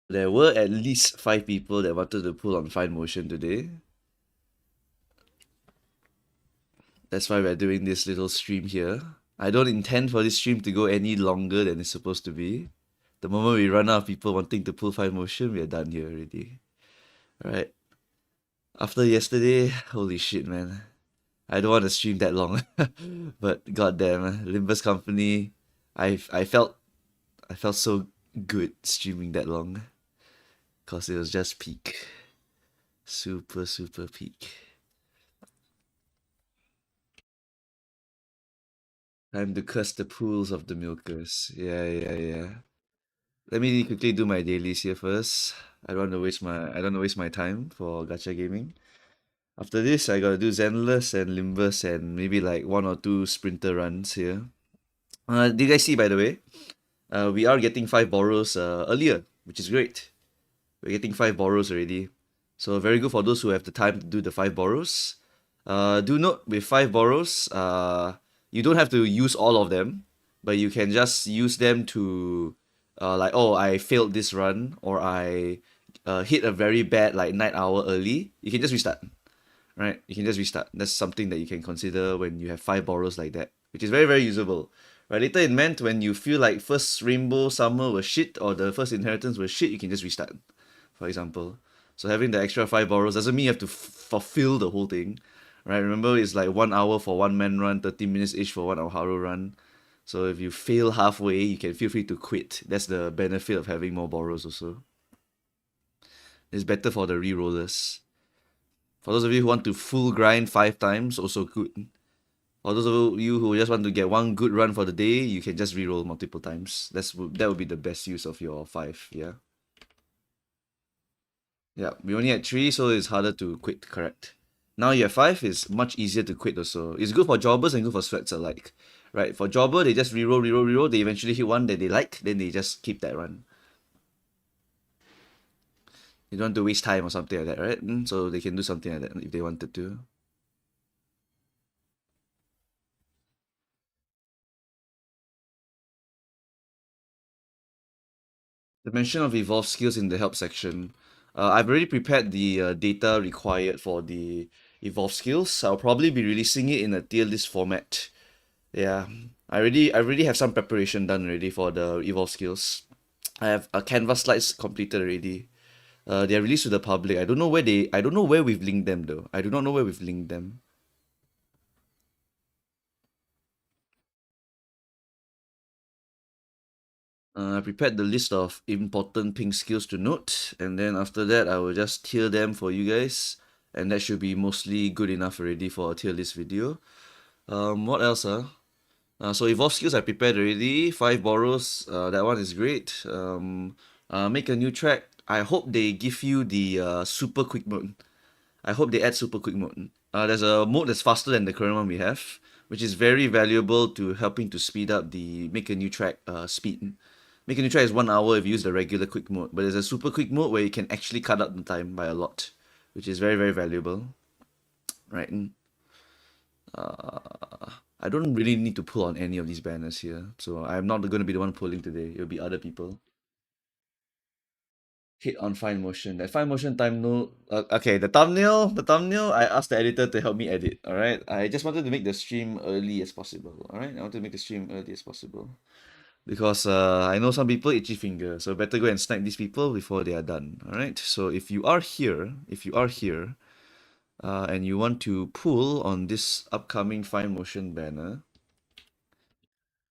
There were at least 5 people that wanted to pull on Finemotion today. That's why we're doing this little stream here. I don't intend for this stream to go any longer than it's supposed to be. The moment we run out of people wanting to pull Finemotion, we're done here already. Alright. After yesterday, holy shit, man. I don't want to stream that long. But goddamn, Limbus Company, I felt so good streaming that long. Cause it was just peak. Super, super peak. Time to curse the pools of the milkers. Yeah, yeah, yeah. Let me quickly do my dailies here first. I don't want to waste my time for gacha gaming. After this, I gotta do Zenless and Limbus and maybe like 1 or 2 sprinter runs here. Did you guys see, by the way? We are getting 5 borrows earlier, which is great. We're getting 5 borrows already. So very good for those who have the time to do the 5 borrows. Do note with 5 borrows, you don't have to use all of them, but you can just use them to, like, oh, I failed this run, or I hit a very bad like night hour early. You can just restart, right? You can just restart. That's something that you can consider when you have 5 borrows like that, which is very very usable. Right, later it meant when you feel like first Rainbow Summer was shit or the first Inheritance was shit, you can just restart, for example. So having the extra 5 borrows doesn't mean you have to fulfill the whole thing, right? Remember, it's like 1 hour for one man run, 30 minutes each for one Haru run. So if you fail halfway, you can feel free to quit. That's the benefit of having more borrows also. It's better for the re-rollers. For those of you who want to full grind 5 times, also good. For those of you who just want to get one good run for the day, you can just re-roll multiple times. That would be the best use of your 5, yeah. Yeah, we only had 3, so it's harder to quit, correct. Now you have 5, it's much easier to quit also. It's good for jobbers and good for sweats alike. Right, for jobber, they just reroll, reroll, reroll, they eventually hit one that they like, then they just keep that run. You don't want to waste time or something like that, right? So they can do something like that if they wanted to. The mention of evolve skills in the help section. I've already prepared the data required for the evolve skills. I'll probably be releasing it in a tier list format. Yeah, I already have some preparation done already for the evolve skills. I have a canvas slides completed already. They are released to the public. I don't know where we've linked them though. I do not know where we've linked them. I prepared the list of important pink skills to note, and then after that, I will just tier them for you guys, and that should be mostly good enough already for a tier list video. What else? So evolve skills I prepared already. 5 borrows. That one is great. Make a new track. I hope they give you the super quick mode. I hope they add super quick mode. There's a mode that's faster than the current one we have, which is very valuable to helping to speed up the make a new track speed. Make a new track is 1 hour if you use the regular quick mode, but there's a super quick mode where you can actually cut out the time by a lot, which is very very valuable, right? I don't really need to pull on any of these banners here, so I'm not going to be the one pulling today. It'll be other people. Hit on fine motion. That fine motion time no. Okay, the thumbnail. I asked the editor to help me edit. All right. I just wanted to make the stream early as possible. All right. I want to make the stream early as possible because I know some people itchy finger, so better go and snipe these people before they are done. All right. So if you are here, and you want to pull on this upcoming fine motion banner,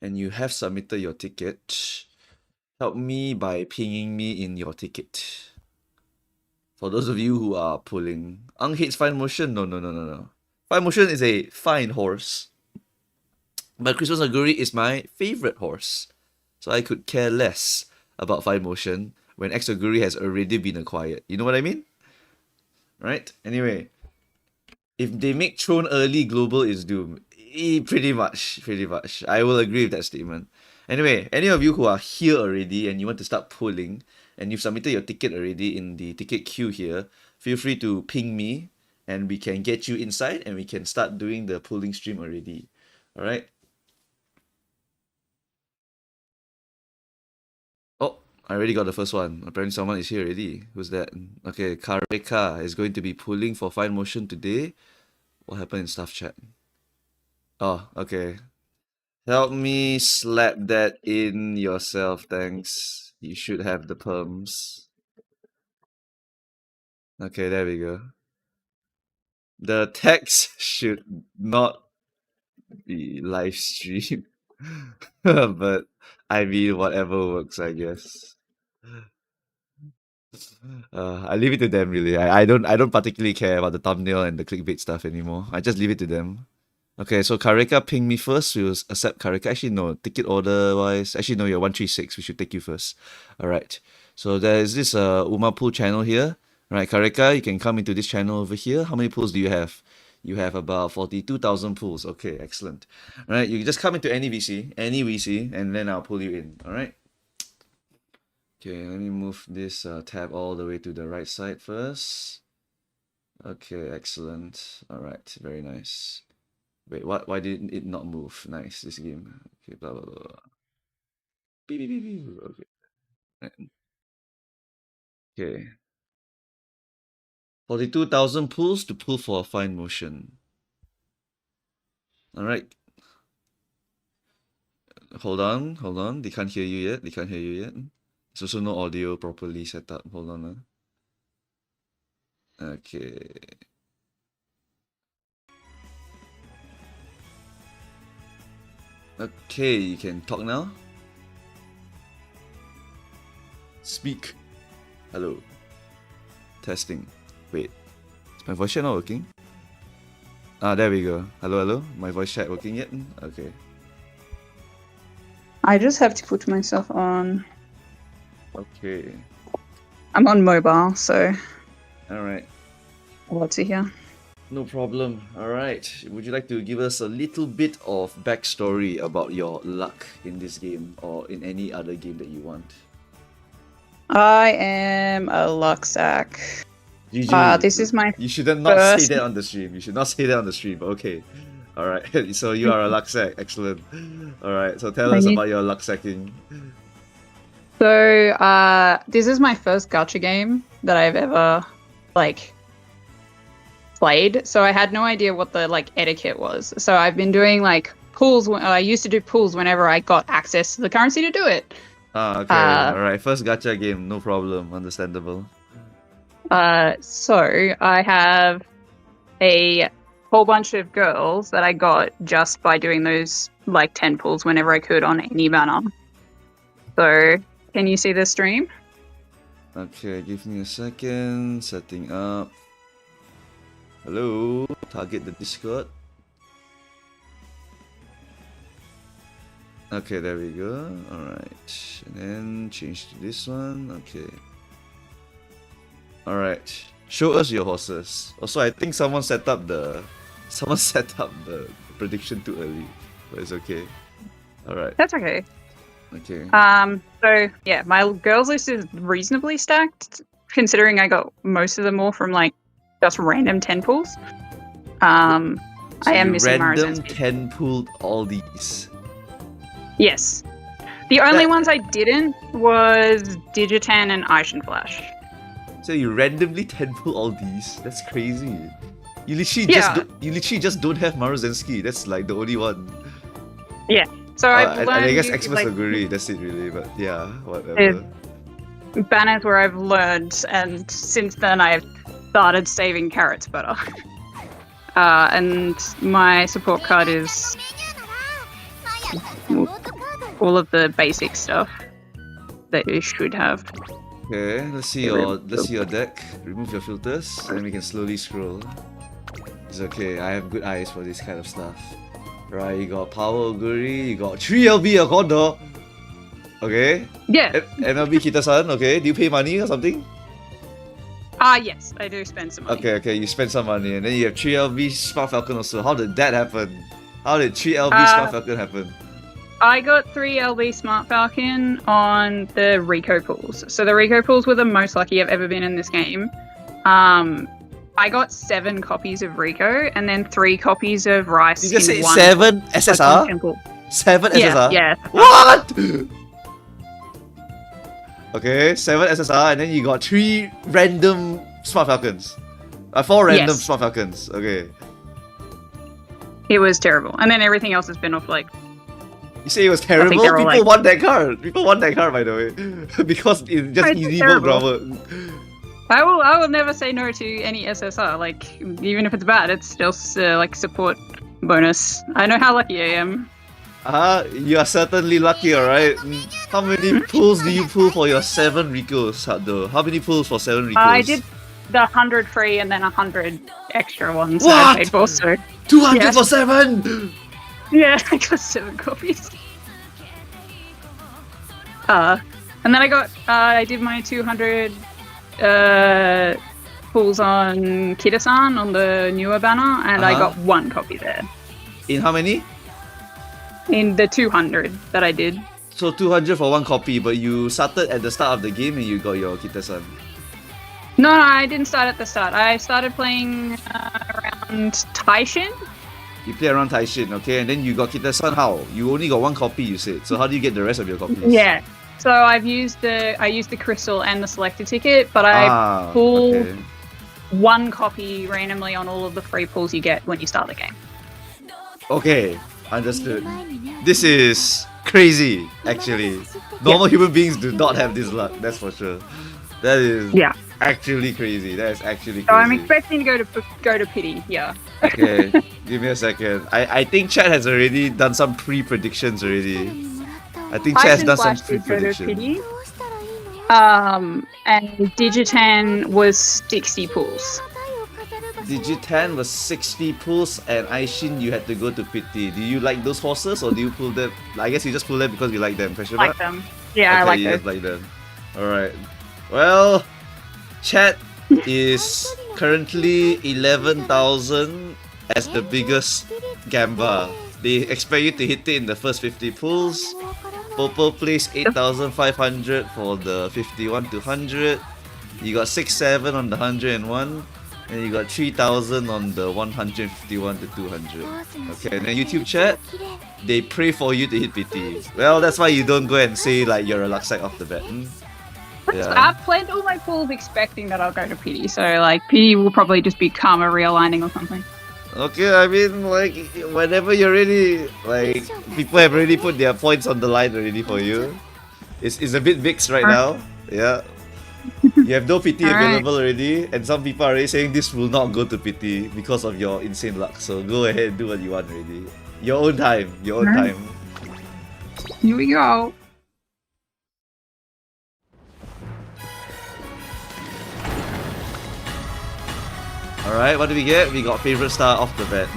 and you have submitted your ticket, help me by pinging me in your ticket. For those of you who are pulling, Ang hates fine motion. No, no, no, no, no. Fine motion is a fine horse, but Christmas Aguri is my favorite horse. So I could care less about fine motion when X Aguri has already been acquired. You know what I mean? Right? Anyway, if they make Throne early, global is doomed. Pretty much, pretty much. I will agree with that statement. Anyway, any of you who are here already and you want to start pulling, and you've submitted your ticket already in the ticket queue here, feel free to ping me, and we can get you inside, and we can start doing the pulling stream already. All right. Oh, I already got the first one. Apparently someone is here already. Who's that? Okay, Kareka is going to be pulling for Finemotion today. What happened in staff chat? Oh, okay. Help me slap that in yourself, thanks. You should have the perms. Okay, there we go. The text should not be live streamed. But I mean, whatever works, I guess. I leave it to them really. I don't particularly care about the thumbnail and the clickbait stuff anymore. I just leave it to them. Okay, so Karika pinged me first. We will accept Karika. Actually, no, ticket order wise. Actually, no, you're 136. We should take you first. Alright. So there is this Uma pool channel here. Alright, Karika, you can come into this channel over here. How many pools do you have? You have about 42,000 pools. Okay, excellent. Alright, you just come into any VC, and then I'll pull you in. Alright. Okay, let me move this tab all the way to the right side first. Okay, excellent. Alright, very nice. Wait, what? Why did it not move? Nice, this game. Okay, blah blah blah. Beep, beep, beep, beep. Okay. Okay. 42,000 pulls to pull for a Finemotion. Alright. Hold on. They can't hear you yet. There's also no audio properly set up. Hold on. Okay. Okay, you can talk now. Speak. Hello. Testing. Wait. Is my voice chat not working? Ah, there we go. Hello. My voice chat working yet? Okay. I just have to put myself on. Okay. I'm on mobile, so Alright. I'll see here. No problem. Alright. Would you like to give us a little bit of backstory about your luck in this game or in any other game that you want? I am a luck sack. This is my You should not say that on the stream. You should not say that on the stream. Okay. Alright. So you are a luck sack. Excellent. Alright. So tell us about your luck sacking. So this is my first gacha game that I've ever played. So I had no idea what the etiquette was. So I've been doing pools. I used to do pools whenever I got access to the currency to do it. Okay. Alright. First gacha game. No problem. Understandable. So I have a whole bunch of girls that I got just by doing those 10 pulls whenever I could on any banner. So can you see the stream? Okay, give me a second. Setting up. Hello. Target the Discord. Okay, there we go. Alright. And then change to this one. Okay. Alright. Show us your horses. Also, I think someone set up the prediction too early. But it's okay. Alright. That's okay. Okay. So yeah, my girls list is reasonably stacked, considering I got most of them all from just random 10 pulls. I am missing random 10 pulled all these. Yes. The only ones I didn't was Digitan and Aishin Flash. So you randomly 10 pull all these? That's crazy. You literally just don't have Maruzensky. That's the only one. Yeah. So I've learned. I guess Xmas Aguri, that's it really, but yeah, whatever. Banners where I've learned, and since then I've started saving carrots better. And my support card is all of the basic stuff that you should have. Okay, let's see your deck. Remove your filters, and then we can slowly scroll. It's okay, I have good eyes for this kind of stuff. Right, you got Power Oguri, you got 3LB a condo. Okay. Yeah. MLB Kita-san, okay. Do you pay money or something? Yes, I do spend some money. Okay, you spend some money, and then you have 3LB Smart Falcon also. How did that happen? How did 3LB Smart Falcon happen? I got 3LB Smart Falcon on the Rico pools. So the Rico pools were the most lucky I've ever been in this game. I got 7 copies of Rico and then 3 copies of Rice. Did you just say 7 SSR? 7 SSR? Yeah. What? Okay, 7 SSR, and then you got 3 random Smart Falcons. 4 random Yes. Smart Falcons. Okay. It was terrible. And then everything else has been off like You say it was terrible? they're all People like- want that card. People want that card, by the way. Because it's just It's easy terrible. programmer. I will never say no to any SSR. Like even if it's bad, it's still like support bonus. I know how lucky I am. You are certainly lucky, alright? How many pulls do you pull for your 7 Ricos, though? How many pulls for 7 Ricos? I did the 100 free and then 100 extra ones that What? I paid for. So 200 Yes. for 7! yeah, I got 7 copies. And then I did my 200 pulls on Kida-san on the newer banner, and I got 1 copy there. In how many? In the 200 that I did. So 200 for 1 copy, but you started at the start of the game and you got your Kita-san. No, I didn't start at the start. I started playing around Taishin. You play around Taishin, okay? And then you got Kita-san how? You only got 1 copy, you said. So how do you get the rest of your copies? Yeah. So I used the crystal and the selector ticket, but I pulled okay. 1 copy randomly on all of the free pulls you get when you start the game. Okay, understood. This is crazy, actually. Normal human beings do not have this luck, that's for sure. That is actually crazy. That is actually crazy. So I'm expecting to go to pity. Yeah. Okay, give me a second. I think Chad has already done some pre-predictions already. I think Chad has done some pre-predictions. And Digitan was 60 pulls. Digitan was 60 pulls, and Aishin you had to go to pity. Do you like those horses, or do you pull them? I guess you just pull them because you like them. Question Like mark? them. Yeah, Okay, I like you those. just like them. Alright. Well, Chat is currently 11,000 as the biggest gamba. They expect you to hit it in the first 50 pulls. Popo plays 8,500 for the 51 to 100. You got 6-7 on the 101. And you got 3,000 on the 151 to 200. Okay, and then YouTube chat, they pray for you to hit PT. Well, that's why you don't go and say like you're a luck side off the bat. Yeah. I've played all my pulls expecting that I'll go to pity, so like pity will probably just be karma realigning or something. Okay, I mean like whenever you're ready, like people have already put their points on the line already for you. It's a bit mixed right now. Yeah. You have no PT available already, and some people are already saying this will not go to PT because of your insane luck. So go ahead and do what you want already. Your own time. Your own time. Here we go. Alright, what do we get? We got favorite star off the bat.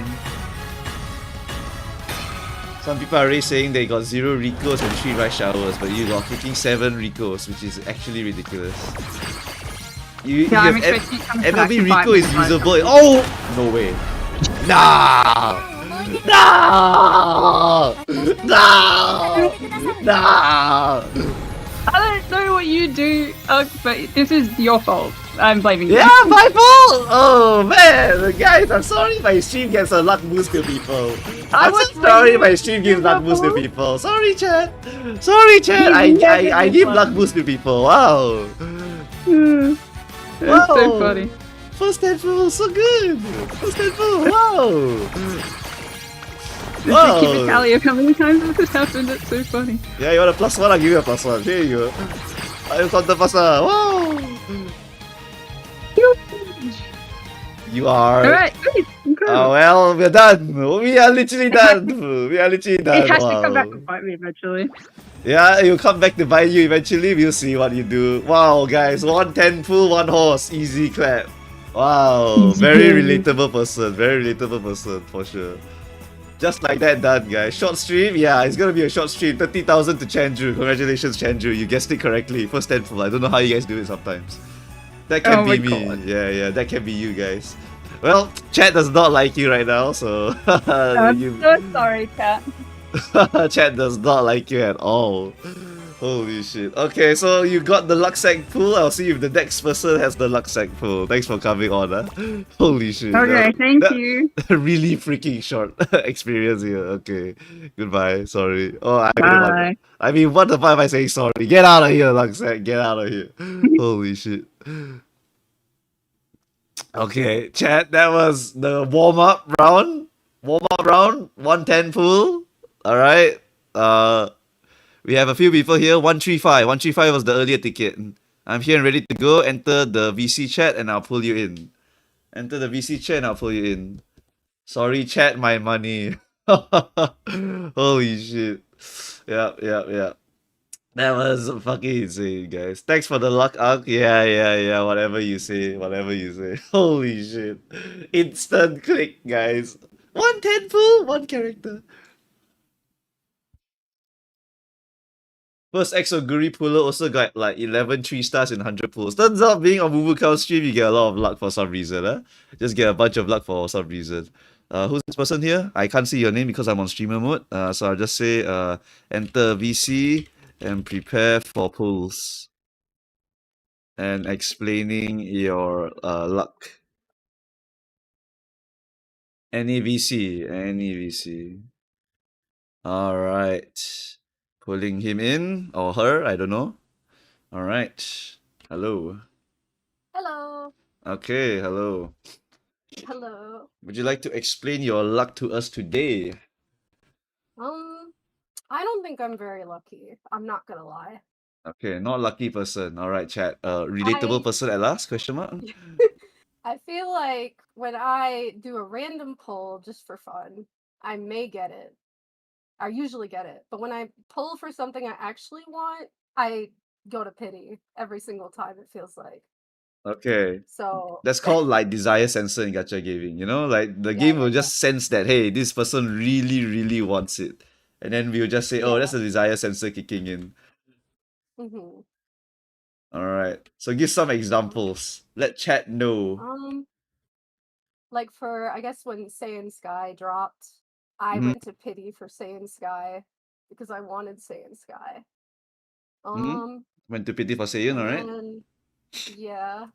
Some people are already saying they got 0 Ricos and 3 rice showers, but you got freaking 7 Ricos, which is actually ridiculous. I'm expecting it comes back MLB to bite Rico me is if I usable. Oh! No way. Nah! No! No! No! I don't know what you do, but this is your fault. I'm blaming you. Yeah, my fault! Oh man, guys, I'm sorry my stream gets a luck boost to people. I'm was so sorry blaming my stream gives you, luck boost to Papa. people. Sorry, chat. Sorry, chat. I give luck boost to people. Wow. It's so funny. First 10 full, so good. First 10 full, wow. Just to keep a tally of how many times this has happened. It's so funny. Yeah, you want a +1? I'll give you a +1. Here you go. I'll counter pasa. Wow. You are. Alright, incredible. Oh well, we're done. We are literally done. We are literally done. It has to come Wow. back to bite me eventually. Yeah, you'll come back to buy you eventually. We'll see what you do. Wow, guys, 110 full, 1 horse, easy clap. Wow, very relatable person. Very relatable person for sure. Just like that, done, guys. Short stream, yeah, it's gonna be a short stream. 30,000 to Chandru. Congratulations, Chandru. You guessed it correctly. First 10 full. I don't know how you guys do it sometimes. That can be me. God. Yeah, that can be you guys. Well, chat does not like you right now, so I'm so sorry, Kat. chat does not like you at all. Holy shit. Okay, so you got the luck sack pool. I'll see if the next person has the luck sack pool. Thanks for coming on, huh? Holy shit. Okay, thank That you. really freaking short experience here. Okay. Goodbye. Sorry. Oh, Bye. I mean, what the fuck am I saying sorry? Get out of here, luck sack. Get out of here. Holy shit. Okay, chat, that was the warm-up round. Warm-up round, 110 pool. Alright. We have a few people here. 135. 135 was the earlier ticket. I'm here and ready to go. Enter the VC chat and I'll pull you in. Enter the VC chat and I'll pull you in. Sorry, chat, my money. Holy shit. Yeah. That was fucking insane, guys. Thanks for the luck, Ark. Yeah. Whatever you say. Whatever you say. Holy shit. Instant click, guys. 110 full, one character. First X of Guri Puller also got like 11 3 stars in 100 pulls. Turns out being on Bubukao stream, you get a lot of luck for some reason. Huh? Just get a bunch of luck for some reason. Who's this person here? I can't see your name because I'm on streamer mode. So I'll just say enter VC and prepare for pulls. And explaining your luck. Any VC. Alright. Pulling him in or her, I don't know. Alright. Hello. Hello. Okay, hello. Hello. Would you like to explain your luck to us today? I don't think I'm very lucky. I'm not gonna lie. Okay, not lucky person. Alright, chat. Relatable I person at last? Question mark? I feel like when I do a random poll just for fun, I may get it. I usually get it. But when I pull for something I actually want, I go to pity every single time, it feels like. Okay. So That's called like desire sensor in gacha gaming. You know, like the game yeah. will just sense that hey, this person really wants it, and then we'll just say, oh, that's Yeah. the desire sensor kicking in. Mm-hmm. All right. So give some examples. Let chat know. Like for I guess when Saiyan Sky dropped, I Mm-hmm. went to pity for Saiyan Sky because I wanted Saiyan Sky. Mm-hmm. Went to pity for Saiyan, And alright? then yeah.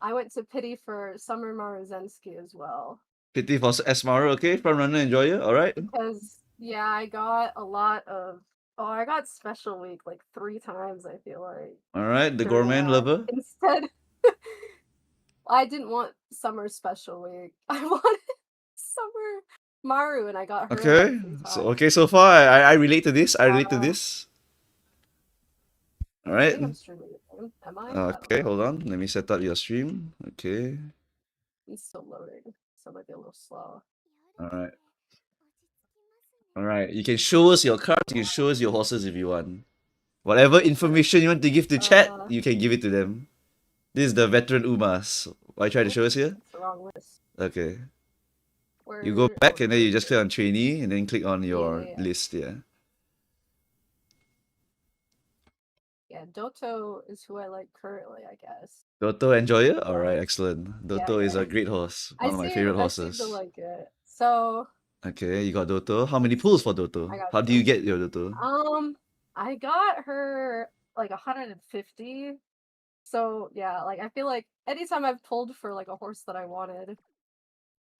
I went to pity for Summer Maruzensky as well. Pity for Esmaru, okay? Front runner enjoyer, alright? Because yeah, I got a lot of I got special week like 3 times, I feel like. Alright, the During gourmet that. lover. Instead I didn't want Summer special week. I wanted Summer Maru and I got her like Okay. 3 So times. okay, so far I relate to this. I relate to Uh, this. I Alright. think I'm streaming again. Am I? I don't Okay, know. hold on. Let me set up your stream. Okay. It's still loading, so it might be a little slow. Alright. Alright. You can show us your cards, you can show us your horses if you want. Whatever information you want to give to chat, you can give it to them. This is the veteran Umas. Why try to show us here? That's the wrong list. Okay. Where, You go back and then you here. just click on trainee and then click on your Yeah. list, yeah. Yeah, Doto is who I like currently, I guess. Doto enjoyer? Alright, excellent. Doto is Yeah. a great horse. One of my favorite I seem horses. to like it. So Okay, you got Doto. How many pulls for Doto? I got How do you get your Doto? I got her like 150. So yeah, like I feel like anytime I've pulled for like a horse that I wanted,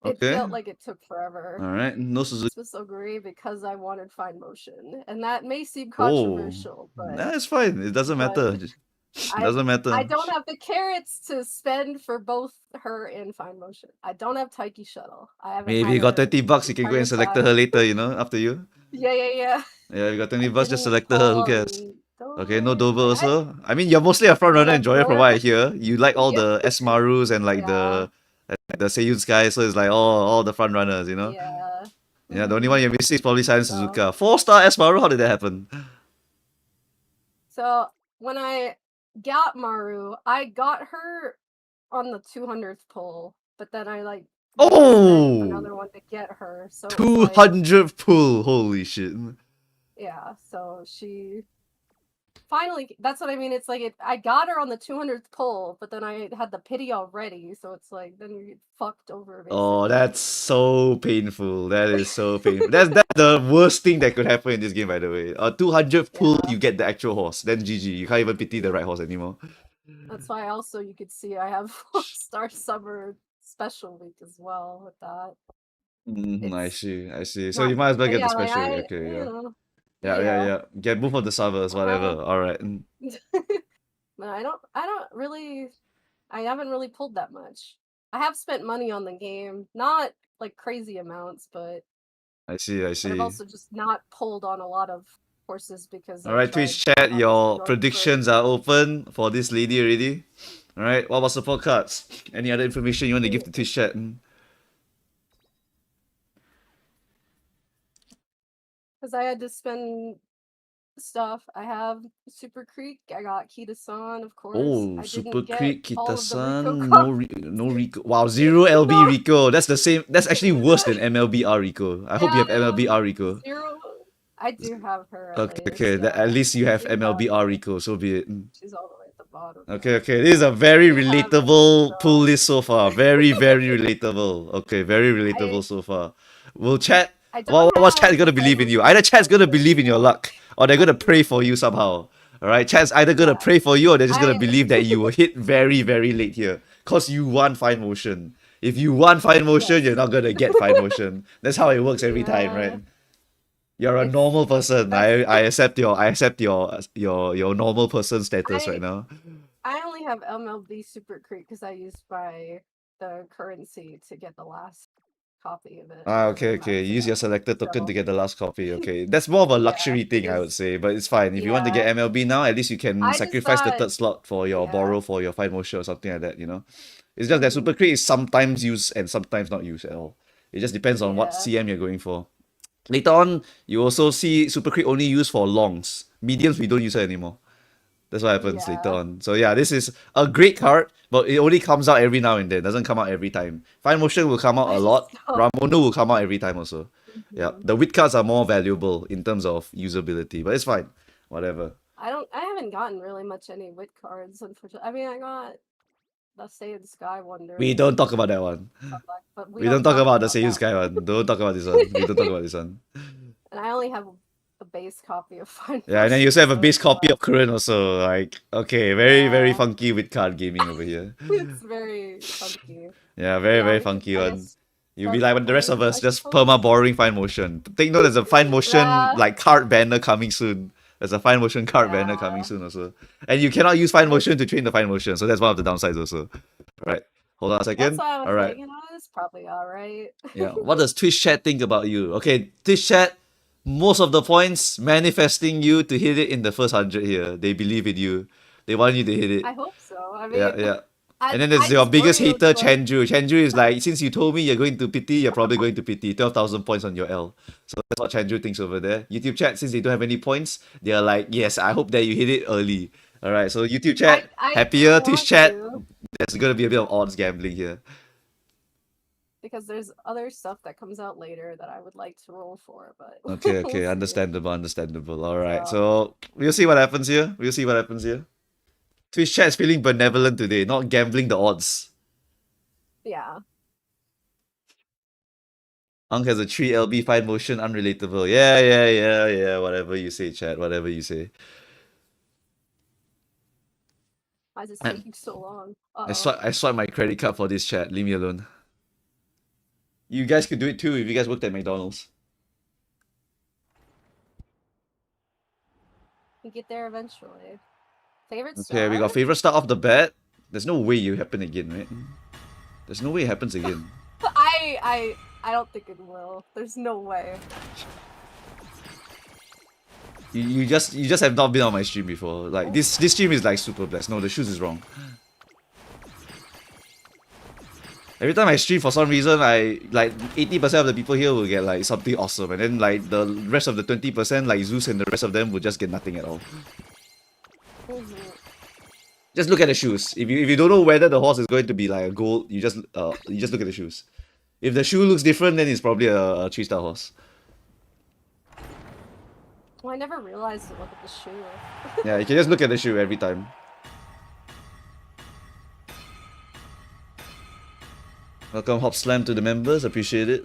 it Okay. felt like it took forever. Alright, no Suzuki. This was Oguri because I wanted Finemotion, and that may seem Oh, controversial, but nah, it's fine. It doesn't matter. It doesn't matter. I don't have the carrots to spend for both her and Finemotion. I don't have Taiki Shuttle. I haven't Maybe had you got her 30 bucks, you can go entire and select time. her later, you know, after you. Yeah. Yeah, you got 20 I bucks, just didn't select her, who pull cares? Okay, no Dover. Dover also. I mean, you're mostly a front runner Yeah, enjoyer from what I hear. You like all yeah, the Esmarus and like yeah, the Seiyun Sky, so it's like all the front runners, you know? yeah. Yeah, the only one you're missing is probably Silent So, Suzuka. 4-star Esmaru, how did that happen? so when I got Maru, I got her on the 200th pull, but then I like spent another one to get her. So it was like, 200 pull, holy shit. yeah, so she finally, that's what I mean. It's like I got her on the 200th pull, but then I had the pity already, so it's like then you get fucked over basically. Oh, that's so painful. That is so painful. That's the worst thing that could happen in this game, by the way. 200 pull, Yeah. you get the actual horse. Then GG. You can't even pity the right horse anymore. That's why also you could see I have Star Summer special week as well with that. I It's see, I see. So not, you might as well but get the yeah, like special. I, Okay, you yeah. know, Yeah. Get both of the servers, whatever. Alright. But I don't really, I haven't really pulled that much. I have spent money on the game, not like crazy amounts, but I see, I I've see. also just not pulled on a lot of horses because I Alright, tried Twitch chat, obviously your going for predictions are open for this lady already. Alright, what about support cards? Any other information you want to give to Twitch chat? because I had to spend stuff. I have Super Creek. I got Kita-san, of course. Oh, I Super didn't get Creek, all of the Rico Kita-san, copies. no Rico. Wow, 0 LB No. Rico. That's the same. That's actually worse than MLB R Rico. I hope you have Yeah, MLB R Rico. 0. I do have her at Okay, least. Yeah. at least you have I do MLB have R her. Rico, so be it. She's all the way at the bottom. Okay. This is a very I do have her, relatable pull so list so far. Very relatable. Okay, very relatable so far. Will chat? I don't What's have chat gonna believe in you? Finemotion Either chat's gonna believe in your special. luck, or they're gonna pray for you somehow. Alright, chat's either gonna pray for you or they're just gonna believe that you will hit very late here. Cause you want fine motion. If you want fine motion, you're not gonna get fine motion. That's how it works every time, Yeah. right? You're a It's normal person. I that's accept your normal person status right now. I only have MLB Super Creek because I used the currency to get the last copy of it. Okay. Use your selected token to get the last copy. Okay. That's more of a luxury thing, I would say, but it's fine. If you want to get MLB now, at least you can I just sacrifice the thought, third slot for your yeah. borrow for your fine motion or something like that, you know? It's just that Super Crit is sometimes used and sometimes not used at all. It just depends on what CM you're going for. Later on, you also see Super Crit only used for longs. Mediums, we don't use it anymore. That's what happens later on. So yeah, this is a great card, but it only comes out every now and then. It doesn't come out every time. Fine Motion will come out a lot. Ramono will come out every time also. Yeah, the wit cards are more valuable in terms of usability, but it's fine. Whatever. I haven't gotten really much any wit cards, unfortunately. I mean, I got the Saiyan Sky Wonder. We don't talk about that one. But we don't talk about the Seiyu Sky one. Don't talk about this one. We don't talk about this one. And I only have a base copy of Fine. Yeah, and then you also have a base copy of Current also. Like, okay, very funky with card gaming over here. It's very funky. Yeah, very funky one. You'll be like when the rest of us just perma borrowing Fine Motion. Take note, there's a Fine Motion like card banner coming soon. There's a Fine Motion card banner coming soon also. And you cannot use Fine Motion to train the Fine Motion, so that's one of the downsides also. Right. Hold on a second. That's why I was Alright. like, it's probably alright. Yeah. What does Twitch chat think about you? Okay, Twitch chat, most of the points manifesting you to hit it in the first 100 here. They believe in you. They want you to hit it. I hope so. I mean, yeah. And then there's your biggest hater, Chandru. Chandru is like, since you told me you're going to pity, you're probably going to pity. 12,000 points on your L. So that's what Chandru thinks over there. YouTube chat, since they don't have any points, they're like, yes, I hope that you hit it early. Alright, so YouTube chat, happier. Twitch chat, there's going to be a bit of odds gambling here. Because there's other stuff that comes out later that I would like to roll for, but... Okay, understandable. Alright, so we'll see what happens here. Twitch chat is feeling benevolent today, not gambling the odds. Yeah. Ang has a 3 LB Fine Motion unrelatable. Yeah. Whatever you say, chat. Whatever you say. Why is it taking so long? I swipe my credit card for this chat. Leave me alone. You guys could do it too if you guys worked at McDonald's. You get there eventually. Favorite star? Okay, we got favorite star off the bat. There's no way you happen again, right? There's no way it happens again. I don't think it will. There's no way. You just have not been on my stream before. Like this stream is like super blessed. No, the shoes is wrong. Every time I stream, for some reason, I like 80% of the people here will get like something awesome, and then like the rest of the 20%, like Zeus and the rest of them, will just get nothing at all. Just look at the shoes. If you don't know whether the horse is going to be like a gold, you just look at the shoes. If the shoe looks different, then it's probably a 3-star horse. Well, I never realized to look at the shoe. Yeah, you can just look at the shoe every time. Welcome Hop Slam to the members, appreciate it.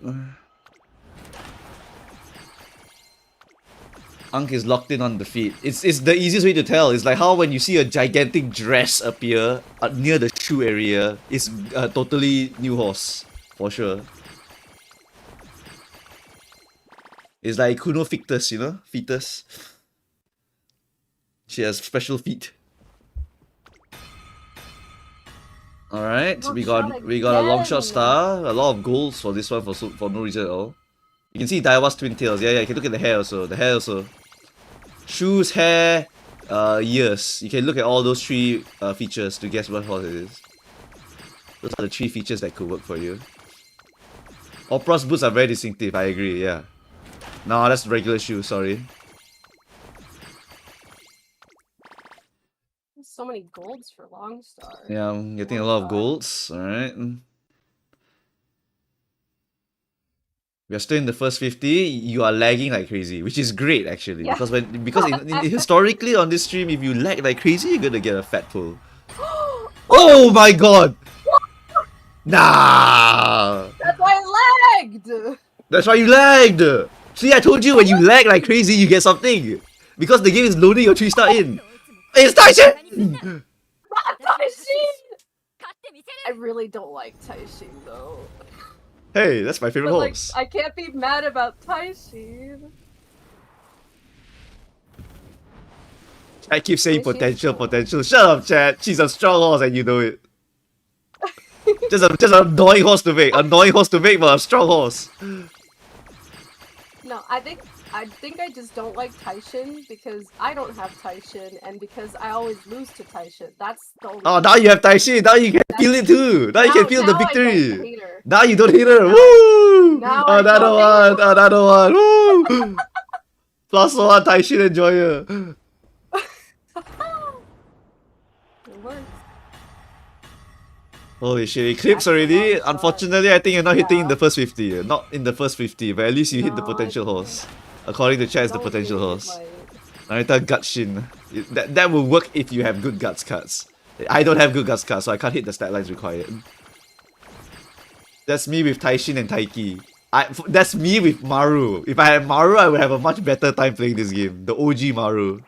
Ankh is locked in on the feet. It's the easiest way to tell. It's like how when you see a gigantic dress appear near the shoe area, it's a totally new horse, for sure. It's like Kuno Fictus, you know? Fetus. She has special feet. Alright, we got a long shot star. A lot of goals for this one for no reason at all. You can see Daiwa's twin tails. Yeah, you can look at the hair also. The hair also. Shoes, hair, ears. You can look at all those three features to guess what horse it is. Those are the three features that could work for you. Opera's boots are very distinctive, I agree, yeah. No, that's regular shoe, sorry. So many golds for long star. Yeah, I'm getting a lot of golds, alright. We are still in the first 50. You are lagging like crazy, which is great actually. Yeah. Because historically on this stream, if you lag like crazy, you're gonna get a fat pull. Oh my god! Nah! That's why I lagged! That's why you lagged! See, I told you when you lag like crazy, you get something. Because the game is loading your 3-star in. It's Taishin! Taishin! I really don't like Taishin though. Hey, that's my favorite But like, horse. I can't be mad about Taishin. I keep saying Taishin's potential, cool. potential. Shut up, Chad. She's a strong horse and you know it. just an annoying horse to make. Annoying horse to make, but a strong horse. No, I think I just don't like Taishin because I don't have Taishin and because I always lose to Taishin. That's the only Oh, now you have Taishin. Now you can feel it too. Now you can feel the now I don't victory. hate her. Now you don't hate her. Woo! Now I Another don't one. Another one. Woo! +1 Taishin enjoyer. It works. Holy shit, Eclipse already? Unfortunately, I think you're not hitting in the first 50. Not in the first 50, but at least you hit the No, I potential didn't. horse. According to chat, it's the Don't potential really horse. like- Narita Gutshin. That will work if you have good guts cards. I don't have good guts cards, so I can't hit the stat lines required. That's me with Taishin and Taiki. That's me with Maru. If I had Maru, I would have a much better time playing this game. The OG Maru.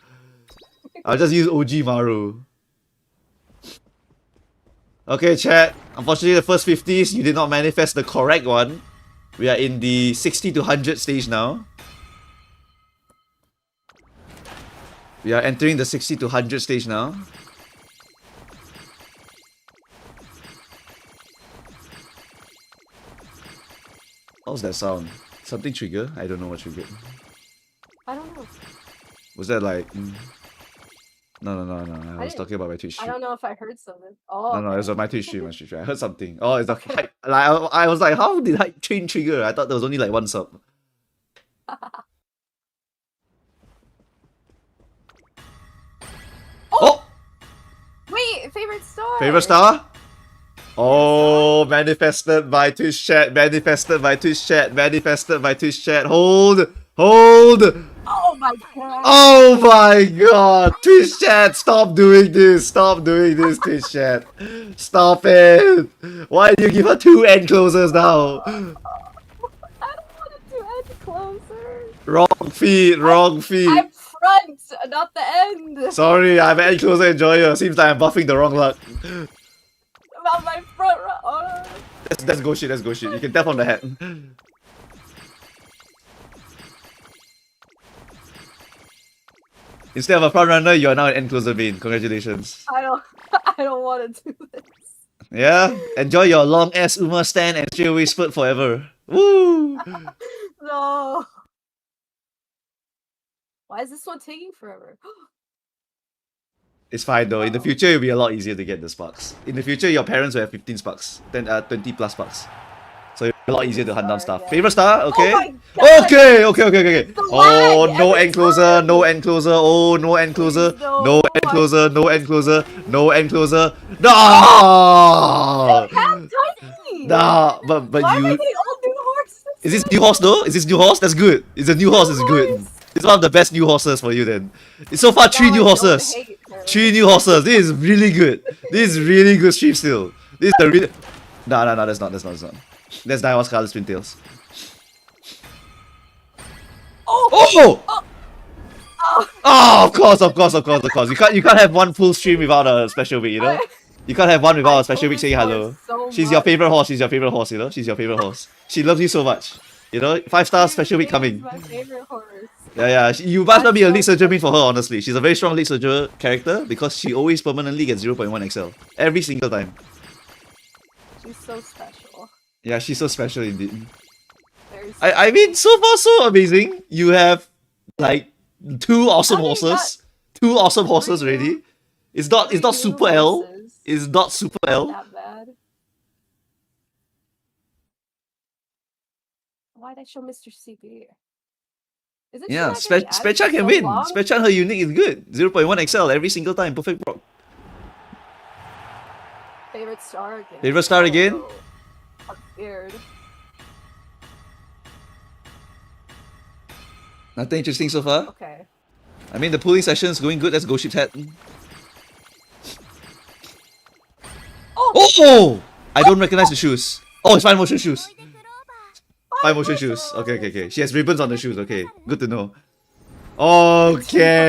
I'll just use OG Maru. Okay, chat. Unfortunately, the first 50s, you did not manifest the correct one. We are in the 60 to 100 stage now. We are entering the 60 to 100 stage now. What was that sound? Something trigger? I don't know what triggered. I don't know. Was that like... No. I was didn't- talking about my Twitch I stream. don't know if I heard something. Oh, No, it okay. was on my Twitch stream. I heard something. Oh, it's the hype. Like, I was like, how did hype train trigger? I thought there was only like one sub. Oh! Wait, favorite star. Favorite star? Oh, manifested by Twitch chat. Manifested by Twitch chat. Manifested by Twitch chat. Hold! Oh my god. Oh my god! Twitch chat, stop doing this! Stop doing this, Twitch chat! Stop it! Why do you give her 2 end closers now? I don't want it to end closer. Wrong feed, wrong feed. I'm front, not the end. Sorry, I'm end closer enjoyer. Seems like I'm buffing the wrong luck. About my front row. Oh. That's go shit, that's go shit. You can tell from the hat. Instead of a front runner, you are now an end closer main. Congratulations. I don't want to do this. Yeah? Enjoy your long ass Uma stand and straight away spurt forever. Woo! No. Why is this one taking forever? It's fine though. In the future, it'll be a lot easier to get the sparks. In the future, your parents will have 15 sparks. Then 20 plus sparks. So it'll be a lot easier to hunt down stuff. Yeah. Favorite star? Okay. Oh my god. Okay. The Oh, lag no every end closer, time. no end closer. Oh, no end closer. Please, no. No end closer, no end closer, no end closer. No! Have tiny. Nah, but Why am I you... getting all new horses? Is this new horse though? Is this new horse? That's good. It's a new horse, it's good. Horse. It's one of the best new horses for you then. So far, three Now new I don't horses. hate her. 3 new horses. This is really good. This is really good stream still. This is the really... No, that's not. That's Daiwa's Scarlet Twin Tails. Oh! Oh, of course. You can't have one full stream without a special week, you know? You can't have one without a special week saying hello. She's your favorite horse, you know? She's your favorite horse. She loves you so much. You know? 5-star special week coming. My favorite horse. Yeah. You must not be a League Surger main for her, honestly. She's a very strong League Surger character because she always permanently gets 0.1 XL. Every single time. She's so special. Yeah, she's so special indeed. Very I mean, so far so amazing. You have like 2 awesome I mean, horses. 2 awesome horses three already. It's not new super L. horses. It's not super L. That bad. Why'd I show Mr. CB? Is it Yeah, just not getting added Spectra for can so win. long? Spectra, her unique is good. 0.1 XL every single time. Perfect proc. Favorite star again. Favorite star again? Oh, I'm scared. Nothing interesting so far. Okay. I mean, the pooling session is going good. Let's go ship hat. Oh! I don't recognize the shoes. Oh, it's Finemotion shoes. Finemotion shoes. Okay. She has ribbons on the shoes. Okay, good to know. Okay.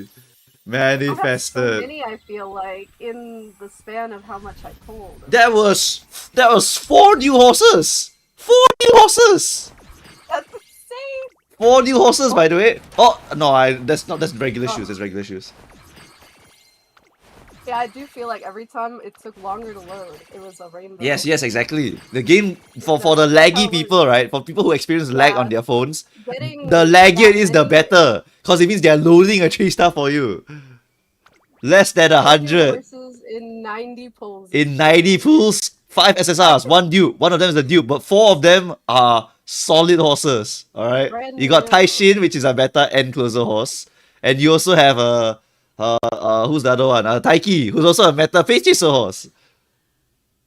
I have so Manifested. many, I feel like, in the span of how much I pulled. That was 4 new horses. 4 new horses. That's insane! 4 new horses, by the way. Oh no, that's regular shoes. That's regular shoes. Yeah, I do feel like every time it took longer to load, it was a rainbow. Yes, exactly. The game for the laggy people, right? For people who experience lag on their phones, Getting the laggier it is, the many better. Because it means they're loading a 3-star for you. Less than 100. horses in 90 pulls. In 90 pools, 5 SSRs, 1 dupe. One of them is the dupe, but 4 of them are solid horses. Alright? Brand You got new. Taishin, which is a better end closer horse. And you also have who's the other one? Taiki, who's also a meta face chaser horse.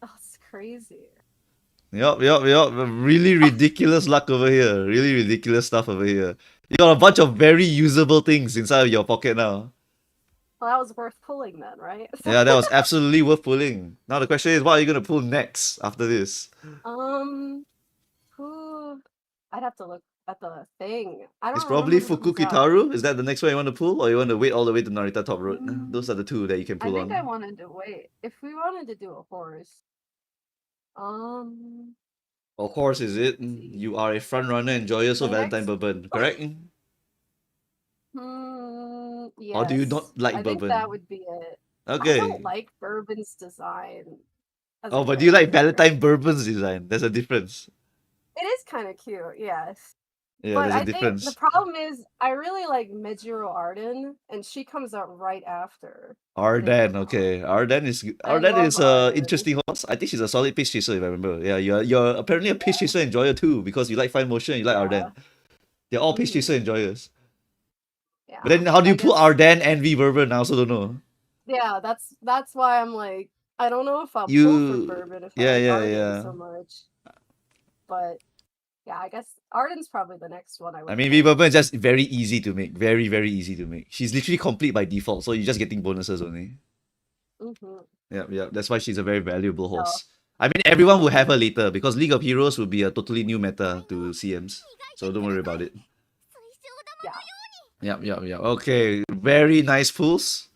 Oh, it's crazy. Yup. Really ridiculous luck over here. Really ridiculous stuff over here. You got a bunch of very usable things inside of your pocket now. Well, that was worth pulling then, right? Yeah, that was absolutely worth pulling. Now the question is, what are you gonna pull next after this? Who? I'd have to look at the thing. I don't It's probably remember who Fuku comes out. Kitaru. Is that the next one you want to pull, or you want to wait all the way to Narita Top Road? Those are the 2 that you can I pull think on. I wanted to wait. If we wanted to do a horse, Of course, is it? You are a front runner and joyous of The Valentine next- Bourbon, correct? yes. Or do you not like I think bourbon? that would be it. Okay. I don't like bourbon's design. as a Oh, but do you like character. Valentine Bourbon's design? There's a difference. It is kind of cute, yes. Yeah, But there's I a think difference. the problem is I really like Mejiro Arden, and she comes out right after. Arden, okay. Arden is I Arden love is a Arden. interesting horse. I think she's a solid pitch chaser if I remember. Yeah, you're apparently a pitch chaser enjoyer too because you like Finemotion and you like Arden. They're all pitch chaser enjoyers. Yeah. But then how do I you pull guess- Arden and V Bourbon? I also don't know. Yeah, that's why I'm like, I don't know if I'll pull You- for bourbon if yeah, I like yeah, Arden yeah. so much. But yeah, I guess Arden's probably the next one I would I mean, pull. V Bourbon is just very easy to make. Very, very easy to make. She's literally complete by default, so you're just getting bonuses only. Mhm. Yeah. That's why she's a very valuable horse. I mean, everyone will have her later because League of Heroes will be a totally new meta to CMs. So don't worry about it. Yeah. Yep. Okay, very nice pools.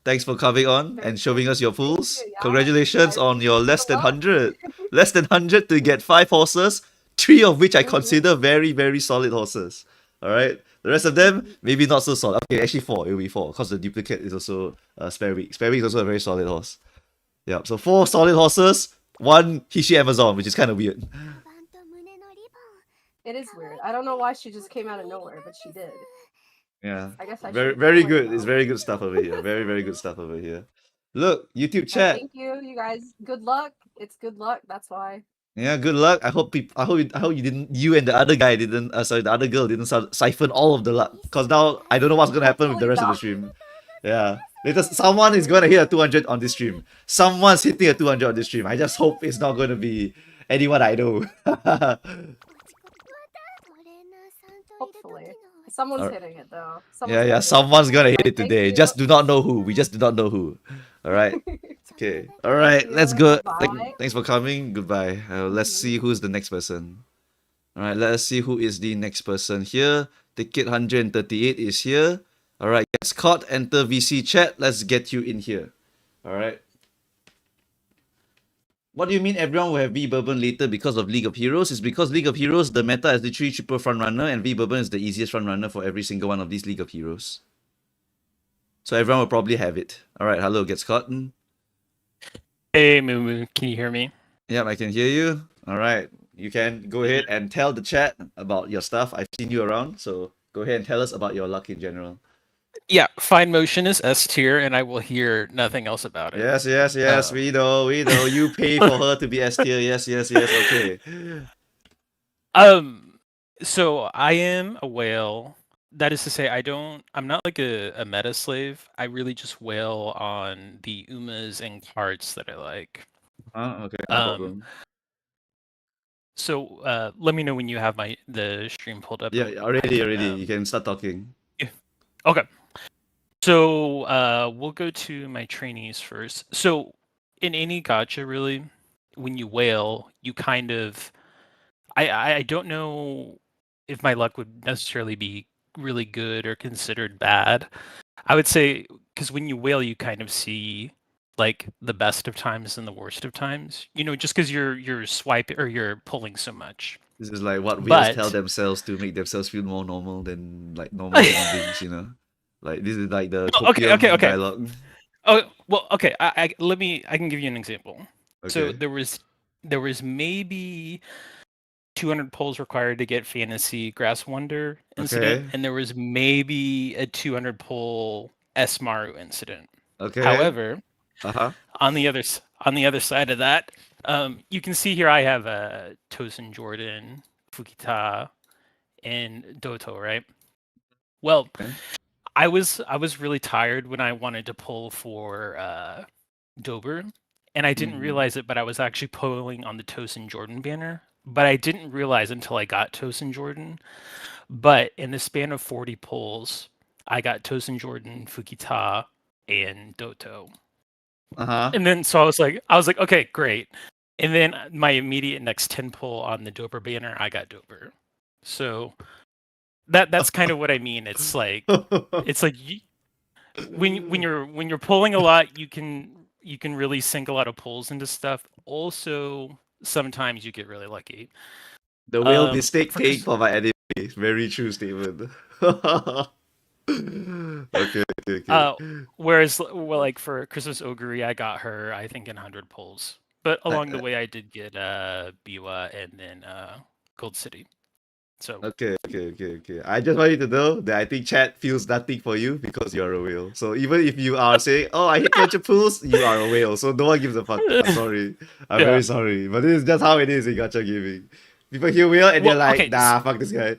Thanks for coming on and showing us your pools. you, yeah. Congratulations Guys, on your less than good luck. 100. Less than 100 to get 5 horses, 3 of which I Mhm. consider very, very solid horses. Alright? The rest of them, maybe not so solid. Okay, actually 4. It'll be 4 because the duplicate is also Spare Week. Spare Week is also a very solid horse. Yep, so 4 solid horses, 1 Hishi Amazon, which is kind of weird. It is weird. I don't know why she just came out of nowhere, but she did. Yeah. I guess I Very, should very explain good. It's now. very good stuff over here. Very, very good stuff over here. Look, YouTube Well, chat. thank you, you guys. Good luck. It's good luck. That's why. Yeah, good luck. I hope you didn't. You and the other guy didn't. Sorry, the other girl didn't siphon all of the luck. Cause now I don't know what's gonna happen with the rest of the stream. Yeah, later someone is gonna hit a 200 on this stream. Someone's hitting a 200 on this stream. I just hope it's not gonna be anyone I know. Hopefully. I Someone's Alright. hitting it though. Yeah, Someone's someone's gonna hit Alright, it thank today. you. Just do not know who. We just do not know who. All right. Okay. All right. Thank Let's you. go. Bye. Thanks for coming. Goodbye. Let's see who's the next person. All right. Let us see who is the next person here. Ticket 138 is here. All right. Get caught. Enter VC chat. Let's get you in here. All right. What do you mean everyone will have V Bourbon later because of League of Heroes? It's because League of Heroes, the meta is literally triple front runner, and V Bourbon is the easiest front runner for every single one of these League of Heroes. So everyone will probably have it. All right, hello, Gets Caught. Hey, Mumu, can you hear me? Yep, I can hear you. All right, you can go ahead and tell the chat about your stuff. I've seen you around, so go ahead and tell us about your luck in general. Yeah, Finemotion is S tier, and I will hear nothing else about it. Yes, we know. You pay for her to be S tier. Yes, okay. So I am a whale. That is to say, I'm not like a meta slave. I really just whale on the Umas and cards that I like. Okay, no problem. So let me know when you have the stream pulled up. Yeah, already. You can start talking. Yeah. Okay. So we'll go to my trainees first. So in any gacha, really, when you whale, you kind of I don't know if my luck would necessarily be really good or considered bad. I would say because when you whale, you kind of see like the best of times and the worst of times. You know, just because you're swiping or you're pulling so much. This is like what whales tell themselves to make themselves feel more normal than like normal human beings, you know? Like this is like the copium dialogue. Oh well, okay. I can give you an example. Okay. So there was maybe 200 pulls required to get Fantasy Grass Wonder incident, and there was maybe a 200 pull Esmaru incident. Okay. However, on the other side of that, you can see here I have Tosin Jordan, Fukita, and Doto, right? Well, I was really tired when I wanted to pull for Dober, and I didn't realize it, but I was actually pulling on the Tosin Jordan banner. But I didn't realize until I got Tosin Jordan. But in the span of 40 pulls, I got Tosin Jordan, Fukita, and Doto. And then so I was like, okay, great. And then my immediate next 10 pull on the Dober banner, I got Dober. So that's kind of what I mean. It's like when you're pulling a lot, you can really sink a lot of pulls into stuff. Also, sometimes you get really lucky. The whale mistake take for my enemy. Very true statement. Okay. Whereas, well, like for Christmas Ogre, I got her, I think, in 100 pulls. But along the way, I did get Biwa and then Gold City. So Okay. I just want you to know that I think chat feels nothing for you because you're a whale. So even if you are saying, "Oh, I hit 200 pools," you are a whale. So no one gives a fuck. I'm sorry. I'm very sorry, but this is just how it is in gacha gaming. People hear whale and they're like, "Nah, fuck this guy,"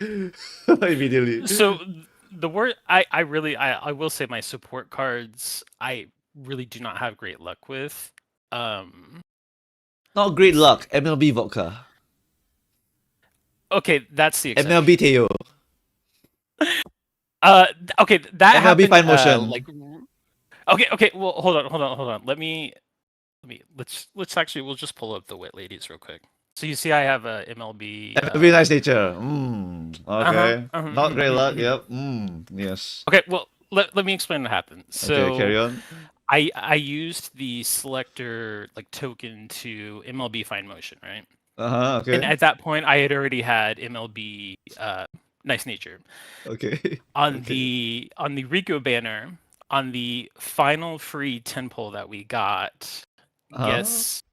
immediately. So the word I will say my support cards I really do not have great luck with. Not great luck. MLB vodka. Okay, that's the exception. MLB Teo. Okay, that MLB happened. Okay. Well, hold on. We'll just pull up the wet ladies real quick. So you see, I have a MLB. MLB Nice Nature. Okay. Not great luck. Yep. Yes. Okay. Well, let me explain what happened. So okay, carry on. I used the selector like token to MLB Finemotion, right? Okay. And at that point, I had already had MLB Nice Nature. Okay. On the Rico banner, on the final free 10 pull that we got, guess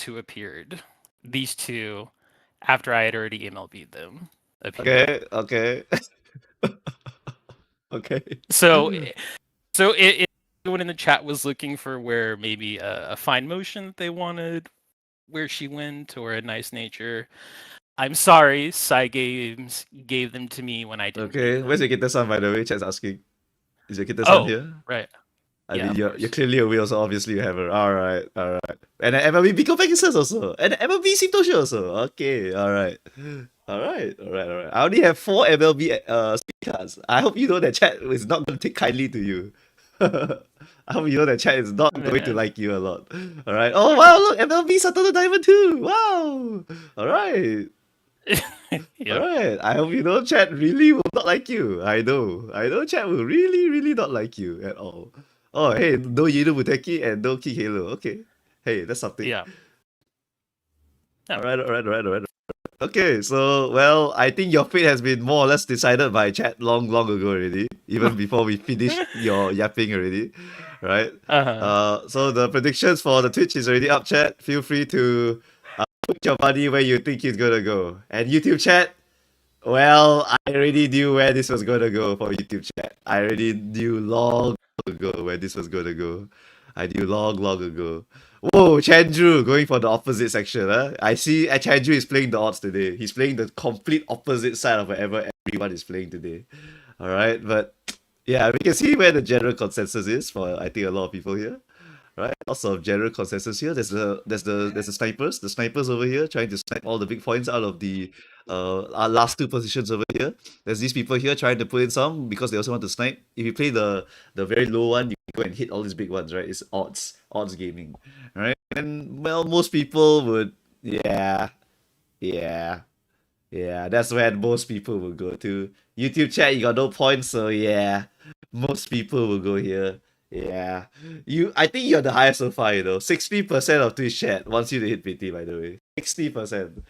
who appeared? These two, after I had already MLB'd them, appeared. Okay. Okay. So everyone in the chat was looking for where maybe a Finemotion that they wanted, where she went, or a Nice Nature. I'm sorry, Psy Games gave them to me when I didn't. Okay, where's your Kita-san, by the way? Chat's asking. Is your Kita-san here? Right. I mean, you're clearly a whale, so obviously you have her. Alright. And then MLB Pico Pegasus also. And MLB Sitoshi also. Okay, alright. Alright. I only have 4 MLB speed cards. I hope you know that chat is not going to take kindly to you. I hope you know that chat is not going to like you a lot. Alright. Oh wow, look, MLB settled the diamond too. Wow. Alright. Yep. Alright. I hope you know chat really will not like you. I know chat will really not like you at all. Oh hey, no Yinu Muteki and no Kick Halo. Okay. Hey, that's something. Yeah. Alright. Okay, so well, I think your fate has been more or less decided by chat long ago already, even before we finished your yapping already, right? So the predictions for the Twitch is already up, chat. Feel free to put your money where you think it's gonna go. And YouTube chat, well, I already knew where this was gonna go for YouTube chat. I already knew long ago where this was gonna go. I knew long ago. Whoa, Chandru going for the opposite section, huh? I see Chandru is playing the odds today. He's playing the complete opposite side of whatever everyone is playing today. Alright, but yeah, we can see where the general consensus is for I think a lot of people here. Right? Lots of general consensus here. There's the snipers. The snipers over here trying to snipe all the big points out of the our last 2 positions over here. There's these people here trying to put in some because they also want to snipe. If you play the very low one, you can go and hit all these big ones, right? It's odds gaming, right? And well, most people would, yeah, that's where most people will go to. YouTube chat, you got no points, so yeah, most people will go here. Yeah, I think you're the highest so far, 60% of Twitch chat wants you to hit PT, by the way. 60%.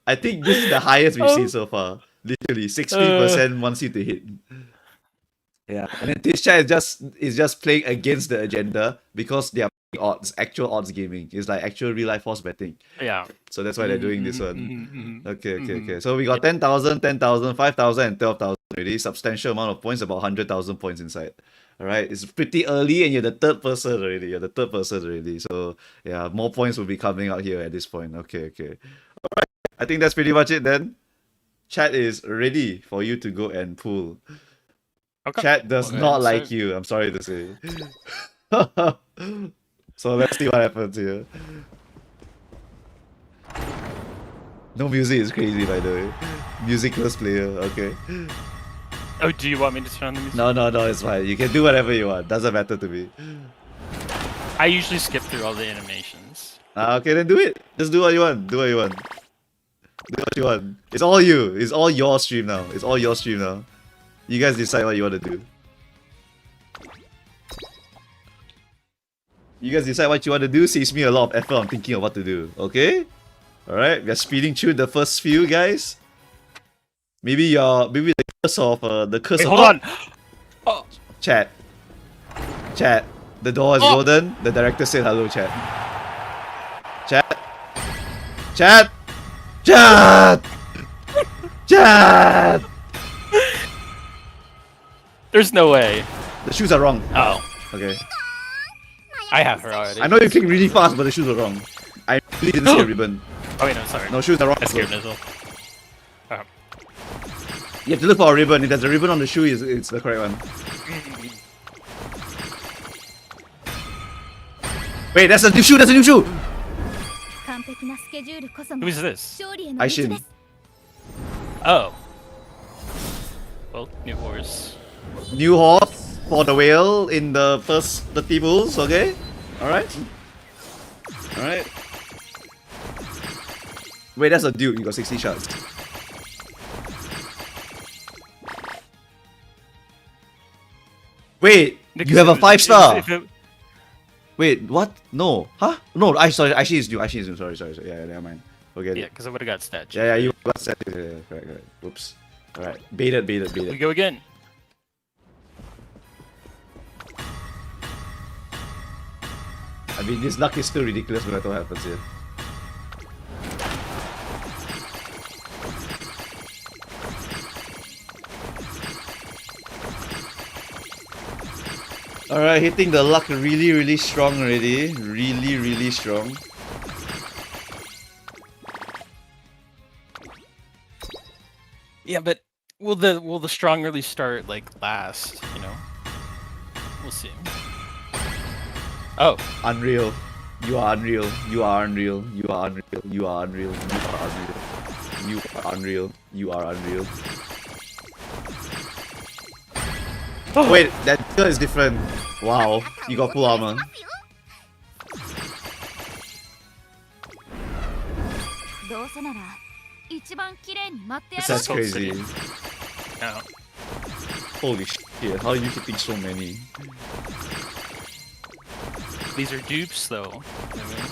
I think this is the highest we've seen so far. Literally, 60% wants you to hit. Yeah, and then Twitch chat is just playing against the agenda because they are playing actual odds gaming. It's like actual real life horse betting. Yeah. So that's why they're doing this one. Okay. So we got 10,000, 10,000, 5,000, and 12,000 already. Substantial amount of points, about 100,000 points inside. Alright, it's pretty early and you're the third person already. So yeah, more points will be coming out here at this point. Okay. Alright, I think that's pretty much it then. Chat is ready for you to go and pull. Okay. Chat does not like you, I'm sorry to say. So let's see what happens here. No music is crazy, by the way. Musicless player, okay. Oh, do you want me to turn on the music? No, it's fine. You can do whatever you want. Doesn't matter to me. I usually skip through all the animations. Okay, then do it. Just do what you want. Do what you want. It's all you. It's all your stream now. You guys decide what you want to do. Saves me a lot of effort on thinking of what to do. Okay? Alright, we're speeding through the first few, guys. Maybe the curse of Wait, hold on. Oh. Chat. The door is golden. The director said hello, chat. Chat. There's no way. The shoes are wrong. Oh. Okay. I have her already. I know you kick really fast, but the shoes are wrong. I really didn't see a ribbon. Oh wait, no, sorry. No, shoes are wrong. I scared Nizzle. Oh. You have to look for a ribbon. If there's a ribbon on the shoe, it's the correct one. Wait, that's a new shoe! Who is this? Aishin. Oh. Well, new horse. New horse for the whale in the first 30 bulls, okay? Alright. Wait, that's a dude. You got 60 shots. Wait, you have a 5-star. Wait, what? No. Huh? No, Aishin is new. Sorry. Yeah, never mind. Forget it. Yeah, because I would have got stats. Yeah, you got set. Yeah, correct. Whoops. Alright. Baited. We go again. I mean, this luck is still ridiculous no matter what happens here. Alright, hitting the luck really strong already. Really strong. Yeah, but will the strong really start like last, We'll see. Oh. Unreal. You are unreal. You are unreal. You are unreal. Wait, that girl is different. Wow, you got full armor. That's so crazy. pretty. Yeah. Holy shit, how are you hitting so many? These are dupes, though. I mean.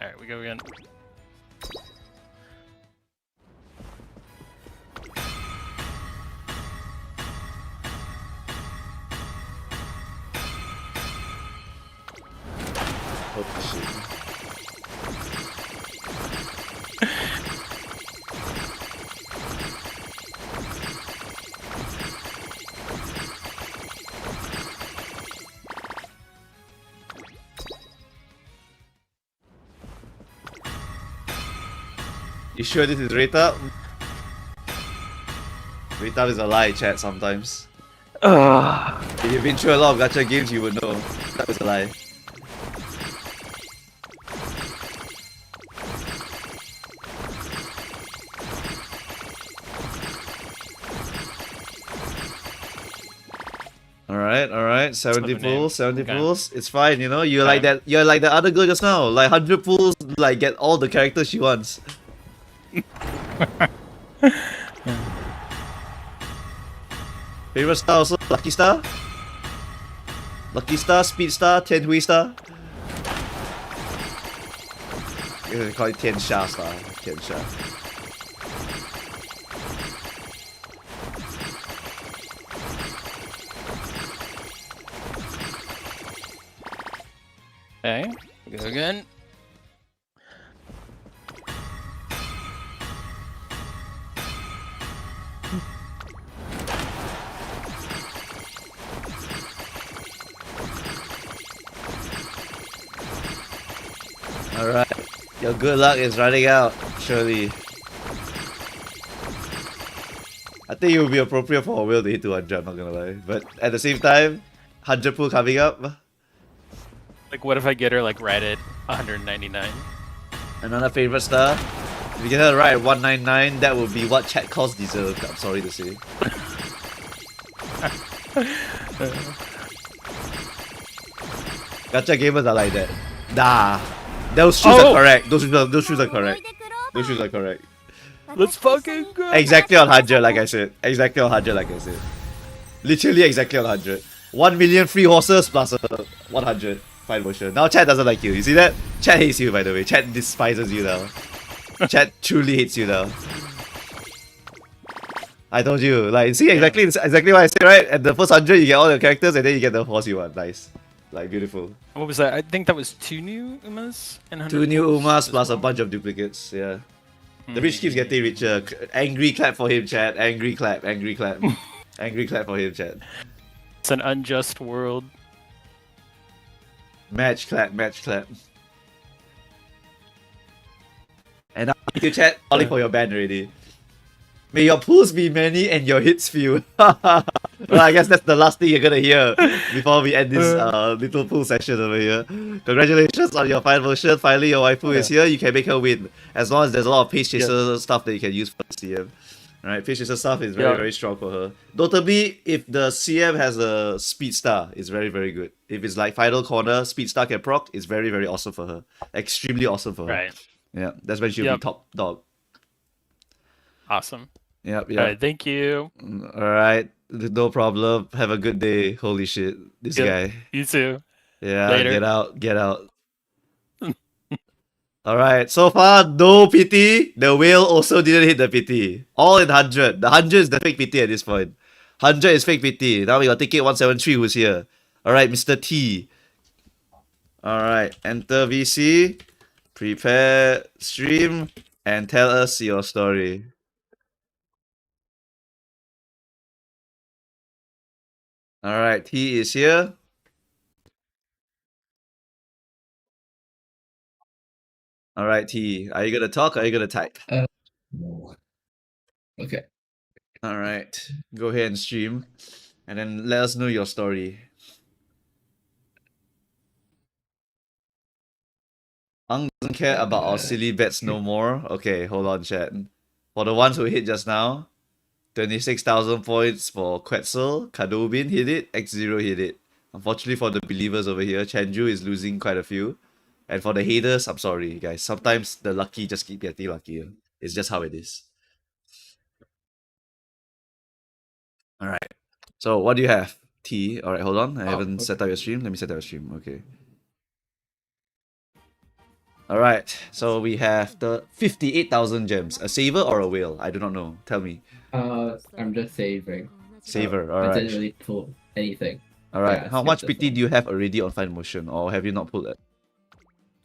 All right, we go again. Holy shit. You sure this is Reta? Reta is a lie, chat, sometimes. If you've been through a lot of gacha games, you would know that was a lie. Alright, 70 What's the name? pulls, 70 Okay. pulls. It's fine, you know, you're like Okay. that, you're like the other girl just now. Like 100 pulls, like get all the characters she wants. Favorite star also, Lucky Star? Lucky Star, Speed Star, Tian Star? They call it Tian Sha Star. Tian Sha. Okay, go again. Alright, your good luck is running out, surely. I think it would be appropriate for a whale to hit 200, I'm not gonna lie. But at the same time, 100 pull coming up. Like, what if I get her like right at 199? Another favorite star. If you get her right at 199, that would be what chat calls deserved, I'm sorry to say. Gacha gamers are like that. Nah. Those shoes are correct. Those shoes are correct. Those shoes are correct. Let's fucking go! Exactly on 100, like I said. Exactly on 100, like I said. Literally exactly on 100. 1 million free horses plus 100 Finemotion. Now chat doesn't like you. You see that? Chat hates you, by the way. Chat despises you now. Chat truly hates you now. I told you. Like, see exactly what I said, right? At the first 100, you get all the characters, and then you get the horse you want. Nice. Like, beautiful. What was that? I think that was 2 new Umas and 100 2 new pulls Umas as plus a well. bunch of duplicates, yeah. The rich keeps getting richer. Angry clap for him, chat. Angry clap, angry clap. Angry clap for him, chat. It's an unjust world. Match clap, match clap. And now you chat, calling for your band already. May your pulls be many and your hits few. Well, I guess that's the last thing you're gonna hear before we end this little pool session over here. Congratulations on your Finemotion. Finally, your waifu is here. You can make her win. As long as there's a lot of Page Chaser stuff that you can use for the CM. Alright, Page Chaser stuff is very, very strong for her. Notably, if the CM has a Speed Star, it's very, very good. If it's like Final Corner, Speed Star can proc, it's very, very awesome for her. Extremely awesome for her. Right. Yeah, that's when she'll be top dog. Awesome. Yep. Alright, thank you. Alright, no problem. Have a good day. Holy shit, this guy. You too. Yeah, Later. get out. Alright, so far, no PT. The whale also didn't hit the PT. All in 100. The 100 is the fake PT at this point. 100 is fake PT. Now we got ticket 173 who's here. Alright, Mr. T. Alright, enter VC. Prepare stream. And tell us your story. Alright, T is here. Alright, T. Are you gonna talk or are you gonna type? No. Okay. Alright. Go ahead and stream. And then let us know your story. Ang doesn't care about our silly bets no more. Okay, hold on, chat. For the ones who hit just now, 26,000 points for Quetzal. Kadobin hit it. X0 hit it. Unfortunately for the believers over here, Chanju is losing quite a few. And for the haters, I'm sorry, guys. Sometimes the lucky just keep getting luckier. It's just how it is. Alright. So what do you have? T. Alright, hold on. I haven't set up your stream. Let me set up your stream. Okay. Alright. So we have the 58,000 gems. A saver or a whale? I do not know. Tell me. I'm just saving. Saver. I Alright. didn't really pull anything. Alright. Yeah, How skip much this PT one. do you have already on Finemotion? Or have you not pulled it?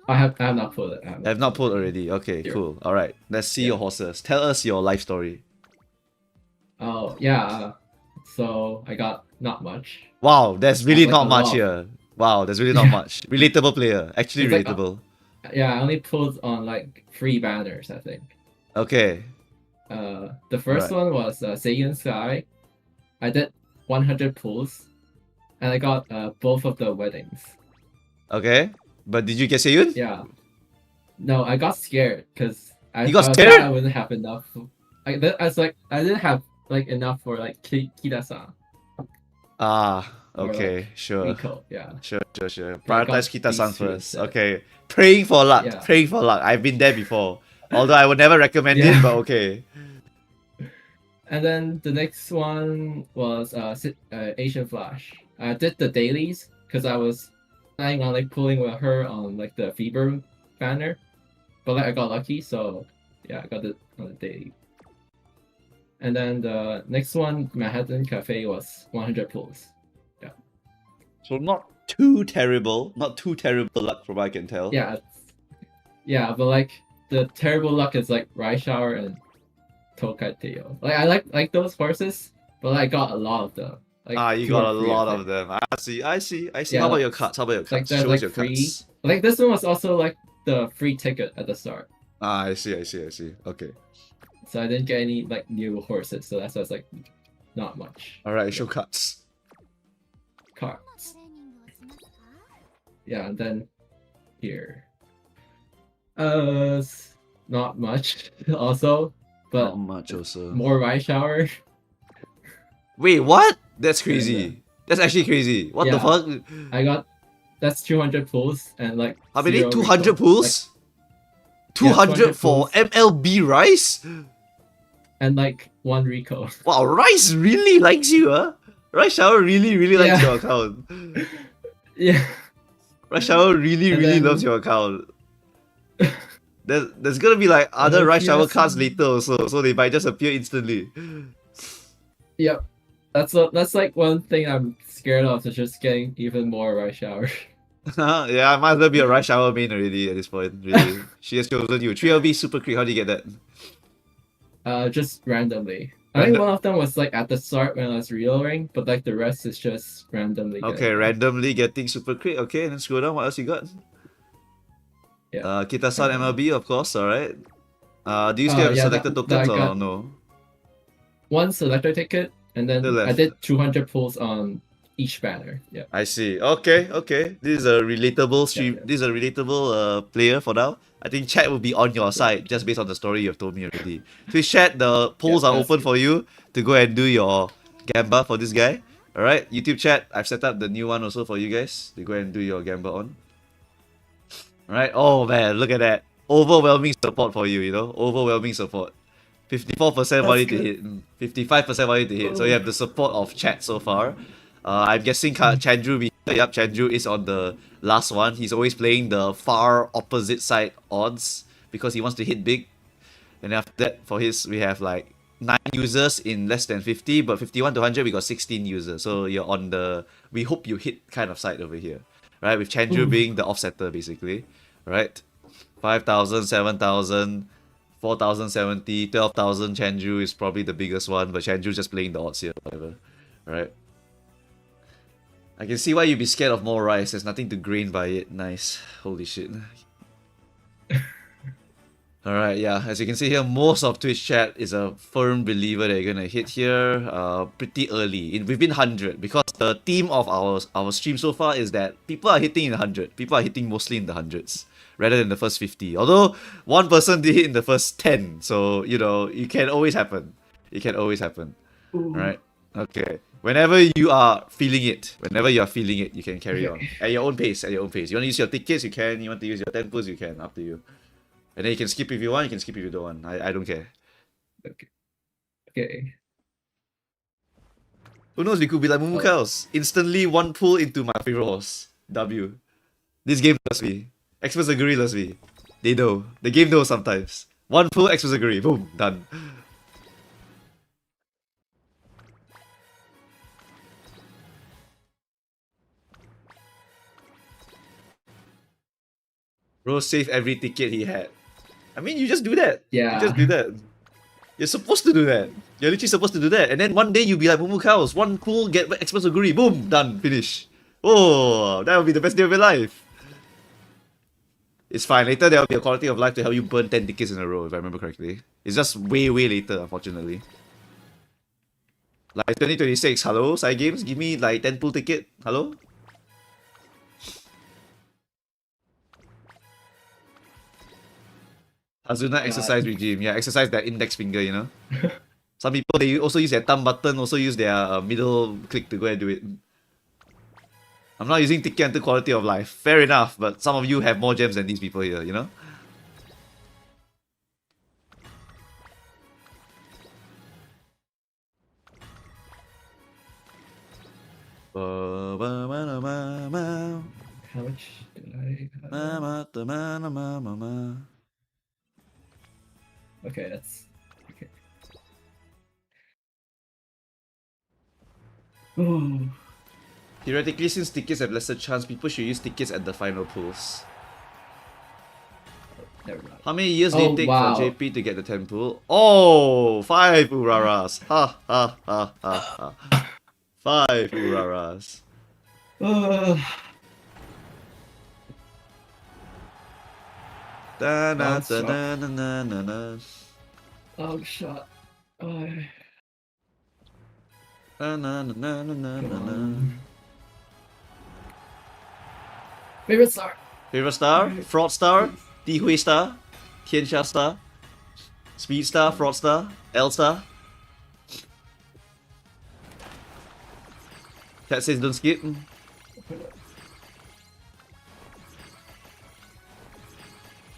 I have not pulled it. I have not pulled already. Okay, Here. cool. Alright. Let's see Yeah. your horses. Tell us your life story. Oh yeah. So I got not much. Wow, there's really like not a much lot. here. Wow, there's really not much. Relatable player. Actually It's like, relatable. Yeah, I only pulled on like 3 banners, I think. Okay. The first Right. one was Seiyan Sky. I did 100 pulls, and I got both of the weddings. Okay. But did you get Seiyun? Yeah. No, I got scared because You got thought scared? I wouldn't have enough. I was like, I didn't have like enough for like Kida-san Ah, or okay, like sure. Rico. Yeah. Sure. I Prioritize got Kita-san these two first. instead. Okay. Praying for luck. Yeah. Praying for luck. I've been there before. Although I would never recommend Yeah. it, but okay. And then the next one was Asian Flash. I did the dailies because I was planning on like pulling with her on like the Fever banner, but like I got lucky, so yeah, I got it on the daily. And then the next one, Manhattan Cafe, was 100 pulls. So not too terrible. Not too terrible luck from what I can tell. Yeah, but like the terrible luck is like Rai Shower and Tokateo. Like I like those horses, but I got a lot of them. Like You 2 got or a 3, I lot think. of them. I see. Yeah, How about your cards? Like there's Show us like your 3. cards. Like this one was also like the free ticket at the start, I see. Okay. so I didn't get any like new horses. So that's why it's like not much. Alright, show cards. Cards. Yeah, and then here. Not much also, but Not much also. more Rai Shower. Wait, what? That's crazy. That's actually crazy. What the Yeah. fuck? That's 200 pulls and like How many? 0 200 recall. pulls? 200 for pulls. MLB Rice? And like 1 Rico. Wow, Rice really likes you, huh? Rice Shower really likes Yeah. your account. Yeah. Rice Shower really And then- loves your account. There's gonna be like other then Rice Shower here's cards some- later also, so they might just appear instantly. Yep. That's like one thing I'm scared of, is just getting even more Rai Shower. Yeah, I might as well be a Rice Shower main already at this point, really. She has chosen you. 3LB Super Creek, how do you get that? Just randomly. I think one of them was like at the start when I was reloading, but like the rest is just randomly. Okay, getting. randomly getting Super Crit. Okay, and then scroll down. What else you got? Yeah. Kita-san MLB, of course. Alright. Do you still have yeah, selected that tokens I or got- no? One selector ticket, and then The left. I did 200 pulls on each banner. Yeah. I see. Okay. This is a relatable stream. Yeah. This is a relatable player for now. I think chat will be on your side just based on the story you've told me already. Please chat, the polls Yeah, are that's open good. for you to go and do your gamba for this guy. Alright, YouTube chat, I've set up the new one also for you guys to go and do your gamba on. Alright, oh man, look at that. Overwhelming support for you, overwhelming support. 54% want you to hit, 55% want you to hit. So you have the support of chat so far. I'm guessing Chandru be here. Yep, Chandru is on the last one. He's always playing the far opposite side odds because he wants to hit big. And after that, for his, we have like 9 users in less than 50, but 51 to 100, we got 16 users. So you're on the we hope you hit kind of side over here, right? With Chandru being the offsetter, basically, right? 5,000, 7,000, 4,070, 12,000. Chandru is probably the biggest one, but Chandru's just playing the odds here, whatever, right? I can see why you'd be scared of more rice. There's nothing to grain by it. Nice. Holy shit. Alright, yeah, as you can see here, most of Twitch chat is a firm believer that you're gonna hit here pretty early, within 100, because the theme of our stream so far is that people are hitting in 100. People are hitting mostly in the hundreds, rather than the first 50. Although, one person did hit in the first 10, so, you know, it can always happen. It can always happen. Alright, okay. Whenever you are feeling it, you can carry on. At your own pace, You want to use your tickets, you can. You want to use your temples, you can. Up to you. And then you can skip if you want, you can skip if you don't want. I don't care. Okay. Who knows, we could be like Mumukaos. Instantly one pull into my favorite horse. W. This game loves me. Experts agree loves me. They know. The game knows sometimes. One pull, experts agree. Boom. Done. Bro saved every ticket he had. I mean, you just do that. Yeah. You just do that. You're supposed to do that. You're literally supposed to do that. And then one day you'll be like Mumukaos. One pull, get experts agree. Boom. Done. Finish. Oh, that would be the best day of your life. It's fine. Later there will be a quality of life to help you burn 10 tickets in a row, if I remember correctly. It's just way later, unfortunately. Like 2026, hello, side games, give me like 10 pull ticket. Hello? Hazuna exercise regime. Yeah, exercise that index finger, you know? Some people, they also use their thumb button, also use their middle click to go and do it. I'm not using ticket until quality of life. Fair enough, but some of you have more gems than these people here, you know? How much did I have? Okay, that's okay. Oh. Theoretically, since tickets have lesser chance, people should use tickets at the final pulls. Never mind. How many years did it take wow. for JP to get the 10 pull? Oh, 5 Uraras. Ha ha ha ha ha. 5 Uraras. Da na da na na na na na. Oh shot. Oh. Na na na na na na na. Favorite star. Favorite star? Fraud star? Di Hui star? Tianxia star? Speed star? Fraud star? L star? Chat says don't skip.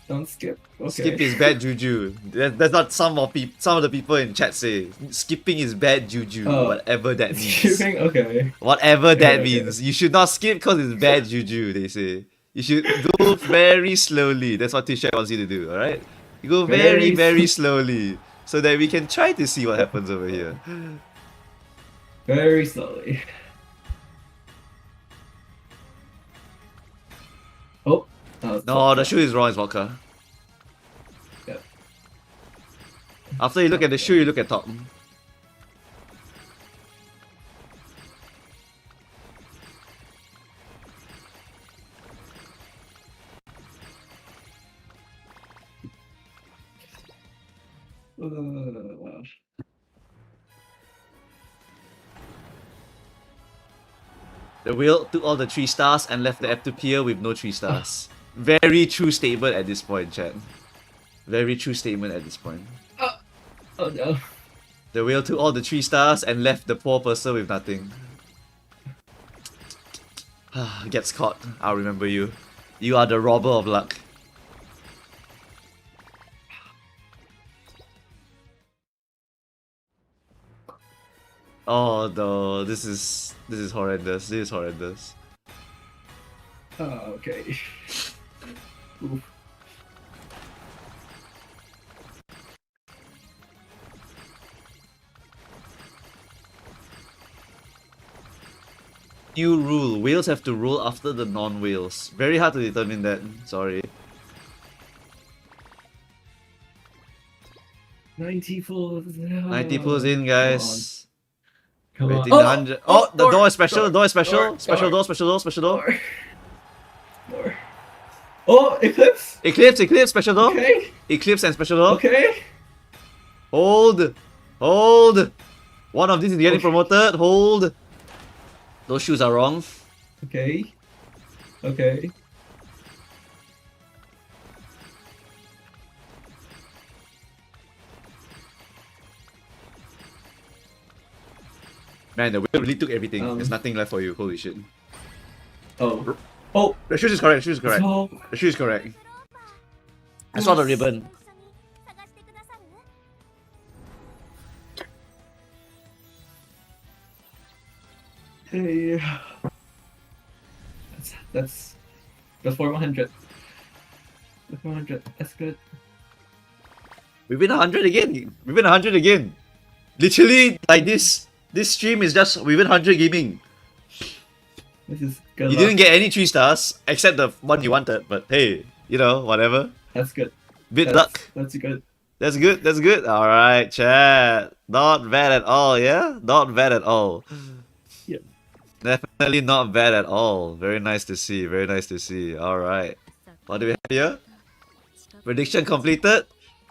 Don't skip. Okay. Skip is bad juju. That's not some of the people in chat say. Skipping is bad juju, whatever that means. Skipping, okay. Whatever that means. You should not skip because it's bad juju, they say. You should go very slowly. That's what Tisha wants you to do, alright? You go very slowly. So that we can try to see what happens over here. Very slowly. Oh. No, the shoe is wrong, it's vodka. Yep. After you look at the shoe, you look at top. The whale took all the 3 stars and left the F2 pier with no 3 stars. Very true statement at this point, chat. Very true statement at this point. Oh no. The whale took all the 3 stars and left the poor person with nothing. Gets caught. I'll remember you. You are the robber of luck. Oh no, this is horrendous. This is horrendous. Oh, okay. Oof. New rule. Whales have to roll after the non-whales. Very hard to determine that. Sorry. 90 pulls. No. 90 pulls in, guys. Come on. Waiting the 100. Oh, the door is special. The door is special. Door. Special door, special door, special door. Door. Oh, Eclipse. Eclipse, special door. Okay. Eclipse and special door. Okay. Hold. One of these is getting promoted. Hold. Those shoes are wrong. Okay. Okay. Man, the wheel really took everything. There's Um. nothing left for you. Holy shit. Oh. Oh. The shoes is correct. So, The shoe is correct. I saw the ribbon. hey. That's 100. That's 100. That's good. We win 100 again. We win 100 again. Literally, like this stream is just we win 100 gaming. This is good. You didn't get any 3 stars except the one you wanted, but hey, you know, whatever. That's good. Bit luck. That's good. That's good. That's good. All right, chat. Not bad at all. Yeah, not bad at all. Yep. Definitely not bad at all. Very nice to see. Very nice to see. All right. What do we have here? Prediction completed.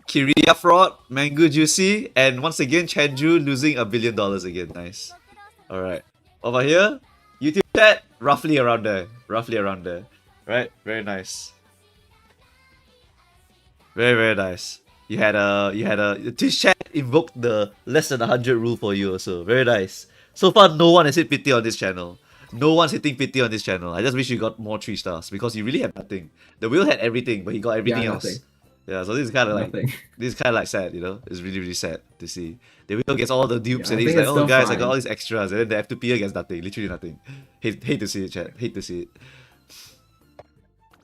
Kiria fraud, Mango juicy, and once again Chenju losing $1 billion again. Nice. All right. Over here, YouTube chat roughly around there. Right. Very nice. Very nice. You had a Twitch chat invoked the less than 100 rule for you also. Very nice. So far, no one has hit 50 on this channel. No one's hitting 50 on this channel. I just wish you got more 3 stars because you really have nothing. The wheel had everything, but he got everything else. Nothing. Yeah, so this is kind of like Nothing. this is kind of like sad, you know. It's really sad to see. The wheel gets all the dupes, Yeah, and I he's think like, it's "Oh still guys, I fine. got all these extras," and then the F2P gets nothing, literally nothing. Hate to see it, chat. Hate to see it.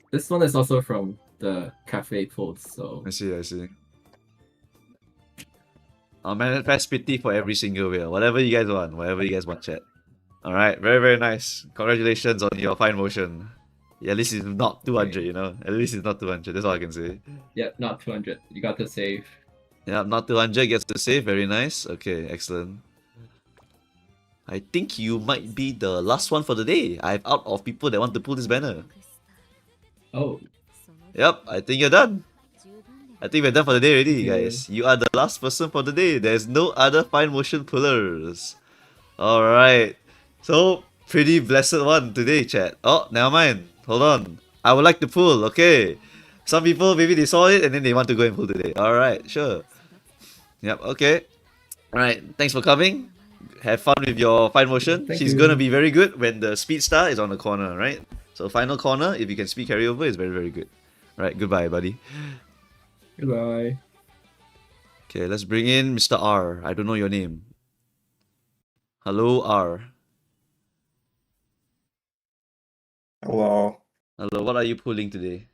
This one is also from the cafe pulls, so I see. I'll manifest pity for every single wheel. Whatever you guys want, chat. Alright, very nice. Congratulations on your Finemotion. Yeah, at least it's not 200, you know? At least it's not 200, that's all I can say. yeah, not 200. You got the save. Yeah, not 200 gets the save, very nice. Okay, excellent. I think you might be the last one for the day. I'm out of people that want to pull this banner. Oh, Yep, I think you're done. I think we're done for the day already, Okay. guys. You are the last person for the day. There's no other Finemotion pullers. Alright. So, pretty blessed one today, chat. Oh, never mind. Hold on. I would like to pull, okay. Some people, maybe they saw it and then they want to go and pull today. Alright, sure. Yep, okay. Alright, thanks for coming. Have fun with your Finemotion. Thank She's you. gonna be very good when the speed star is on the corner, right? So final corner, if you can speed carryover, is very good. Right, goodbye, buddy. goodbye. Okay, let's bring in Mr. R. I don't know your name. Hello, R. Hello, Hello, what are you pulling today?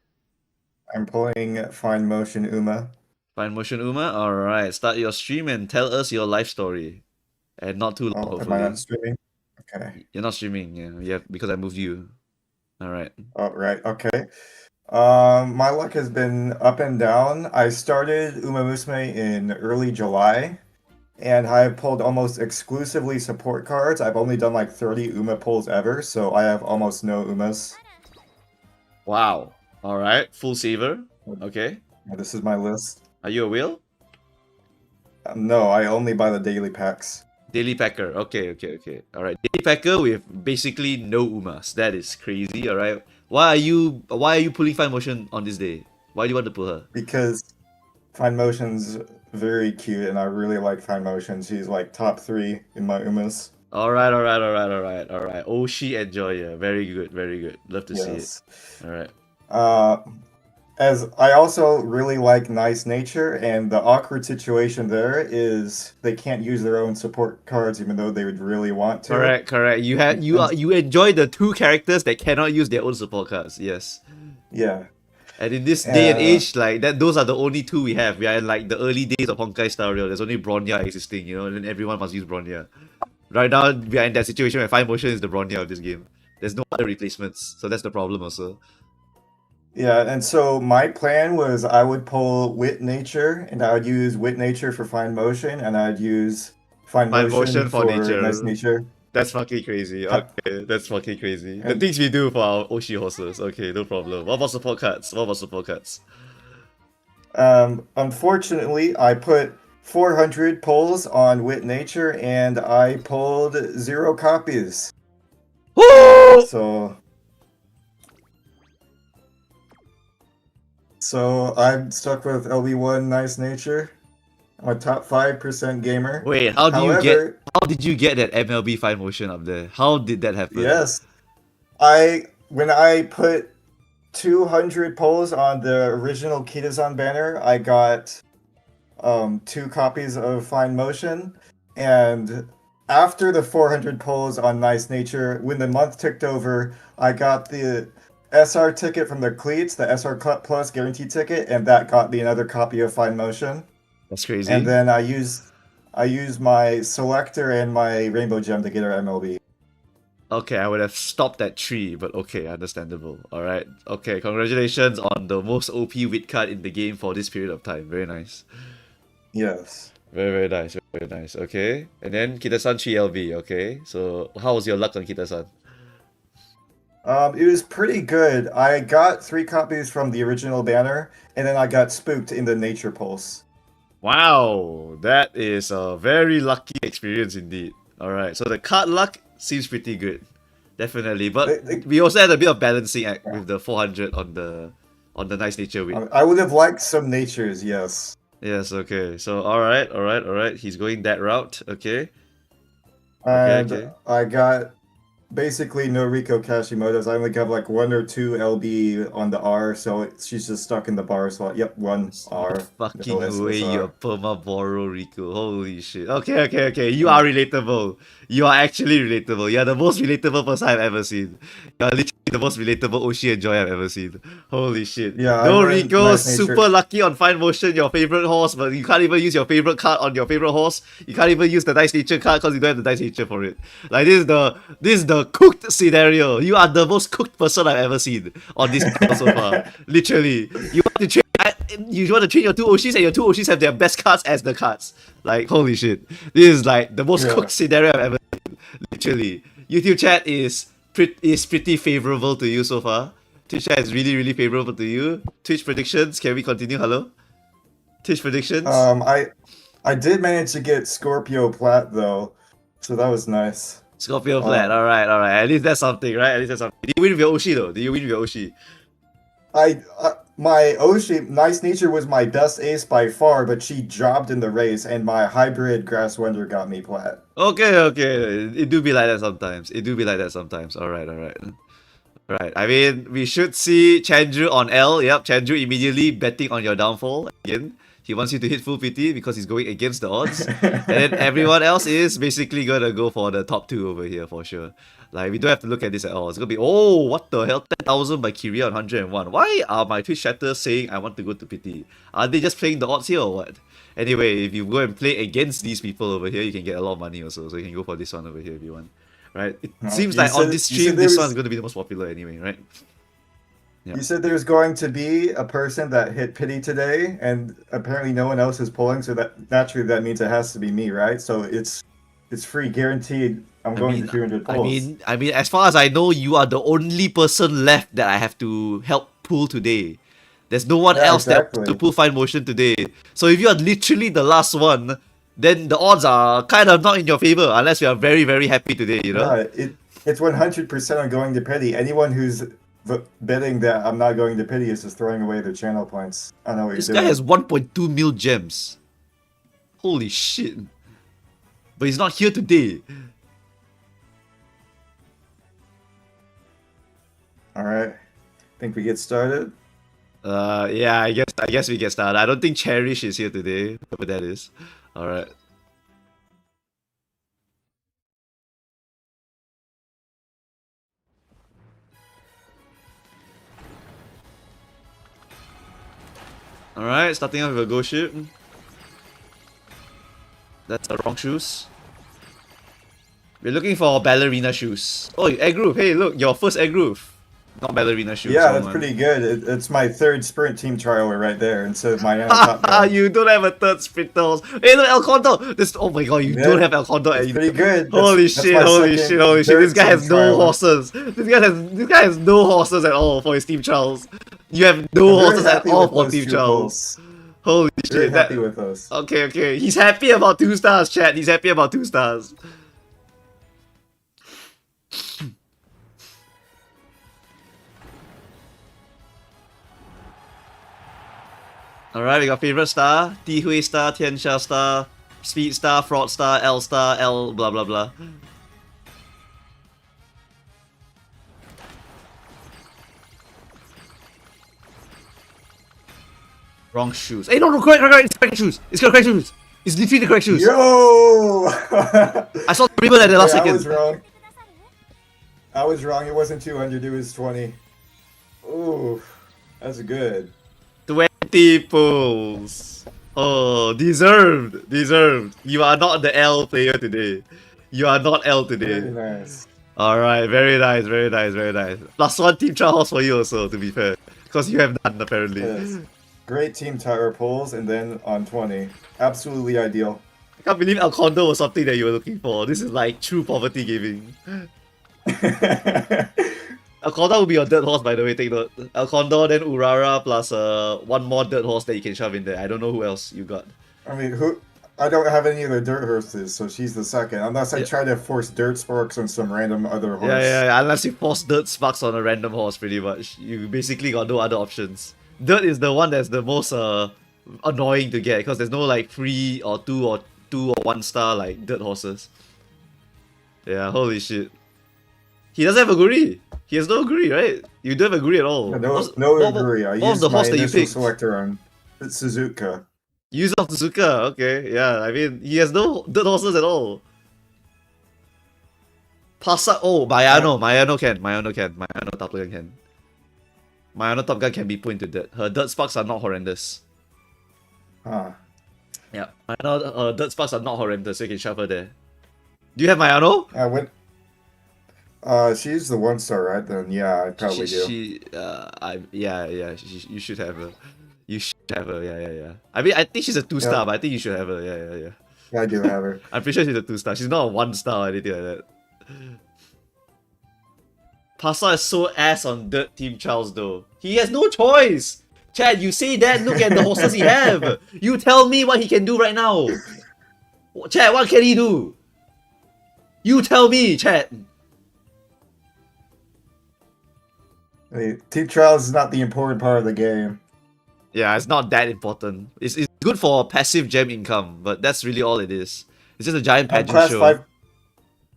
I'm pulling Finemotion Uma. Finemotion Uma? Alright, start your stream and tell us your life story. And not too long, Oh, am I hopefully. not streaming? Okay. You're not streaming, yeah, because I moved you. Alright. Oh, right. Okay. My luck has been up and down. I started Uma Musume in early July, and I have pulled almost exclusively support cards. I've only done like 30 Uma pulls ever, so I have almost no Umas. Wow. Alright, full saver. Okay. Yeah, this is my list. Are you a whale? No, I only buy the daily packs. Daily Packer. Okay. Alright. Daily Packer with basically no Umas. That is crazy, alright. Why are you pulling Finemotion on this day? Why do you want to pull her? Because Finemotion's very cute, and I really like Finemotion. She's like top 3 in my Umas. Alright. Oshi Enjoyer. Very good. Love to see it. Alright. As I also really like Nice Nature, and the awkward situation there is they can't use their own support cards even though they would really want to. Correct. You enjoy the 2 characters that cannot use their own support cards. Yes. Yeah. And in this day and age, like that, those are the only 2 we have. We are in like the early days of Honkai Star Rail. There's only Bronya existing, you know, and then everyone must use Bronya. Right now, we are in that situation where Finemotion is the Bronya of this game. There's no other replacements, so that's the problem also. Yeah, and so my plan was I would pull Wit Nature, and I would use Wit Nature for Finemotion, and I'd use Finemotion Finemotion for Nature. Nice Nature. That's fucking crazy. Okay, that's fucking crazy. The things we do for our Oshi horses. Okay, no problem. What about support cards? What about support cards? Unfortunately, I put 400 pulls on Wit Nature, and I pulled 0 copies. Woo! So I'm stuck with LB1 Nice Nature. I'm a top 5% gamer. Wait, how did you get that MLB Finemotion up there? How did that happen? Yes. When I put 200 polls on the original Kitazan banner, I got 2 copies of Finemotion, and after the 400 polls on Nice Nature, when the month ticked over, I got the SR ticket from the cleats, the SR Cut Plus guarantee ticket, and that got me another copy of Finemotion. That's crazy. And then I used my selector and my rainbow gem to get our MLB. Okay, I would have stopped at 3, but okay, understandable. Alright. Okay, congratulations on the most OP wit card in the game for this period of time. Very nice. Yes. Very, very nice. Very nice. Okay. And then Kita-san 3LV, okay. So how was your luck on Kita-san? It was pretty good. I got 3 copies from the original banner, and then I got spooked in the Nature Pulse. Wow, that is a very lucky experience indeed. Alright, so the card luck seems pretty good. Definitely. But we also had a bit of balancing act with the 400 on the Nice Nature win. I would have liked some Natures, yes. Yes, okay. So alright. He's going that route, okay. And Okay. I got basically no Rico Kashimoto's. I only got like 1 or 2 LB on the R, so she's just stuck in the bar slot. Yep, 1 R. Fucking no way, SSR. you're perma Boro Rico. Holy shit. Okay. You are relatable. You are actually relatable. You're the most relatable person I've ever seen. You're literally the most relatable Oshi and Joy I've ever seen. Holy shit. Yeah, no I run Rico, Nice Nature. super lucky on Finemotion, your favorite horse, but you can't even use your favorite card on your favorite horse. You can't even use the Nice Nature card because you don't have the Nice Nature for it. Like this is the cooked scenario. You are the most cooked person I've ever seen on this channel so far. Literally. You want to train your 2 Oshis, and your 2 Oshis have their best cards as the cards. Like, holy shit. This is like the most cooked scenario I've ever seen. Literally. YouTube chat is pretty favorable to you so far. Twitch chat is really, really favorable to you. Twitch predictions, can we continue? Hello? Twitch predictions? I did manage to get Scorpio Plat though, so that was nice. Scorpio Plat, alright. At least that's something, right? At least that's something. Did you win with your Oshi though? Did you win with your Oshi? My Oshi, Nice Nature was my best ace by far, but she dropped in the race, and my hybrid Grass Wonder got me Plat. Okay. It do be like that sometimes. Alright. Right. I mean, we should see Chandru on L. Yep, Chandru immediately betting on your downfall again. He wants you to hit full PT because he's going against the odds. And then everyone else is basically gonna go for the top 2 over here for sure. Like, we don't have to look at this at all. It's gonna be, oh, what the hell? 10,000 by Kiria on 101. Why are my Twitch chatters saying I want to go to PT? Are they just playing the odds here or what? Anyway, if you go and play against these people over here, you can get a lot of money also. So you can go for this one over here if you want. Right? It seems like on this stream, this one's going to be the most popular anyway, right? Yeah. You said there's going to be a person that hit pity today, and apparently no one else is pulling, so that naturally that means it has to be me, right? So it's free, guaranteed. I'm going to 200 pulls. I mean, as far as I know, you are the only person left that I have to help pull today. There's no one else that to pull Finemotion today. So if you are literally the last one, then the odds are kind of not in your favor unless you are very, very happy today, you know? Yeah, it's 100% on going to pity. Anyone who's betting that I'm not going to pity is just throwing away their channel points. I know what This you're guy doing. has 1.2 mil gems. Holy shit. But he's not here today. Alright. Think we get started? Yeah, I guess we get started. I don't think Cherish is here today, whoever that is. Alright. Alright, starting off with a Ghost Ship. That's the wrong shoes. We're looking for ballerina shoes. Oh, egg roof. Hey, look, your first egg roof. Not ballerina shoes. Yeah, wrong that's one. pretty good. It's my third sprint team trialer right there instead of my Top Gun. You don't have a third sprinter. Hey, look, El Condor. This. Oh my god, you Yeah, don't have El Condor. It's And pretty good. holy That's shit! my Holy second shit! Holy shit! This dirt guy team has no trialer. horses. This guy has no horses at all for his team trials. You have no I'm very horses at happy all with for those team two trials. pulls. Holy Very shit! happy with those. Okay. He's happy about 2 stars, chat. He's happy about 2 stars. Alright, we got favorite star, Ti Hui star, Tiansha star, Speed star, Fraud star, L blah blah blah. Wrong shoes. Hey, no, correct, it's correct shoes. It's correct shoes. It's literally the correct shoes. Yo! I saw the ribbon at the last I second. was wrong. I was wrong. It wasn't 200. It was 20. Ooh, that's good. 20 pulls. Oh, deserved. You are not the L player today. You are not L today. Very nice. Alright, very nice. Plus 1 team trial horse for you also, to be fair. Because you have none, apparently. Yes. Great team tire pulls, and then on 20. Absolutely ideal. I can't believe El Condor was something that you were looking for. This is like true poverty gaming. El Condor will be your dirt horse, by the way, take note. El Condor, then Urara, plus 1 more dirt horse that you can shove in there. I don't know who else you got. I mean, I don't have any other dirt horses, so she's the second. Unless I try to force dirt sparks on some random other horse. Yeah, unless you force dirt sparks on a random horse, pretty much. You basically got no other options. Dirt is the one that's the most annoying to get, because there's no like 3 or 2 or 1 star like dirt horses. Yeah, holy shit. He doesn't have a Guri. He has no Guri, right? You don't have a Guri at all. No agree. I what was used the my horse that you initial picked? selector on Suzuka. Use of Suzuka, okay, yeah. I mean, he has no dirt horses at all. Pasa, oh, Mayano can. Mayano Top Gun can. Mayano Top Gun can be put into dirt. Her dirt sparks are not horrendous. Huh. Yeah, Mayano, her dirt sparks are not horrendous, so you can shove her there. Do you have Mayano? She's the 1-star, right? Then yeah, I probably do. You should have her. You should have her, yeah. I mean, I think she's a 2-star, Yeah. but I think you should have her, yeah. I do have her. I'm pretty sure she's a 2-star. She's not a 1-star or anything like that. Pasa is so ass on Dirt Team Charles though. He has no choice! Chad, you say that, look at the horses he have! You tell me what he can do right now! Chad, what can he do? You tell me, Chad! I mean, team trials is not the important part of the game. Yeah, it's not that important. It's good for passive gem income, but that's really all it is. It's just a giant I'm pageant class show. 5.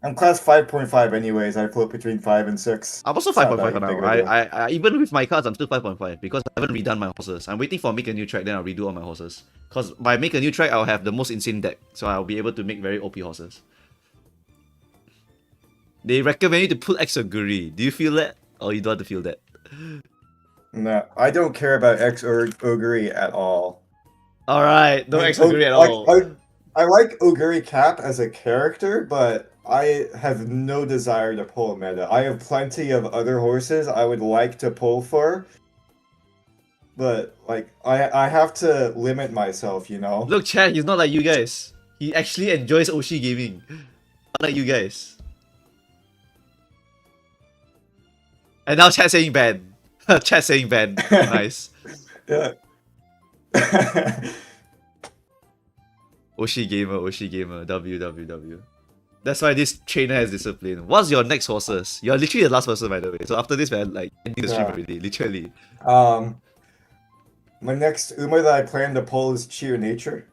I'm class 5.5 anyways. I float between 5 and 6. I'm also It's not 5.5 that now. big of a deal. I even with my cards, I'm still 5.5 because I haven't redone my horses. I'm waiting for make a new track, then I'll redo all my horses. Because by make a new track, I'll have the most insane deck, so I'll be able to make very OP horses. They recommend you to put extra Guri. Do you feel that? Or you don't want to feel that? No, I don't care about Oguri at all. Alright, no Like, extra Guri at like, all. I like Oguri Cap as a character, but I have no desire to pull a meta. I have plenty of other horses I would like to pull for, but like I have to limit myself, you know. Look, Chad, he's not like you guys. He actually enjoys Oshi gaming. Not like you guys. And now Chad saying ban. Chat saying ban. Nice. Yeah. Oshi gamer, W. That's why this trainer has discipline. What's your next horses? You're literally the last person, by the way. So after this, we're like ending the stream Yeah. already, literally. My next Uma that I plan to pull is Cheer Nature.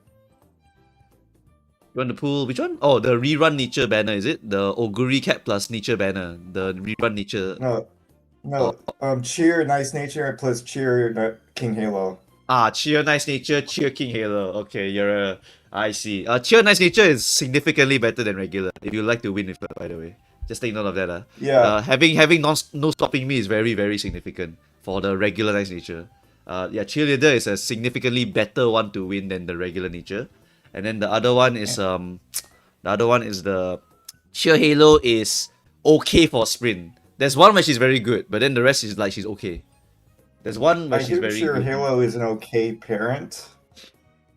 You want to pull which one? Oh, the rerun nature banner, is it? The Oguri Cat plus nature banner. The rerun nature. No. Cheer Nice Nature plus Cheer King Halo. Cheer Nice Nature, Cheer King Halo. Okay, you're a... I see. Cheer Nice Nature is significantly better than regular, if you like to win with her, by the way. Just take note of that. Yeah. Having no stopping me is very, very significant for the regular Nice Nature. Cheerleader is a significantly better one to win than the regular nature. And then the other one is the Cheer Halo is okay for sprint. There's one where she's very good, but then the rest is like she's okay. There's one where I she's hear very sure good. Halo is an okay parent.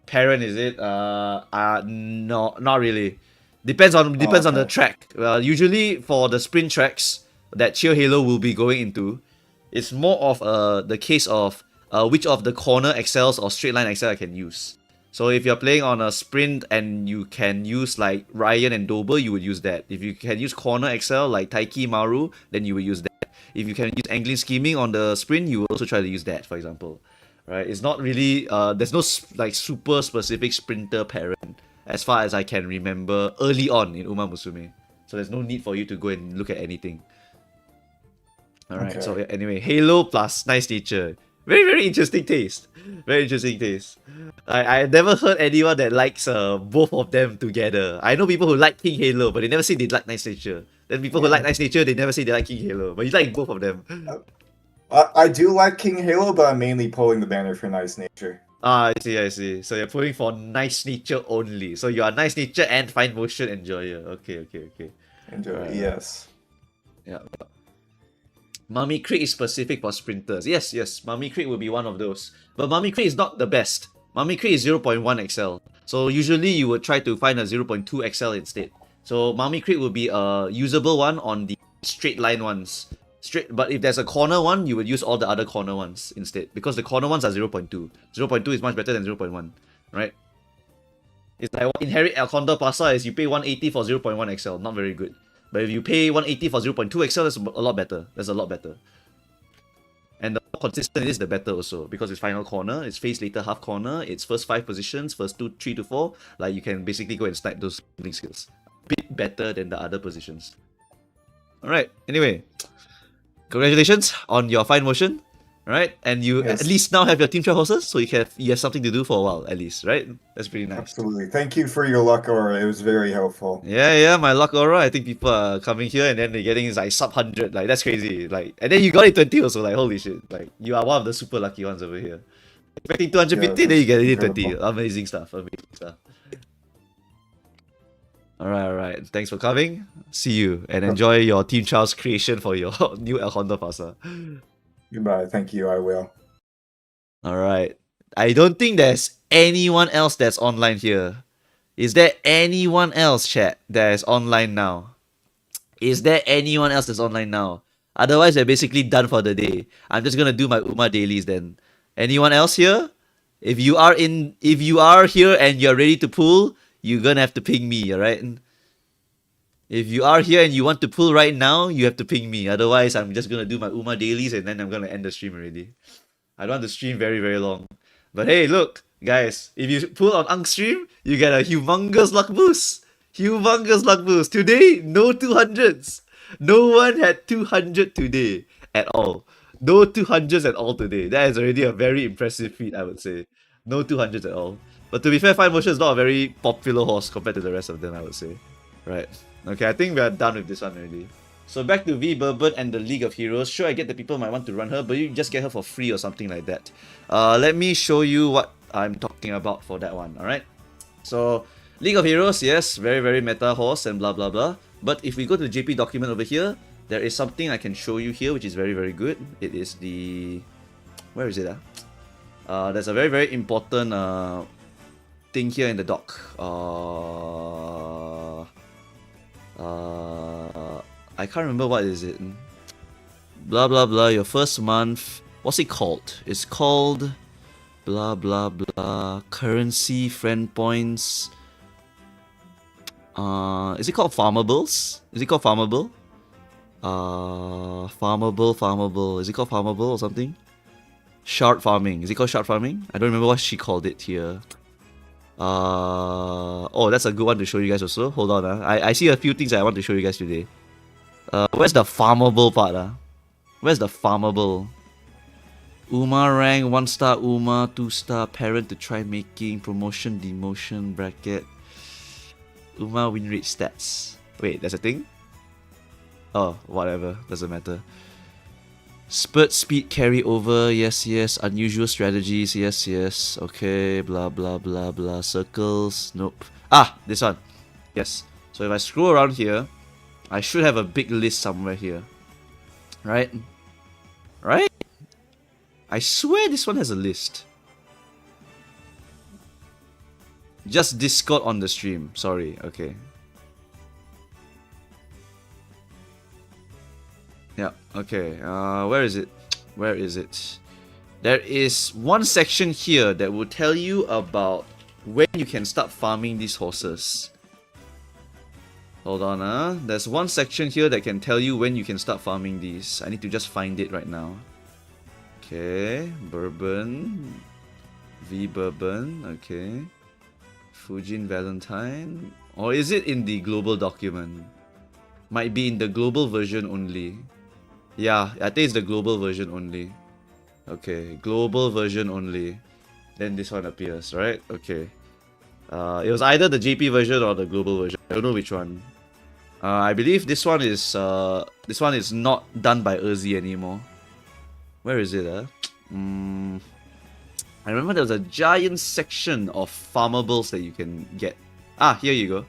Parent, is it? No, not really. Depends on the okay. track. Usually for the sprint tracks that Cheer Halo will be going into, it's more of the case of which of the corner excels or straight line excel I can use. So if you're playing on a sprint and you can use like Ryan and Dober, you would use that. If you can use corner excel like Taiki Maru, then you will use that. If you can use angling scheming on the sprint, you will also try to use that, for example. Right? It's not really there's no like super specific sprinter parent as far as I can remember early on in Uma Musume. So there's no need for you to go and look at anything. Alright, so anyway, Halo plus Nice Nature. Very, very interesting taste. Very interesting taste. I never heard anyone that likes both of them together. I know people who like King Halo, but they never say they like Nice Nature. Then people who like Nice Nature, they never say they like King Halo. But you like both of them. I do like King Halo, but I'm mainly pulling the banner for Nice Nature. Ah, I see. So you're pulling for Nice Nature only. So you are Nice Nature and Finemotion enjoyer. Okay. Enjoy, yes. Yeah. Mummy Creek is specific for sprinters. Yes. Mummy Creek will be one of those. But Mummy Creek is not the best. Mummy Creek is 0.1 XL. So usually you would try to find a 0.2 XL instead. So Mummy Creek will be a usable one on the straight line ones. But if there's a corner one, you would use all the other corner ones instead. Because the corner ones are 0.2. 0.2 is much better than 0.1. Right? It's like what Inherit El Condor Pasa is you pay 180 for 0.1 XL. Not very good. But if you pay 180 for 0.2 XL, that's a lot better. That's a lot better. And the more consistent it is, the better also. Because it's final corner, it's face later half corner, it's first 5 positions, first 2, 3 to 4. Like you can basically go and snipe those skills. A bit better than the other positions. Alright, anyway. Congratulations on your Finemotion. Right? And you at least now have your team trial horses, so you have something to do for a while, at least, right? That's pretty nice. Absolutely. Thank you for your luck aura. It was very helpful. Yeah, my luck aura. I think people are coming here and then they're getting like sub 100. Like, that's crazy. Like, and then you got it 20 also. Like, holy shit. Like, you are one of the super lucky ones over here. Expecting 250, then you get it 20. Amazing stuff. Alright. Thanks for coming. See you and enjoy your team trials creation for your new El Honda Pasa. Goodbye. Thank you. I will. Alright. I don't think there's anyone else that's online here. Is there anyone else, chat, that is online now? Is there anyone else that's online now? Otherwise, we're basically done for the day. I'm just gonna do my Uma dailies then. Anyone else here? If you are here and you're ready to pull, you're gonna have to ping me, alright? If you are here and you want to pull right now, you have to ping me. Otherwise, I'm just gonna do my Uma dailies and then I'm gonna end the stream already. I don't want to stream very, very long. But hey, look, guys, if you pull on Ang stream, you get a humongous luck boost. Humongous luck boost. Today, no 200s. No one had 200 today at all. No 200s at all today. That is already a very impressive feat, I would say. No 200s at all. But to be fair, Finemotion is not a very popular horse compared to the rest of them, I would say. Right. Okay, I think we are done with this one already. So back to V Bourbon and the League of Heroes. Sure, I get that people might want to run her, but you just get her for free or something like that. Let me show you what I'm talking about for that one, alright? So, League of Heroes, yes, very, very meta horse and blah, blah, blah. But if we go to the JP document over here, there is something I can show you here, which is very, very good. It is the... Where is it? There's a very, very important thing here in the doc. I can't remember what is it. Blah blah blah. Your first month. What's it called? It's called blah blah blah. Currency, friend points. Is it called farmables? Is it called farmable? Farmable. Is it called farmable or something? Shard farming. Is it called shard farming? I don't remember what she called it here. Oh, that's a good one to show you guys also. Hold on, I see a few things I want to show you guys today. Where's the farmable part? Where's the farmable? Uma rank, 1-star Uma, 2-star parent to try making, promotion, demotion, bracket. Uma win rate stats. Wait, that's a thing? Oh, whatever, doesn't matter. Spurt speed carry over, yes. Unusual strategies, yes. Okay, blah blah blah blah. Circles, nope. Ah, this one. Yes. So if I scroll around here, I should have a big list somewhere here. Right? Right? I swear this one has a list. Just Discord on the stream. Sorry. Okay. Yeah. Okay. Where is it? Where is it? There is one section here that will tell you about when you can start farming these horses. Hold on, there's one section here that can tell you when you can start farming these. I need to just find it right now. Okay, Bourbon. V Bourbon, okay. Fujin Valentine. Or is it in the global document? Might be in the global version only. Yeah, I think it's the global version only. Okay, global version only. Then this one appears, right? Okay. It was either the JP version or the global version. I don't know which one. I believe this one is not done by Urzi anymore. Where is it? I remember there was a giant section of farmables that you can get. Ah, here you go.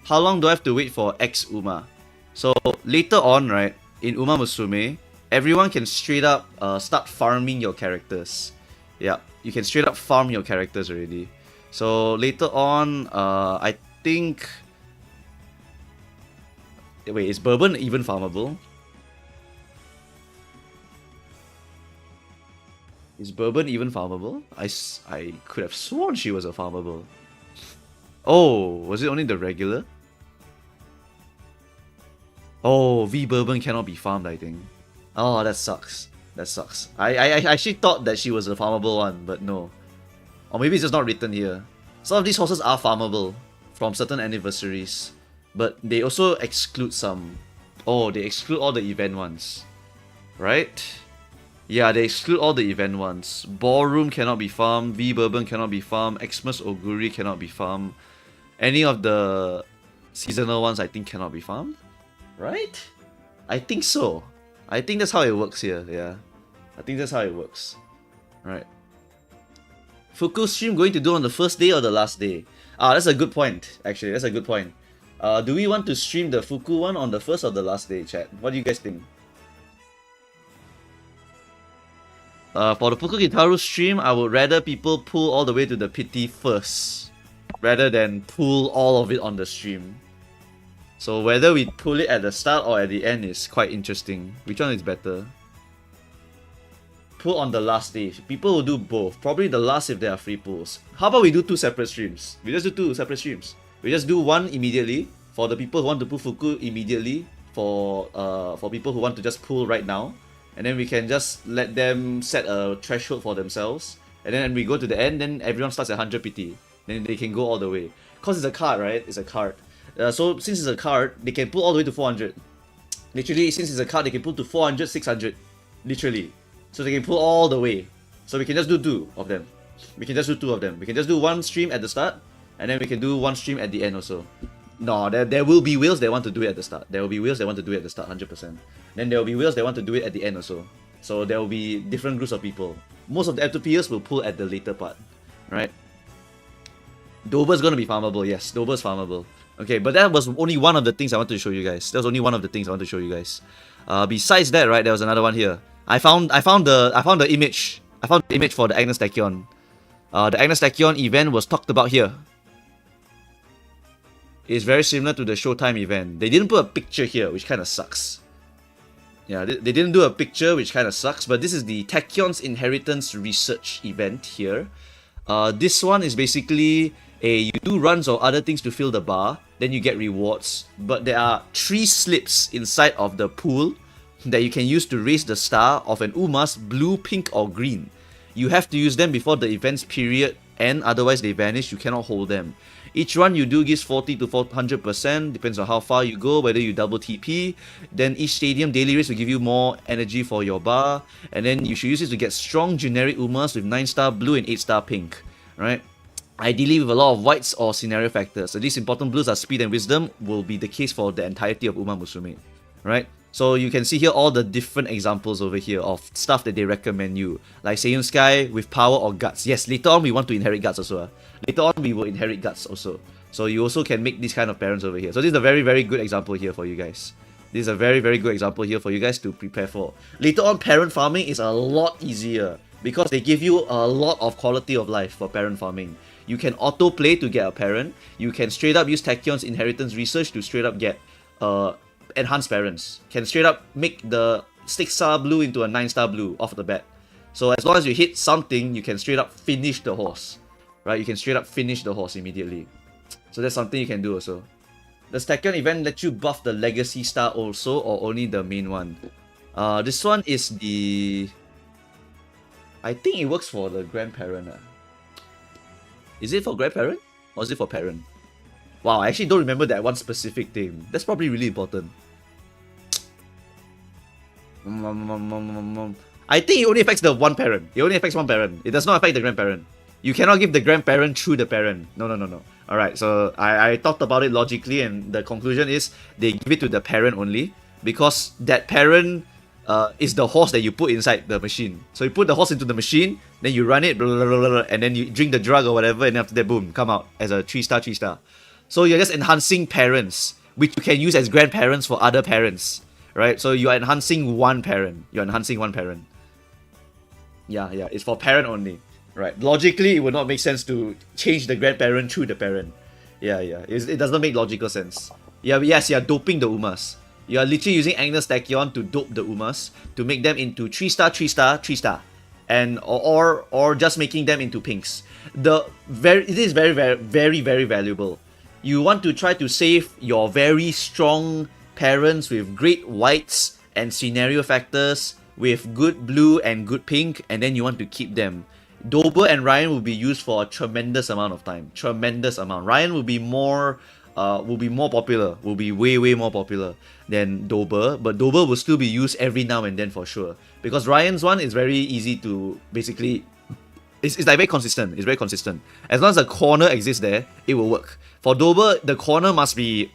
How long do I have to wait for X Uma? So later on, right, in Uma Musume, everyone can straight up start farming your characters. Yeah, you can straight up farm your characters already. So later on, I think... Wait, is Bourbon even farmable? Is Bourbon even farmable? I could have sworn she was a farmable. Oh, was it only the regular? Oh, V Bourbon cannot be farmed, I think. Oh, that sucks. That sucks. I actually thought that she was a farmable one, but no. Or maybe it's just not written here. Some of these horses are farmable from certain anniversaries, but they also exclude some. Oh, they exclude all the event ones. Right? Yeah, they exclude all the event ones. Ballroom cannot be farmed, V Bourbon cannot be farmed, Xmas Oguri cannot be farmed. Any of the seasonal ones I think cannot be farmed. Right? I think so. I think that's how it works here, yeah. I think that's how it works. Right. Fuku stream going to do on the first day or the last day? Ah, that's a good point, actually. That's a good point. Do we want to stream the Fuku one on the first or the last day, chat? What do you guys think? For the Fuku Gitaru stream, I would rather people pull all the way to the pity first, rather than pull all of it on the stream. So whether we pull it at the start or at the end is quite interesting. Which one is better? Pull on the last day. People will do both. Probably the last if there are free pulls. How about we do two separate streams? We just do two separate streams. We just do one immediately for the people who want to pull Fuku immediately, for people who want to just pull right now. And then we can just let them set a threshold for themselves. And then we go to the end, then everyone starts at 100 PT. Then they can go all the way. Because it's a card, right? It's a card. So since it's a card, they can pull all the way to 400. Literally, since it's a card, they can pull to 400, 600. Literally. So they can pull all the way. So we can just do two of them. We can just do two of them. We can just do one stream at the start, and then we can do one stream at the end also. No, there will be whales that want to do it at the start. There will be whales that want to do it at the start, 100%. Then there will be whales that want to do it at the end also. So there will be different groups of people. Most of the F2Pers will pull at the later part, right? Dober's gonna be farmable, yes. Dober's farmable. Okay, but that was only one of the things I wanted to show you guys. That was only one of the things I wanted to show you guys. Besides that, right, there was another one here. I found the image. I found the image for the Agnes Tachyon. The Agnes Tachyon event was talked about here. It's very similar to the Showtime event. They didn't put a picture here, which kind of sucks. Yeah, they didn't do a picture, which kind of sucks. But this is the Tachyon's Inheritance Research event here. This one is basically you do runs or other things to fill the bar, then you get rewards. But there are 3 slips inside of the pool that you can use to raise the star of an Umas blue, pink, or green. You have to use them before the event's period end, otherwise they vanish, you cannot hold them. Each run you do gives 40 to 400%, depends on how far you go, whether you double TP. Then each stadium daily race will give you more energy for your bar. And then you should use this to get strong generic Umas with 9-star blue and 8-star pink. Right? Ideally with a lot of whites or scenario factors. So these important blues are speed and wisdom, will be the case for the entirety of Uma Musume. Right? So you can see here all the different examples over here of stuff that they recommend you. Like Seiyun Sky with power or guts. Yes, later on we want to inherit guts also. Later on we will inherit guts also. So you also can make these kind of parents over here. So this is a very, very good example here for you guys. This is a very, very good example here for you guys to prepare for. Later on, parent farming is a lot easier because they give you a lot of quality of life for parent farming. You can auto-play to get a parent. You can straight up use Tachyon's inheritance research to straight up get enhanced parents. Can straight up make the 6-star blue into a 9-star blue off the bat. So as long as you hit something, you can straight up finish the horse. Right? You can straight up finish the horse immediately. So that's something you can do also. Does Tachyon event let you buff the legacy star also, or only the main one? This one is the... I think it works for the grandparent. Is it for grandparent? Or is it for parent? Wow, I actually don't remember that one specific thing. That's probably really important. I think it only affects the one parent. It only affects one parent. It does not affect the grandparent. You cannot give the grandparent through the parent. No. Alright, so I thought about it logically, and the conclusion is they give it to the parent only because that parent is the horse that you put inside the machine. So you put the horse into the machine, then you run it, blah, blah, blah, blah, and then you drink the drug or whatever, and after that, boom, come out as a 3-star. So you're just enhancing parents, which you can use as grandparents for other parents, right? So you are enhancing one parent. Yeah, it's for parent only. Right. Logically, it would not make sense to change the grandparent through the parent. Yeah. It does not make logical sense. Yes, you're doping the Umas. You are literally using Agnes Tachyon to dope the Umas to make them into 3-star, 3-star, 3-star. And or just making them into pinks. It is very, very, very, very valuable. You want to try to save your very strong parents with great whites and scenario factors, with good blue and good pink, and then you want to keep them. Dober and Ryan will be used for a tremendous amount of time. Tremendous amount. Ryan will be more popular. Will be way more popular than Dober, but Dober will still be used every now and then for sure. Because Ryan's one is very easy to basically. It's like very consistent. It's very consistent. As long as a corner exists there, it will work. For Dober, the corner must be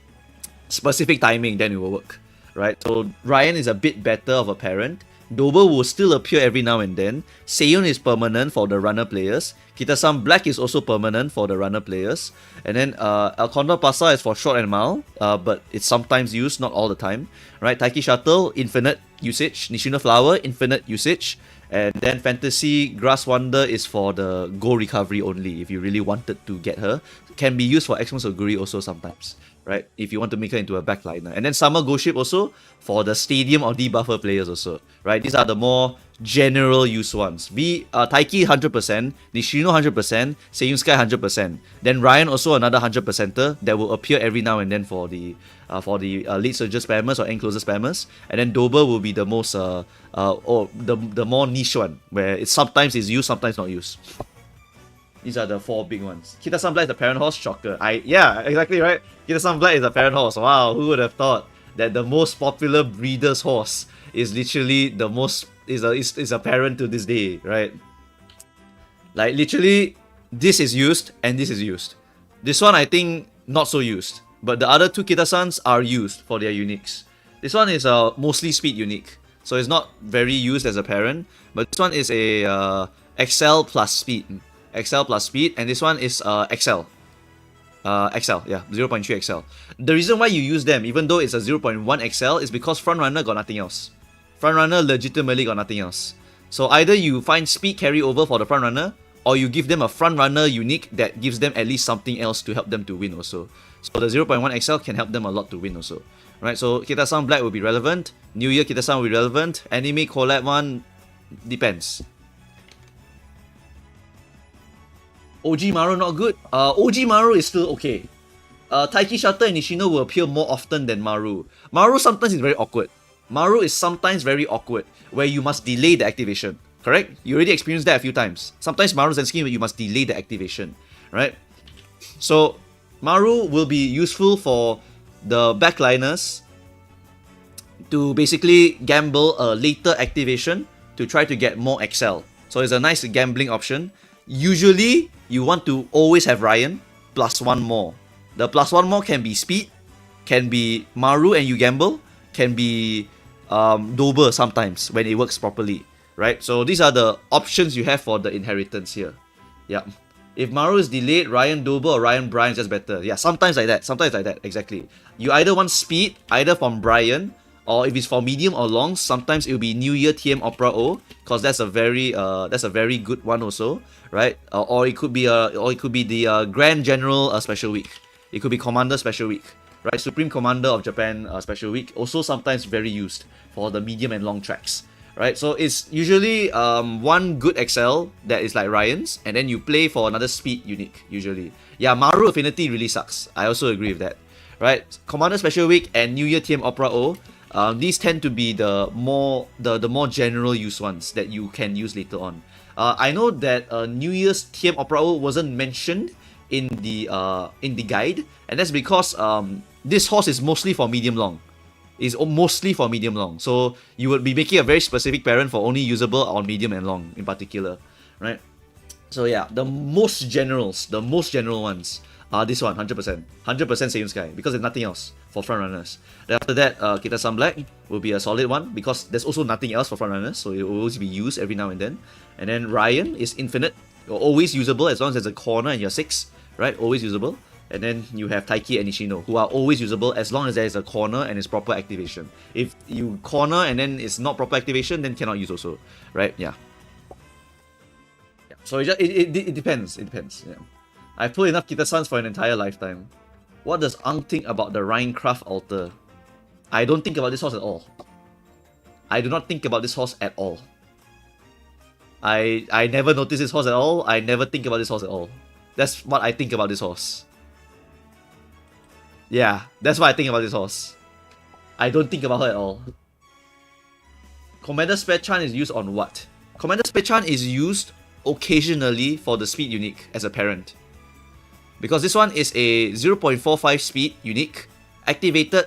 specific timing, then it will work. Right? So Ryan is a bit better of a parent. Dober will still appear every now and then. Seiyun is permanent for the runner players. Kita-san Black is also permanent for the runner players. And then El Condor Pasa is for short and mile, but it's sometimes used, not all the time. Right? Taiki Shuttle, infinite usage. Nishino Flower, infinite usage. And then Fantasy Grass Wonder is for the goal recovery only, if you really wanted to get her. Can be used for Xmas Oguri also sometimes. Right, if you want to make her into a backliner. And then Summer Ghost Ship also for the stadium or debuffer players also. Right, these are the more general use ones. Taiki 100%, Nishino 100%, Seiyun Sky 100%. Then Ryan also another 100%er that will appear every now and then for the lead surger spammers or end closer spammers. And then Dober will be the most the more niche one, where it sometimes is used, sometimes not used. These are the 4 big ones. Kita-san Black is the parent horse, shocker. Yeah, exactly right. Kita-san Black is the parent horse. Wow, who would have thought that the most popular breeder's horse is literally the most is a parent to this day, right? Like literally, this is used and this is used. This one I think not so used, but the other 2 Kita-sans are used for their uniques. This one is a mostly speed unique, so it's not very used as a parent. But this one is a XL plus speed. XL plus speed, and this one is XL. XL, yeah, 0.3 XL. The reason why you use them, even though it's a 0.1 XL, is because Frontrunner got nothing else. Frontrunner legitimately got nothing else. So either you find speed carry over for the Frontrunner, or you give them a Frontrunner unique that gives them at least something else to help them to win also. So the 0.1 XL can help them a lot to win also. Right, so Kita-san Black will be relevant. New Year Kita-san will be relevant. Anime collab one, depends. OG Maru not good. OG Maru is still okay. Taiki Shuttle and Nishino will appear more often than Maru. Maru sometimes is very awkward. Maru is sometimes very awkward, where you must delay the activation. Correct? You already experienced that a few times. Sometimes Maru Zensky, you must delay the activation. Right? So Maru will be useful for the backliners to basically gamble a later activation to try to get more XL. So it's a nice gambling option. Usually, you want to always have Ryan plus 1 more. The plus 1 more can be speed, can be Maru and you gamble, can be Dober sometimes when it works properly, right? So these are the options you have for the inheritance here. Yeah. If Maru is delayed, Ryan Dober or Ryan Brian is just better. Yeah, sometimes like that, exactly. You either want speed, either from Brian, Or if it's for medium or long, sometimes it'll be New Year TM Opera O, because that's a very good one also, right? Or it could be the Grand General special week. It could be Commander special week, right? Supreme Commander of Japan special week, also sometimes very used for the medium and long tracks, right? So it's usually one good XL that is like Ryan's, and then you play for another speed unique usually. Yeah, Maru Affinity really sucks. I also agree with that, right? Commander Special Week and New Year TM Opera O, these tend to be the more general use ones that you can use later on. I know that New Year's TM Opera O wasn't mentioned in the guide, and that's because this horse is mostly for medium long. Is mostly for medium long, so you would be making a very specific parent for only usable on medium and long in particular, right? So yeah, the most general ones are this one, 100%. 100% Seiun Sky, because there's nothing else for front runners. Then after that, Kita Sun Black will be a solid one, because there's also nothing else for front runners, so it will always be used every now and then. And then Ryan is infinite, always usable as long as there's a corner and you're 6, right? Always usable. And then you have Taiki and Nishino, who are always usable as long as there is a corner and it's proper activation. If you corner and then it's not proper activation, then cannot use also, right? Yeah. So it depends. It depends. Yeah. I've pulled enough Kita-sans for an entire lifetime. What does Ang think about the Rhinecraft altar? I don't think about this horse at all. I do not think about this horse at all. I never notice this horse at all. I never think about this horse at all. That's what I think about this horse. Yeah, that's what I think about this horse. I don't think about her at all. Commander Spechan is used on what? Commander Spechan is used occasionally for the speed unique as a parent. Because this one is a 0.45 speed unique, activated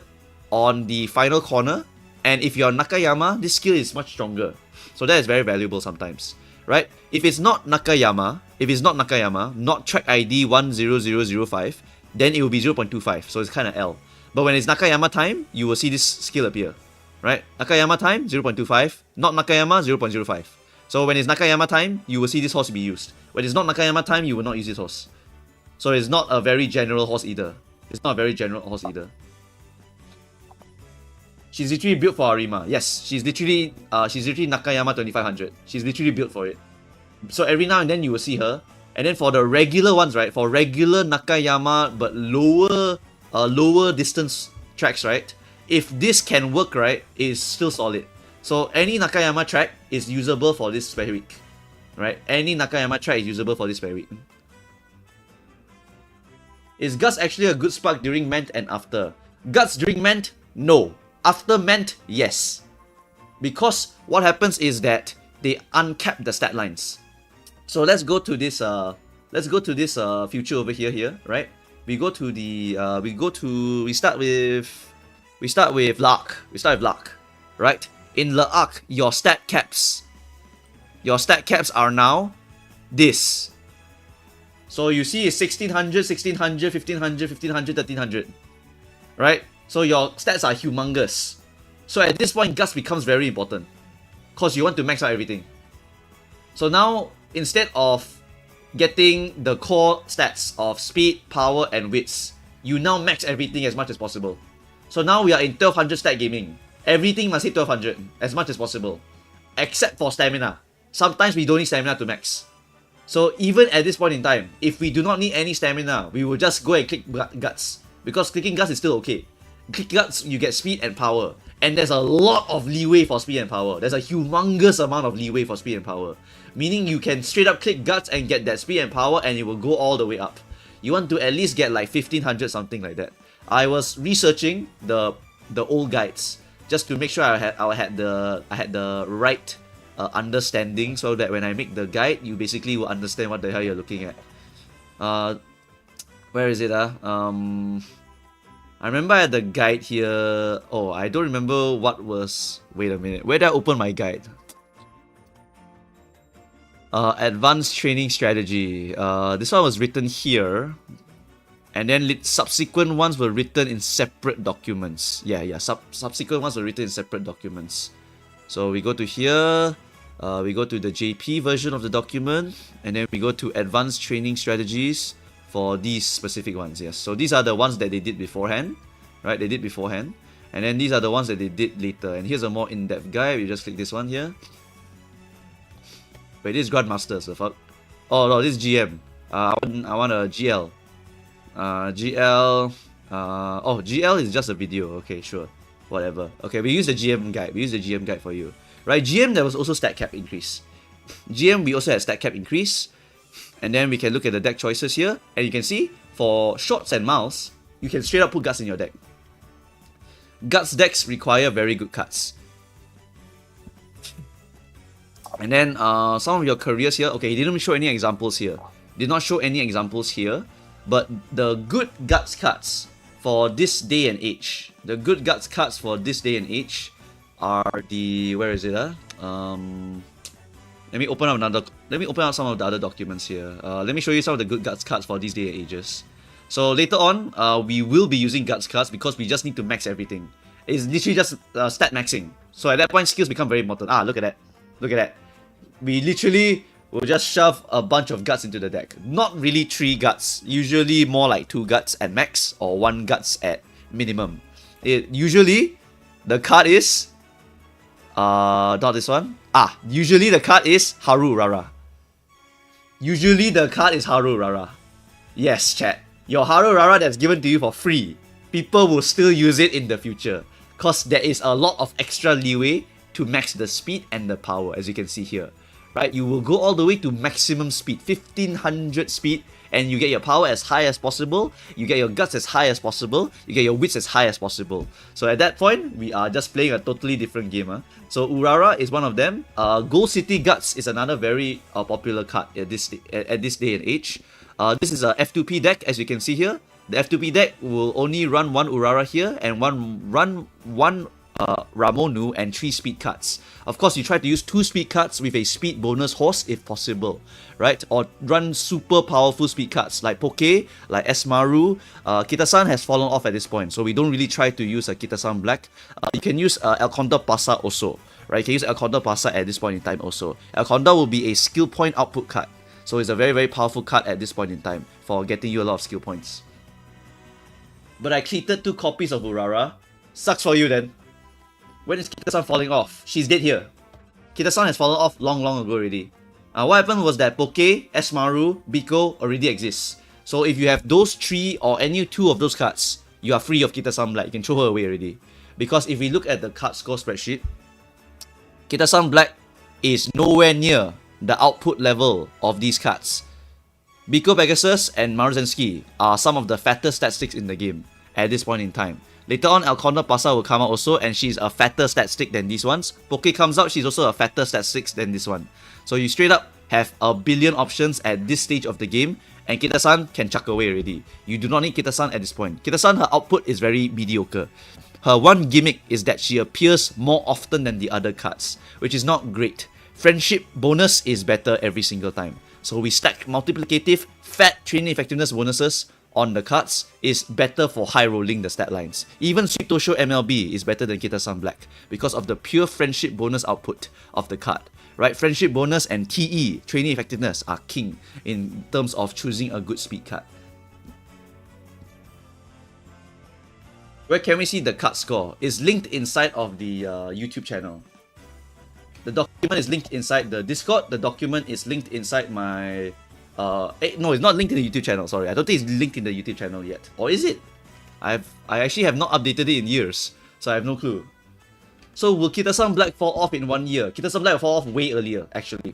on the final corner, and if you're Nakayama, this skill is much stronger. So that is very valuable sometimes, right? If it's not Nakayama, not track ID 10005, then it will be 0.25, so it's kind of L. But when it's Nakayama time, you will see this skill appear, right? Nakayama time, 0.25, not Nakayama, 0.05. So when it's Nakayama time, you will see this horse be used. When it's not Nakayama time, you will not use this horse. So it's not a very general horse either. She's literally built for Arima. Yes, she's literally Nakayama 2500. She's literally built for it. So every now and then you will see her. And then for the regular ones, right? For regular Nakayama but lower distance tracks, right? If this can work, right, it's still solid. So any Nakayama track is usable for this spare week, right? Any Nakayama track is usable for this spare week. Is Guts actually a good spark during Ment and after? Guts during Ment? No. After Ment, yes. Because what happens is that they uncap the stat lines. So let's go to this future over here, right? We start with luck, right? In luck, your stat caps are now this. So you see it's 1600, 1600, 1500, 1500, 1300, right? So your stats are humongous. So at this point, Guts becomes very important, because you want to max out everything. So now, instead of getting the core stats of speed, power, and wits, you now max everything as much as possible. So now we are in 1200 stat gaming. Everything must hit 1200 as much as possible, except for stamina. Sometimes we don't need stamina to max. So even at this point in time, if we do not need any stamina, we will just go and click Guts, because clicking Guts is still okay. Click Guts, you get speed and power, and there's a lot of leeway for speed and power. There's a humongous amount of leeway for speed and power, meaning you can straight up click Guts and get that speed and power, and it will go all the way up. You want to at least get like 1500, something like that. I was researching the old guides just to make sure I had the right understanding, so that when I make the guide, you basically will understand what the hell you're looking at. Where is it? I remember I had the guide here. Oh, I don't remember what was... Wait a minute. Where did I open my guide? Advanced Training Strategy. This one was written here. And then subsequent ones were written in separate documents. Yeah. Subsequent ones were written in separate documents. So we go to here. We go to the JP version of the document. And then we go to Advanced Training Strategies for these specific ones. Yes. So these are the ones that they did beforehand. Right? They did beforehand. And then these are the ones that they did later. And here's a more in-depth guide. We just click this one here. Wait, this is Grandmaster, so fuck. Oh no, this is GM. I want a GL. GL. Oh, GL is just a video. Okay, sure. Whatever. Okay, we use the GM guide. We use the GM guide for you. Right, GM, there was also stat cap increase. GM, we also had stat cap increase. And then we can look at the deck choices here. And you can see, for Shorts and Miles, you can straight up put Guts in your deck. Guts decks require very good cards. And then some of your careers here. Okay, he didn't show any examples here. Did not show any examples here. But the good Guts cards for this day and age. The good Guts cards for this day and age are the... Where is it? Let me open up some of the other documents here. Let me show you some of the good Guts cards for these day and ages. So later on, we will be using Guts cards because we just need to max everything. It's literally just stat maxing. So at that point, skills become very important. Look at that. Look at that. We literally will just shove a bunch of Guts into the deck. Not really 3 Guts. Usually more like 2 Guts at max or 1 Guts at minimum. Usually, the card is... not this one. Usually the card is Haru Rara. Usually the card is Haru Rara. Yes, chat. Your Haru Rara that's given to you for free, people will still use it in the future. Because there is a lot of extra leeway to max the speed and the power, as you can see here. Right? You will go all the way to maximum speed, 1500 speed, and you get your power as high as possible, you get your Guts as high as possible, you get your Wits as high as possible. So at that point, we are just playing a totally different game. So Urara is one of them. Gold City Guts is another very popular card at this day and age. This is a F2P deck, as you can see here. The F2P deck will only run 1 Urara here and run one Ramonu and 3 speed cards. Of course, you try to use 2 speed cards with a speed bonus horse if possible, right? Or run super powerful speed cards like Poke, like Esmaru. Kitasan has fallen off at this point, so we don't really try to use a Kitasan Black. You can use El Condor Pasa also, right? You can use El Condor Pasa at this point in time also. El Condor will be a skill point output card, so it's a very, very powerful card at this point in time for getting you a lot of skill points. But I cleated 2 copies of Urara. Sucks for you then. When is Kitasan falling off? She's dead here. Kitasan has fallen off long ago already. What happened was that Poke, Esmaru, Biko already exists. So if you have those 3 or any 2 of those cards, you are free of Kitasan Black. You can throw her away already. Because if we look at the card score spreadsheet, Kitasan Black is nowhere near the output level of these cards. Biko Pegasus and Maruzensky are some of the fattest statistics in the game at this point in time. Later on, El Condor Pasa will come out also, and she's a fatter statistic than these ones. Poke comes out, she's also a fatter statistic than this one. So you straight up have a billion options at this stage of the game, and Kitasan can chuck away already. You do not need Kitasan at this point. Kitasan, her output is very mediocre. Her one gimmick is that she appears more often than the other cards, which is not great. Friendship bonus is better every single time. So we stack multiplicative, fat training effectiveness bonuses on the cards is better for high rolling the stat lines. Even Sweet Tosho MLB is better than Kitasan Black because of the pure friendship bonus output of the card. Right? Friendship bonus and TE, training effectiveness, are king in terms of choosing a good speed card. Where can we see the card score? It's linked inside of the YouTube channel. The document is linked inside the Discord. The document is linked inside my... no, it's not linked in the YouTube channel, sorry. I don't think it's linked in the YouTube channel yet. Or is it? I actually have not updated it in years, so I have no clue. So will Kitasan Black fall off in 1 year? Kitasan Black will fall off way earlier, actually.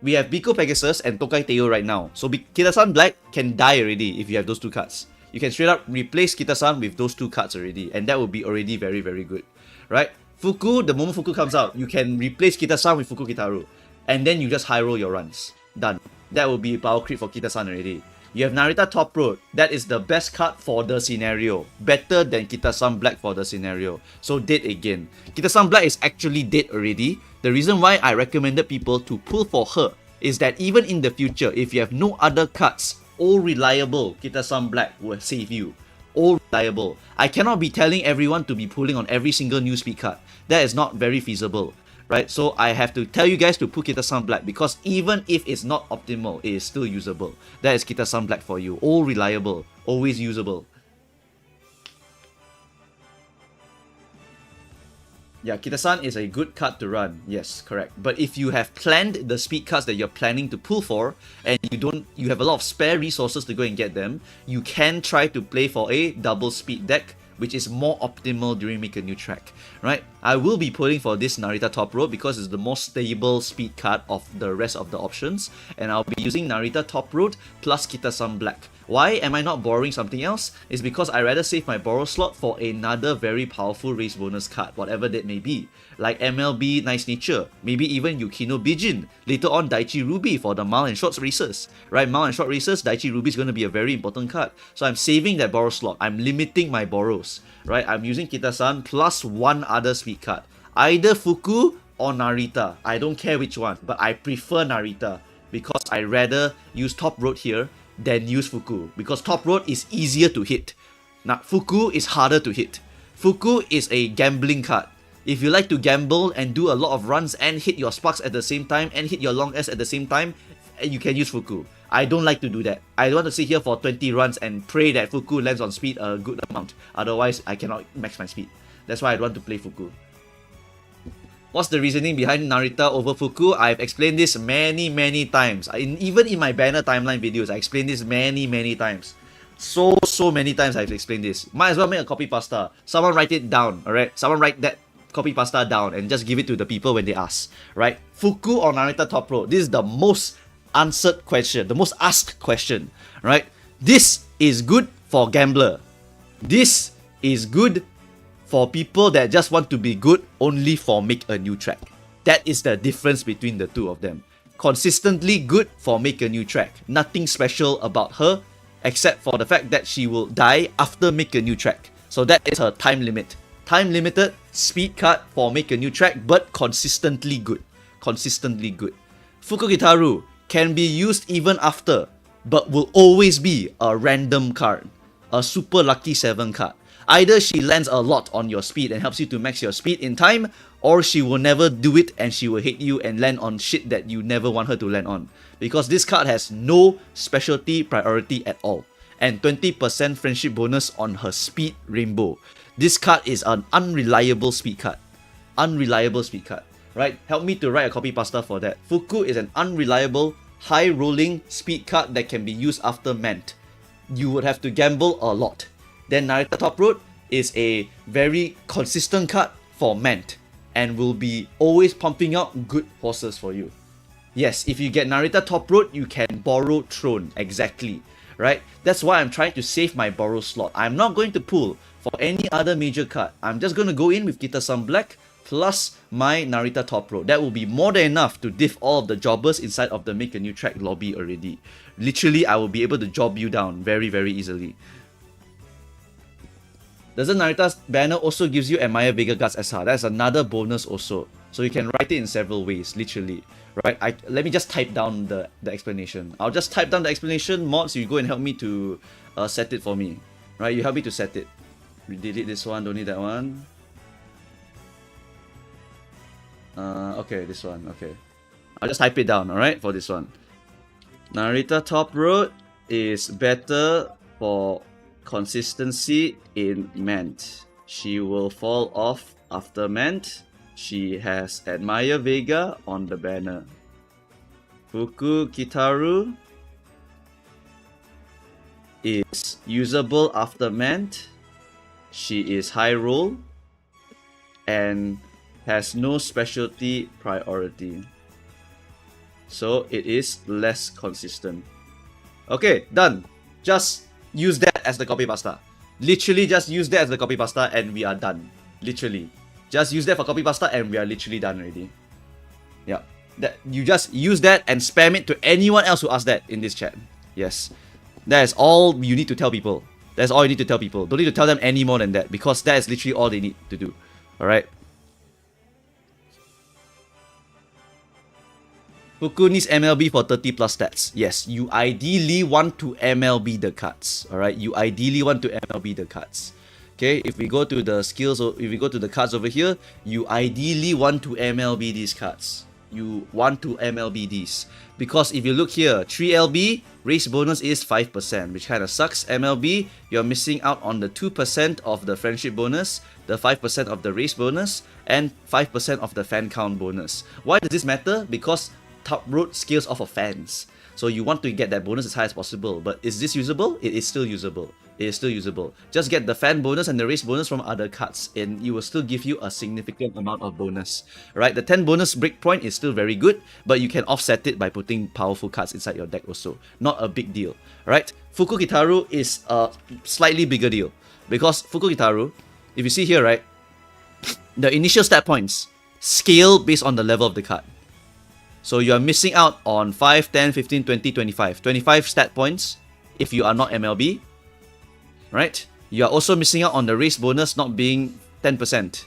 We have Biko Pegasus and Tokai Teo right now. So Kitasan Black can die already if you have those 2 cards. You can straight up replace Kitasan with those 2 cards already, and that will be already very, very good. Right? Fuku, the moment Fuku comes out, you can replace Kitasan with Fuku Kitaru. And then you just high roll your runs. Done. That will be power creep for Kitasan already. You have Narita Top Road. That is the best card for the scenario. Better than Kitasan Black for the scenario. So dead again. Kitasan Black is actually dead already. The reason why I recommended people to pull for her is that even in the future, if you have no other cards, all reliable Kitasan Black will save you. All reliable. I cannot be telling everyone to be pulling on every single new speed card. That is not very feasible. Right, so I have to tell you guys to put Kitasan Black because even if it's not optimal, it is still usable. That is Kitasan Black for you. All reliable, always usable. Yeah, Kitasan is a good card to run. Yes, correct. But if you have planned the speed cards that you're planning to pull for, and you have a lot of spare resources to go and get them, you can try to play for a double speed deck, which is more optimal during Make a New Track, right? I will be pulling for this Narita Top Road because it's the most stable speed card of the rest of the options, and I'll be using Narita Top Road plus Kitasan Black. Why am I not borrowing something else? It's because I rather save my borrow slot for another very powerful race bonus card, whatever that may be. Like MLB Nice Nature, maybe even Yukino Bijin, later on Daichi Ruby for the mile and shorts races. Right, mile and short races, Daichi Ruby is going to be a very important card. So I'm saving that borrow slot, I'm limiting my borrows. Right, I'm using Kitasan plus one other speed card. Either Fuku or Narita, I don't care which one, but I prefer Narita because I rather use Top Road here than use Fuku, because Top Road is easier to hit. Now, Fuku is harder to hit. Fuku is a gambling card. If you like to gamble and do a lot of runs and hit your sparks at the same time and hit your long S at the same time, you can use Fuku. I don't like to do that. I don't want to sit here for 20 runs and pray that Fuku lands on speed a good amount. Otherwise, I cannot max my speed. That's why I don't want to play Fuku. What's the reasoning behind Narita over Fuku? I've explained this many times. Even in my banner timeline videos, I explained this many times. So many times I've explained this. Might as well make a copy pasta. Someone write it down, alright? Someone write that copy pasta down and just give it to the people when they ask, right? Fuku or Narita Top Road? This is the most answered question, the most asked question, right? This is good for gambler. This is good for people that just want to be good only for Make a New Track. That is the difference between the two of them. Consistently good for Make a New Track. Nothing special about her except for the fact that she will die after Make a New Track. So that is her time limit. Time limited speed card for Make a New Track, but consistently good. Consistently good. Fukugitaru can be used even after, but will always be a random card. A super lucky 7 card. Either she lands a lot on your speed and helps you to max your speed in time, or she will never do it and she will hate you and land on shit that you never want her to land on. Because this card has no specialty priority at all. And 20% friendship bonus on her speed rainbow. This card is an unreliable speed card. Unreliable speed card. Right? Help me to write a copy pasta for that. Fuku is an unreliable, high rolling speed card that can be used after Mant. You would have to gamble a lot. Then Narita Top Road is a very consistent card for Mant and will be always pumping out good horses for you. Yes, if you get Narita Top Road, you can borrow Throne, exactly, right? That's why I'm trying to save my borrow slot. I'm not going to pull for any other major card. I'm just going to go in with Kitasan Black plus my Narita Top Road. That will be more than enough to diff all of the jobbers inside of the Make a New Track lobby already. Literally, I will be able to job you down very easily. Doesn't Narita's banner also gives you Admire Vega Guards SR? That's another bonus also. So you can write it in several ways, literally. Right? Let me just type down the explanation. I'll just type down the explanation. Mods, you go and help me to set it for me. Right? You help me to set it. Delete this one, don't need that one. Okay, this one, okay. I'll just type it down, alright, for this one. Narita Top Road is better for consistency in Mant. She will fall off after Mant. She has Admire Vega on the banner. Fuku Kitaru is usable after Mant. She is high roll and has no specialty priority. So it is less consistent. Okay, done. Just use that as the copy pasta. Literally just use that as the copy pasta and we are done. Literally. Just use that for copy pasta and we are literally done already. Yeah. That you just use that and spam it to anyone else who asks that in this chat. Yes. That is all you need to tell people. That's all you need to tell people. Don't need to tell them any more than that because that is literally all they need to do. Alright? Fuku needs MLB for 30 plus stats. Yes, you ideally want to MLB the cards. Alright, you ideally want to MLB the cards. Okay, if we go to the skills, if we go to the cards over here, you ideally want to MLB these cards. you want to MLB these. Because if you look here, 3LB, race bonus is 5%, which kind of sucks. MLB, you're missing out on the 2% of the friendship bonus, the 5% of the race bonus, and 5% of the fan count bonus. Why does this matter? Because Top Road scales off of fans. So you want to get that bonus as high as possible. But is this usable? It is still usable. It is still usable. Just get the fan bonus and the race bonus from other cards, and it will still give you a significant amount of bonus. Right? The 10 bonus breakpoint is still very good, but you can offset it by putting powerful cards inside your deck also. Not a big deal. Right? Fuku Kitaru is a slightly bigger deal. Because Fuku Kitaru, if you see here, right, the initial stat points scale based on the level of the card. So you are missing out on 5, 10, 15, 20, 25. 25 stat points if you are not MLB. Right? You are also missing out on the race bonus not being 10%.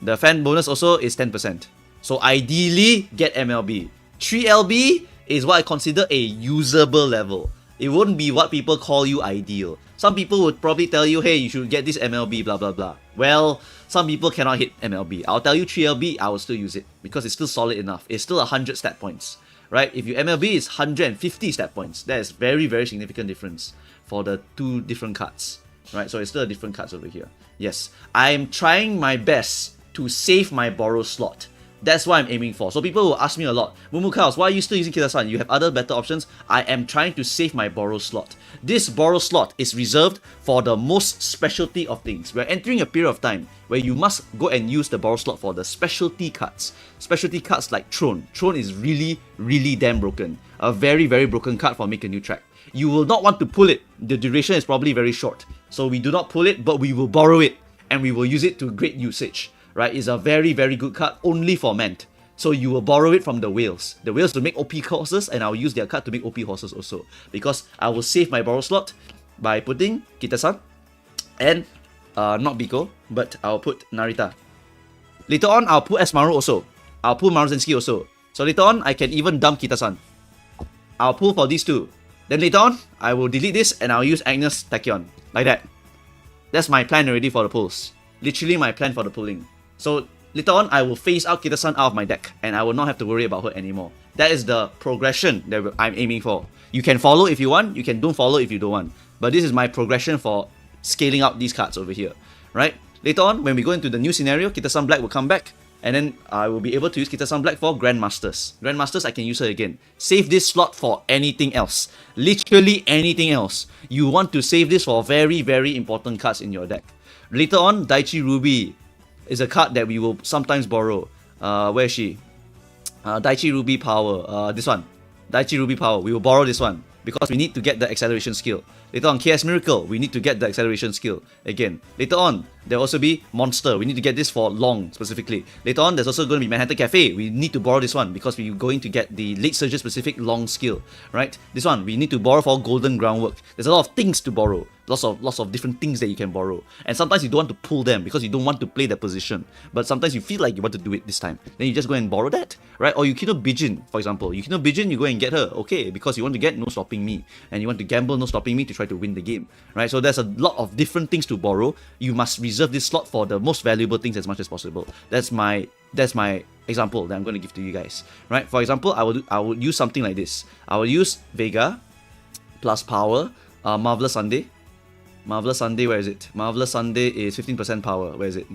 The fan bonus also is 10%. So ideally, get MLB. 3LB is what I consider a usable level. It wouldn't be what people call you ideal. Some people would probably tell you, hey, you should get this MLB, blah, blah, blah. Well, some people cannot hit MLB. I'll tell you 3LB, I will still use it because it's still solid enough. It's still 100 stat points, right? If you MLB, it's 150 stat points. That is very, very significant difference for the two different cards, right? So it's still a different cards over here. Yes, I'm trying my best to save my borrow slot. That's what I'm aiming for. So people will ask me a lot, Mumukaos, why are you still using Kita-san? You have other better options. I am trying to save my borrow slot. This borrow slot is reserved for the most specialty of things. We're entering a period of time where you must go and use the borrow slot for the specialty cards. Specialty cards like Throne. Throne is really, really damn broken. A very, very broken card for Make a New Track. You will not want to pull it. The duration is probably very short. So we do not pull it, but we will borrow it and we will use it to great usage. Right, it's a very, very good card only for Ment. So you will borrow it from the whales. The whales to make OP horses, and I'll use their card to make OP horses also. Because I will save my borrow slot by putting Kita-san and not Biko, but I'll put Narita. Later on, I'll put Esmaru also. I'll pull Maruzensky also. So later on, I can even dump Kita-san. I'll pull for these two. Then later on, I will delete this and I'll use Agnes Tachyon. Like that. That's my plan already for the pulls. Literally my plan for the pulling. So later on, I will phase out Kita-san out of my deck and I will not have to worry about her anymore. That is the progression that I'm aiming for. You can follow if you want, you can don't follow if you don't want. But this is my progression for scaling out these cards over here. Right? Later on, when we go into the new scenario, Kita-san Black will come back and then I will be able to use Kita-san Black for Grandmasters. Grandmasters, I can use her again. Save this slot for anything else. Literally anything else. You want to save this for very, very important cards in your deck. Later on, Daichi Ruby is a card that we will sometimes borrow. Where is she? Daichi Ruby Power. This one. Daichi Ruby Power. We will borrow this one because we need to get the acceleration skill. Later on, KS Miracle. We need to get the acceleration skill again. Later on, there will also be Monster. We need to get this for Long specifically. Later on, there's also going to be Manhattan Cafe. We need to borrow this one because we're going to get the Late Surge specific Long skill. Right? This one, we need to borrow for Golden Groundwork. There's a lot of things to borrow. Lots of different things that you can borrow. And sometimes you don't want to pull them because you don't want to play that position. But sometimes you feel like you want to do it this time. Then you just go and borrow that. Right? Or Yukino Bijin, for example. Yukino Bijin, you go and get her. Okay, because you want to get No Stopping Me. And you want to gamble No Stopping Me to try to win the game. Right? So there's a lot of different things to borrow. You must reserve this slot for the most valuable things as much as possible. That's my example that I'm going to give to you guys. Right? For example, I would use something like this. I will use Vega plus Power, Marvelous Sunday. Marvelous Sunday, where is it? Marvelous Sunday is 15% power. Where is it?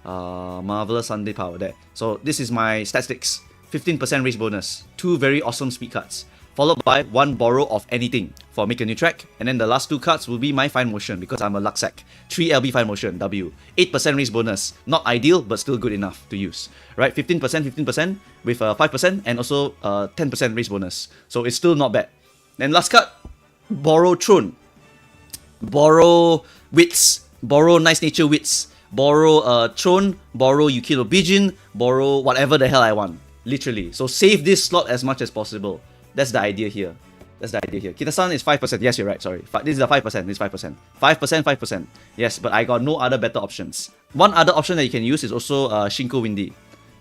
Marvelous Sunday power, there. So this is my statistics. 15% race bonus. 2 very awesome speed cards. Followed by 1 borrow of anything for Make a New Track. And then the last 2 cards will be my Finemotion because I'm a Luxac. 3 LB Finemotion, W. 8% race bonus. Not ideal, but still good enough to use. Right? 15% with 5% and also 10% race bonus. So it's still not bad. Then last card, borrow Throne. Borrow Wits, borrow Nice Nature Wits, borrow Throne, borrow Yukino Bijin, borrow whatever the hell I want. Literally. So save this slot as much as possible. That's the idea here. Kita-san is 5%. Yes, you're right. Sorry. This is a 5%. This is 5%. 5%. Yes, but I got no other better options. One other option that you can use is also Shinko Windy.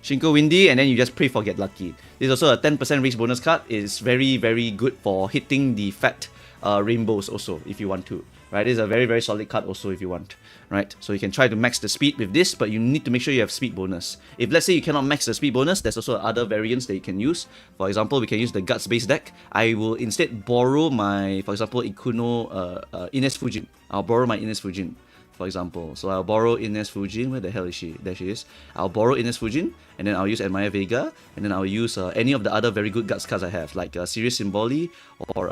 Shinko Windy, and then you just pray for Get Lucky. This is also a 10% race bonus card. It's very, very good for hitting the fat rainbows also if you want to. Right, this is a very, very solid card also if you want, right? So you can try to max the speed with this, but you need to make sure you have speed bonus. If let's say you cannot max the speed bonus, there's also other variants that you can use. For example, we can use the Guts base deck. I will instead borrow my, for example, Ikuno Ines Fujin. I'll borrow my Ines Fujin, for example. So I'll borrow Ines Fujin. Where the hell is she? There she is. I'll borrow Ines Fujin, and then I'll use Admire Vega, and then I'll use any of the other very good Guts cards I have, like Sirius Symboli, or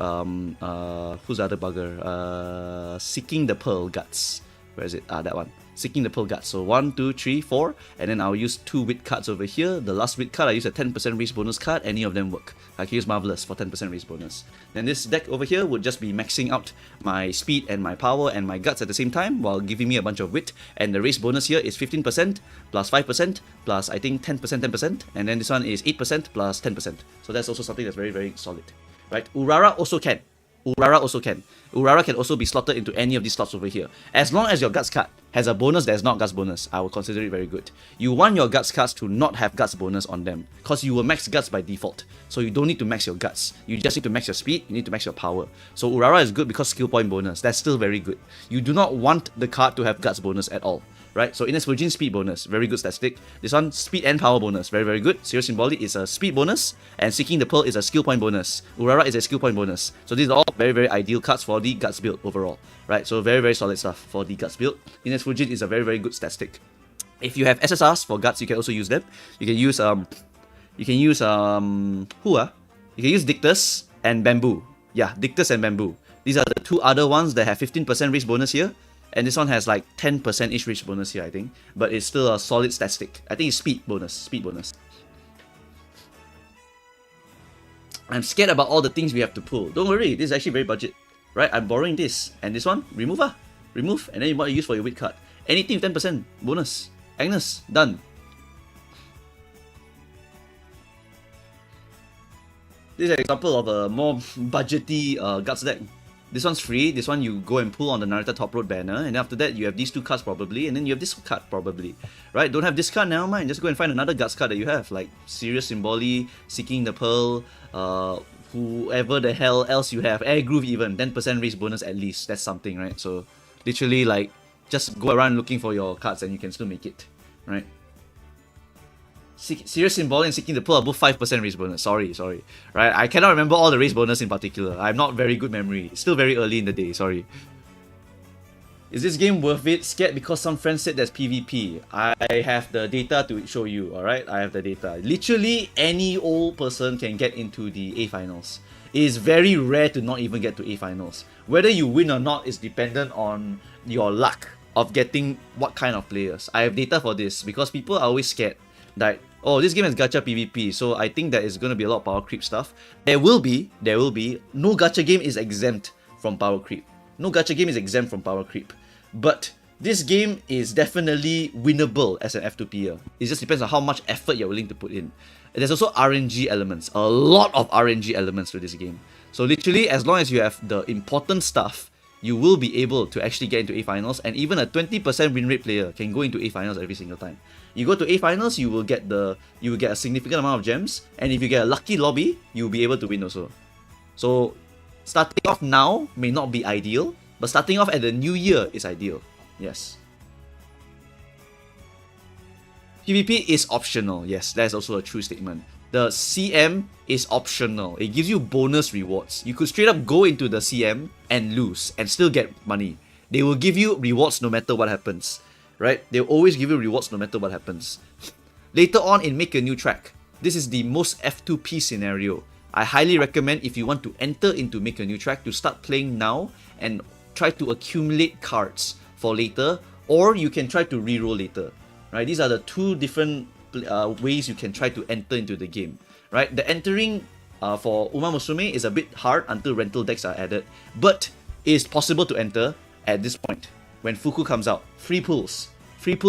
who's the other bugger? Seeking the Pearl Guts. Where is it? That one. Seeking the Pearl Guts. So 1, 2, 3, 4, and then I'll use 2 wit cards over here. The last wit card, I use a 10% race bonus card. Any of them work. I can use Marvelous for 10% race bonus. Then this deck over here would just be maxing out my speed and my power and my guts at the same time, while giving me a bunch of wit. And the race bonus here is 15% plus 5% plus I think 10%, 10%. And then this one is 8% plus 10%. So that's also something that's very, very solid. Right? Urara also can. Urara can also be slotted into any of these slots over here. As long as your Guts card has a bonus that is not Guts bonus, I will consider it very good. You want your Guts cards to not have Guts bonus on them, because you will max Guts by default. So you don't need to max your Guts. You just need to max your speed, you need to max your power. So Urara is good because skill point bonus. That's still very good. You do not want the card to have Guts bonus at all. Right, so Ines Fujin speed bonus, very good statistic. This one, speed and power bonus, very, very good. Sirius Symbolic is a speed bonus, and Seeking the Pearl is a skill point bonus. Urara is a skill point bonus. So these are all very, very ideal cards for the Guts build overall. Right, so very, very solid stuff for the Guts build. Ines Fujin is a very, very good statistic. If you have SSRs for Guts, you can also use them. You can use You can use Dictus and Bamboo. Yeah, Dictus and Bamboo. These are the two other ones that have 15% race bonus here. And this one has like 10%-ish race bonus here, I think. But it's still a solid statistic. I think it's speed bonus. I'm scared about all the things we have to pull. Don't worry, this is actually very budget. Right, I'm borrowing this. And this one, remove. And then you want to use for your wit card. Anything with 10% bonus. Agnes, done. This is an example of a more budgety Guts deck. This one's free. This one you go and pull on the Narita Top Road banner, and after that you have these two cards probably, and then you have this card probably. Right? Don't have this card, never mind. Just go and find another Guts card that you have, like Sirius Symboli, Seeking the Pearl, whoever the hell else you have. Air Groove even, 10% race bonus at least. That's something, right? So literally like just go around looking for your cards and you can still make it. Right? Sirius Symbolic and Seeking the Pearl are both 5% race bonus. Sorry. Right? I cannot remember all the race bonus in particular. I'm not very good memory. It's still very early in the day. Sorry. Is this game worth it? Scared because some friends said there's PvP. I have the data to show you. Alright? I have the data. Literally any old person can get into the A finals. It is very rare to not even get to A finals. Whether you win or not is dependent on your luck of getting what kind of players. I have data for this because people are always scared that, oh, this game has gacha PvP, so I think there is going to be a lot of power creep stuff. There will be. No gacha game is exempt from power creep. But this game is definitely winnable as an F2P'er. It just depends on how much effort you're willing to put in. There's also RNG elements, a lot of RNG elements to this game. So literally, as long as you have the important stuff, you will be able to actually get into A finals, and even a 20% win rate player can go into A finals every single time. You go to A finals, you will get a significant amount of gems, and if you get a lucky lobby, you'll be able to win also. So starting off now may not be ideal, but starting off at the new year is ideal. Yes. PvP is optional. Yes, that's also a true statement. The CM is optional. It gives you bonus rewards. You could straight up go into the CM and lose and still get money. They will give you rewards no matter what happens. Right? They'll always give you rewards no matter what happens. Later on in Make a New Track, this is the most F2P scenario. I highly recommend if you want to enter into Make a New Track to start playing now and try to accumulate cards for later, or you can try to reroll later. Right? These are the two different ways you can try to enter into the game. Right? The entering for Uma Musume is a bit hard until rental decks are added, but it is possible to enter at this point. When Fuku comes out, free pulls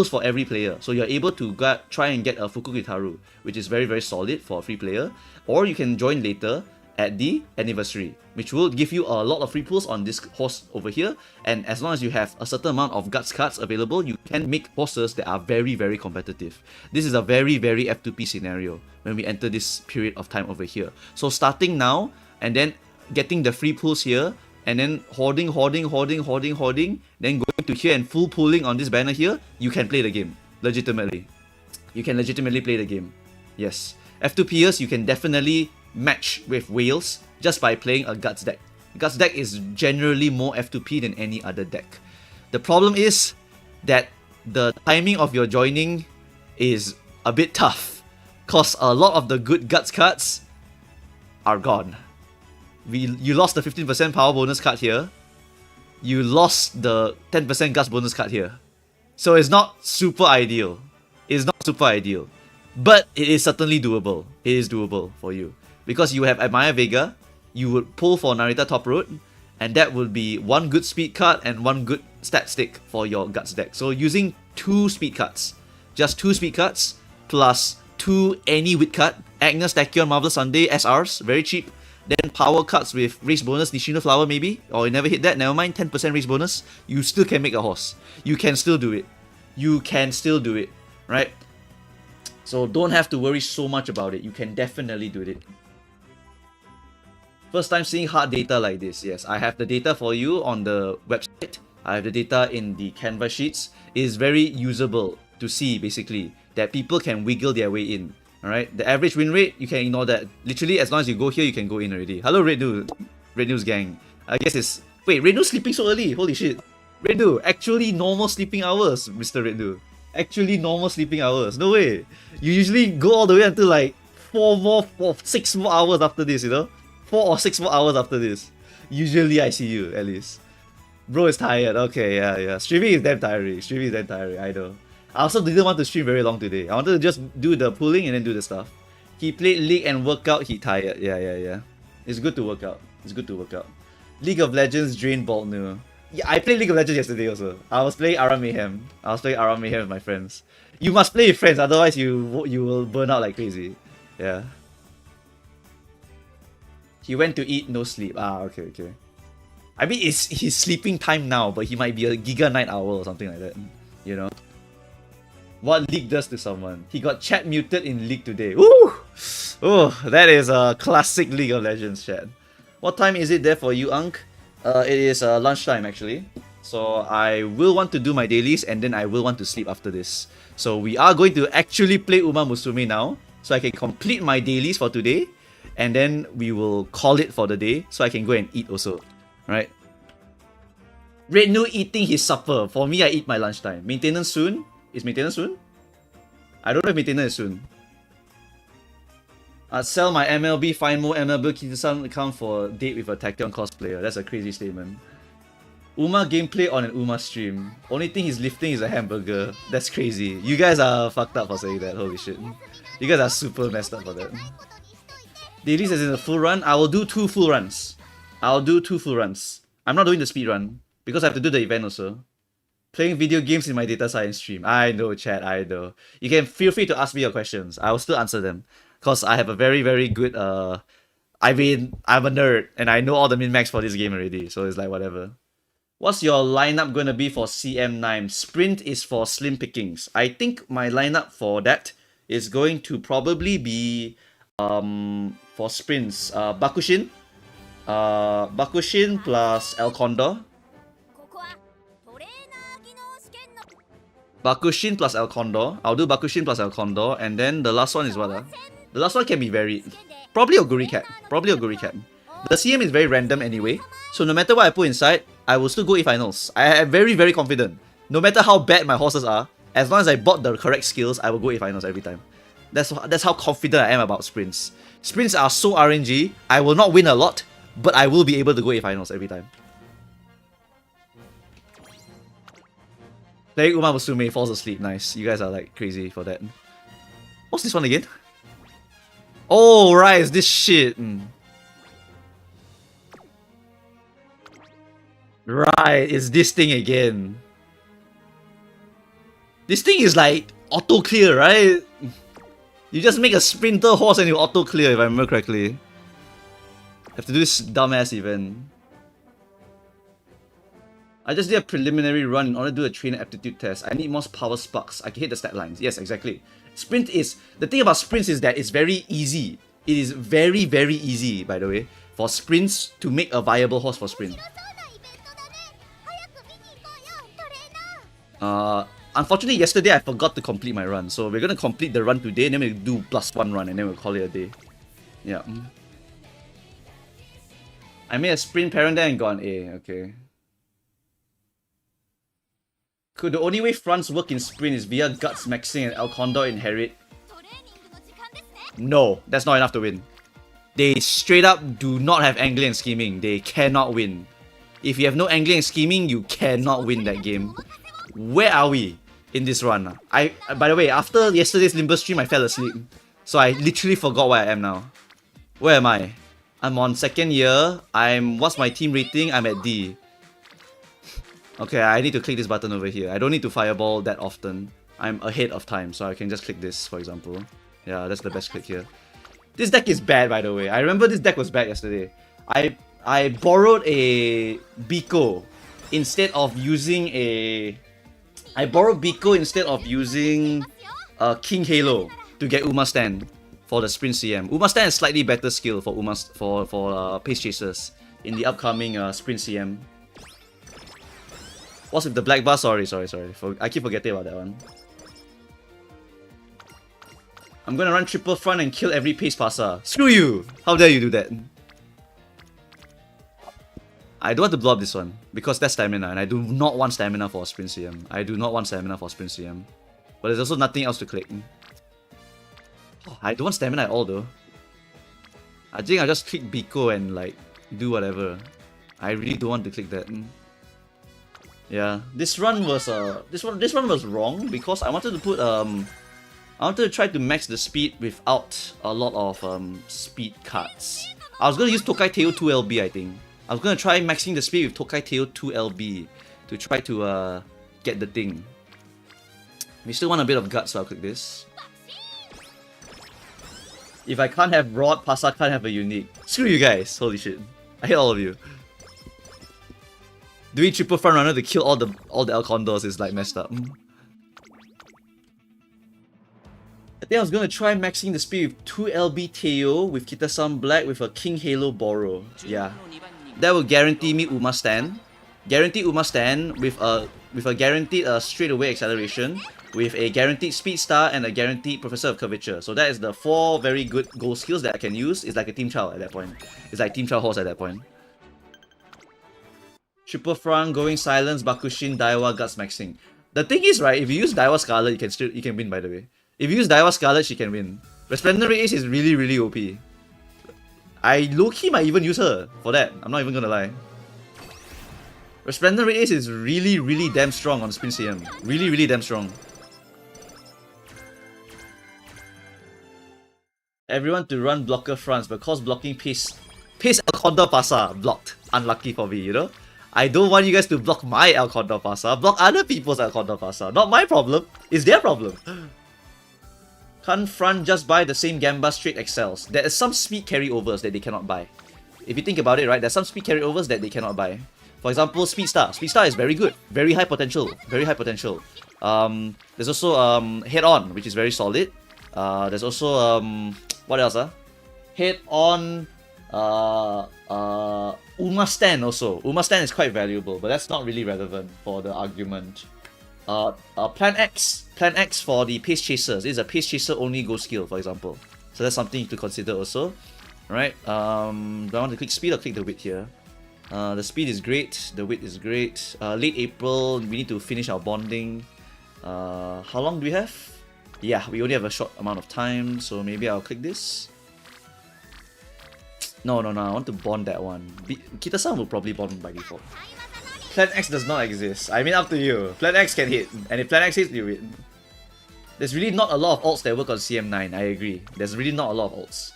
for every player. So you're able to try and get a Fuku Gitaru, which is very, very solid for a free player. Or you can join later at the anniversary, which will give you a lot of free pulls on this horse over here. And as long as you have a certain amount of Guts cards available, you can make horses that are very, very competitive. This is a very, very F2P scenario when we enter this period of time over here. So starting now and then getting the free pulls here and then hoarding, then going to here and full pulling on this banner here, you can play the game. Legitimately. You can legitimately play the game. Yes. F2Pers, you can definitely match with whales just by playing a Guts deck. Guts deck is generally more F2P than any other deck. The problem is that the timing of your joining is a bit tough, cause a lot of the good Guts cards are gone. You lost the 15% power bonus card here. You lost the 10% Guts bonus card here. So it's not super ideal. It's not super ideal. But it is certainly doable. It is doable for you. Because you have Admire Vega, you would pull for Narita Top Road, and that would be one good speed card and one good stat stick for your Guts deck. So using 2 speed cards, just 2 speed cards, plus 2 any wit card, Agnes, Tachyon, Marvelous Sunday, SRs, very cheap. Then power cards with race bonus, Nishino Flower maybe, or you never hit that, never mind, 10% race bonus, you still can make a horse. You can still do it. You can still do it, right? So don't have to worry so much about it. You can definitely do it. First time seeing hard data like this. Yes, I have the data for you on the website. I have the data in the canvas sheets. It is very usable to see basically that people can wiggle their way in. Alright, the average win rate, you can ignore that. Literally, as long as you go here, you can go in already. Hello, Red News gang. I guess it's... Wait, Red News sleeping so early? Holy shit. Red News, actually normal sleeping hours, Mr. Red News. Actually normal sleeping hours. No way. You usually go all the way until like 6 more hours after this, you know? 4 or 6 more hours after this. Usually I see you, at least. Bro is tired. Okay, yeah. Streaming is damn tiring. I know. I also didn't want to stream very long today. I wanted to just do the pulling and then do the stuff. He played League and workout, he tired. Yeah. It's good to work out. League of Legends drain Bolt new. Yeah, I played League of Legends yesterday also. I was playing Aram Mayhem. With my friends. You must play with friends, otherwise you will burn out like crazy. Yeah. He went to eat, no sleep. Okay. I mean, it's his sleeping time now, but he might be a Giga Night Owl or something like that. You know? What League does to someone. He got chat muted in League today. Woo! Oh, that is a classic League of Legends chat. What time is it there for you, Unk? It is lunchtime actually. So I will want to do my dailies and then I will want to sleep after this. So we are going to actually play Uma Musume now. So I can complete my dailies for today. And then we will call it for the day. So I can go and eat also. Right? Red Nu eating his supper. For me, I eat my lunchtime. Maintenance soon? Is maintenance soon? I don't know if maintenance is soon. I'd sell my MLB, find more MLB Kitasan account for a date with a Tachyon cosplayer. That's a crazy statement. Uma gameplay on an Uma stream. Only thing he's lifting is a hamburger. That's crazy. You guys are fucked up for saying that. Holy shit. You guys are super messed up for that. Dailies as in a full run? I will do 2 full runs. I'm not doing the speed run because I have to do the event also. Playing video games in my data science stream. I know, chat, I know. You can feel free to ask me your questions. I will still answer them. Because I have a very, very good, I mean, I'm a nerd. And I know all the min-max for this game already. So it's like, whatever. What's your lineup gonna be for CM9? Sprint is for slim pickings. I think my lineup for that is going to probably be, for sprints, Bakushin. Bakushin plus El Condor. Bakushin plus El Condor. I'll do Bakushin plus El Condor. And then the last one is what? The last one can be varied. Probably Oguri Cat. The CM is very random anyway. So no matter what I put inside, I will still go A finals. I am very, very confident. No matter how bad my horses are, as long as I bought the correct skills, I will go A finals every time. That's how confident I am about sprints. Sprints are so RNG. I will not win a lot, but I will be able to go A finals every time. Playing Uma Musume falls asleep. Nice. You guys are like crazy for that. What's this one again? Oh, right. It's this shit. Right. It's this thing again. This thing is like auto clear, right? You just make a sprinter horse and you auto clear, if I remember correctly. Have to do this dumbass event. I just did a preliminary run in order to do a trainer aptitude test. I need more power sparks. I can hit the stat lines. Yes, exactly. Sprint is... The thing about sprints is that it's very easy. It is very, very easy, by the way, for sprints to make a viable horse for sprint. Unfortunately, yesterday I forgot to complete my run, so we're gonna complete the run today, and then we'll do +1 run, and then we'll call it a day. Yeah. I made a sprint parent there and got an A. Okay. Could the only way fronts work in sprint is via guts maxing and El Condor inherit? No, that's not enough to win. They straight up do not have angling and scheming. They cannot win. If you have no angling and scheming, you cannot win that game. Where are we in this run? By the way, after yesterday's Limber stream, I fell asleep. So I literally forgot where I am now. Where am I? I'm on 2nd year. What's my team rating? I'm at D. Okay, I need to click this button over here. I don't need to fireball that often. I'm ahead of time, so I can just click this, for example. Yeah, that's the best click here. This deck is bad, by the way. I remember this deck was bad yesterday. I borrowed a Biko instead of using a... I borrowed Biko instead of using King Halo to get Uma Stand for the Sprint CM. Uma Stand is slightly better skill for Pace Chasers in the upcoming Sprint CM. What's with the black bar? Sorry. I keep forgetting about that one. I'm gonna run triple front and kill every pace passer. Screw you! How dare you do that? I don't want to blow up this one because that's stamina, and I do not want stamina for Sprint CM. But there's also nothing else to click. I don't want stamina at all though. I think I'll just click Biko and like do whatever. I really don't want to click that. Yeah, this run was wrong because I wanted to put I wanted to try to max the speed without a lot of speed cards. I was gonna use Tokai Teo 2LB, I think. I was gonna try maxing the speed with Tokai Teo 2LB to try to get the thing. We still want a bit of guts, so I'll click this. If I can't have Rod, Pasa can't have a unique. Screw you guys, holy shit. I hate all of you. Doing triple front runner to kill all the El Condors is like messed up. I think I was gonna try maxing the speed with 2LB Teo with Kita-san Black with a King Halo Borrow. Yeah. That will guarantee me Uma Stand. Guarantee Uma Stand with a guaranteed straightaway acceleration, with a guaranteed Speed Star and a guaranteed Professor of Curvature. So that is the 4 very good goal skills that I can use. It's like a Team Child at that point. It's like Team Child Horse at that point. Triple front, going silence, Bakushin, Daiwa, guts maxing. The thing is, right, if you use Daiwa Scarlet, you can win, by the way. If you use Daiwa Scarlet, she can win. Resplendent Ace is really, really OP. I low-key might even use her for that. I'm not even gonna lie. Resplendent Ace is really, really damn strong on Sprint CM. Really, really damn strong. Everyone to run blocker fronts, but cause blocking Pace El Condor Pasa blocked. Unlucky for me, you know? I don't want you guys to block my El Condor Pasa. Block other people's El Condor Pasa. Not my problem. It's their problem. Can't front just buy the same Gamba straight excels. There is some speed carryovers that they cannot buy. If you think about it, right, there's some speed carryovers that they cannot buy. For example, Speed Star. Speed Star is very good. Very high potential. Very high potential. There's also Head On, which is very solid. There's also what else? Head On. Uma Stand also. Uma Stand is quite valuable, but that's not really relevant for the argument. Plan X for the Pace Chasers. This is a Pace Chaser only go skill, for example. So that's something to consider also. Alright, do I want to click speed or click the width here? The speed is great, the width is great. Late April, we need to finish our bonding. How long do we have? Yeah, we only have a short amount of time, so maybe I'll click this. No, I want to bond that one. Kita-san will probably bond by default. Plan X does not exist. I mean, up to you. Plan X can hit, and if Plan X hits, you win. There's really not a lot of ults that work on CM9, I agree. There's really not a lot of ults.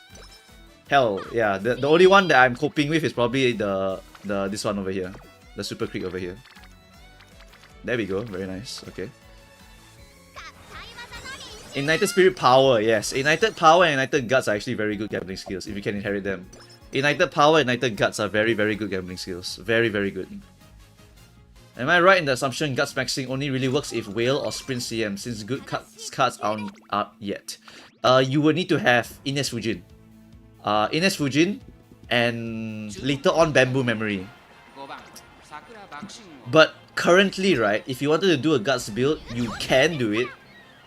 Hell, yeah, the only one that I'm coping with is probably this one over here. The Super Creek over here. There we go, very nice, okay. Ignited Spirit Power, yes. Ignited Power and Ignited Guts are actually very good gambling skills, if you can inherit them. Ignited Power and Ignited Guts are very, very good gambling skills. Very, very good. Am I right in the assumption Guts maxing only really works if Whale or Sprint CM, since good cards aren't out yet? You would need to have Ines Fujin. Ines Fujin and later on Bamboo Memory. But currently, right, if you wanted to do a Guts build, you can do it.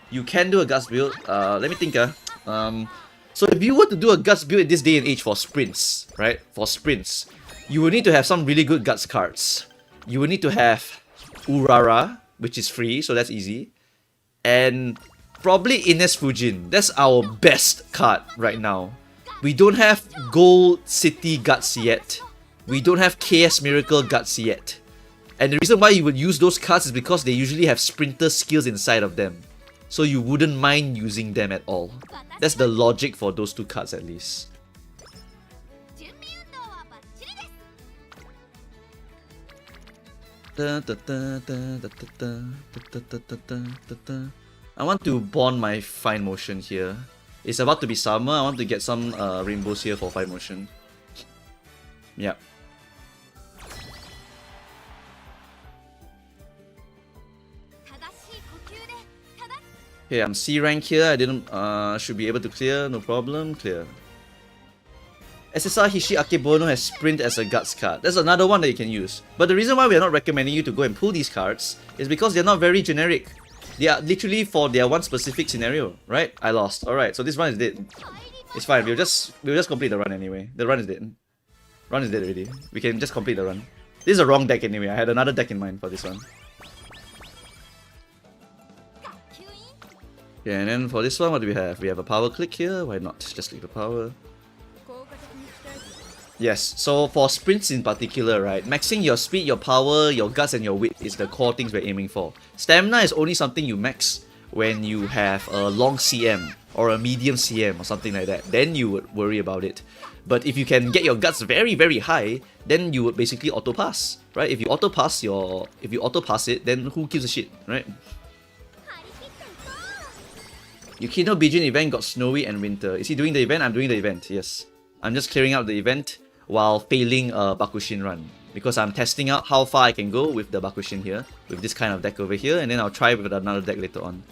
You can do a Guts build. Let me think. So if you were to do a Guts build in this day and age for sprints, right? For sprints, you will need to have some really good Guts cards. You will need to have Urara, which is free, so that's easy. And probably Ines Fujin. That's our best card right now. We don't have Gold City Guts yet. We don't have KS Miracle Guts yet. And the reason why you would use those cards is because they usually have sprinter skills inside of them. So you wouldn't mind using them at all. That's the logic for those two cards at least. I want to bond my Finemotion here. It's about to be summer. I want to get some rainbows here for Finemotion. Yep. Okay, I'm C rank here. I didn't should be able to clear, no problem. Clear. SSR Hishi Akebono has Sprint as a Guts card. That's another one that you can use. But the reason why we are not recommending you to go and pull these cards is because they're not very generic. They are literally for their one specific scenario, right? I lost. Alright, so this run is dead. It's fine, we'll just complete the run anyway. The run is dead. Run is dead already. We can just complete the run. This is a wrong deck anyway. I had another deck in mind for this one. Okay, and then for this one, what do we have? We have a power click here. Why not? Just click the power. Yes, so for sprints in particular, right, maxing your speed, your power, your guts, and your wit is the core things we're aiming for. Stamina is only something you max when you have a long CM or a medium CM or something like that. Then you would worry about it. But if you can get your guts very, very high, then you would basically auto pass, right? If you auto pass it, then who gives a shit, right? Yukino Bijin event got snowy and winter. Is he doing the event? I'm doing the event, yes. I'm just clearing out the event while failing a Bakushin run. Because I'm testing out how far I can go with the Bakushin here, with this kind of deck over here, and then I'll try with another deck later on.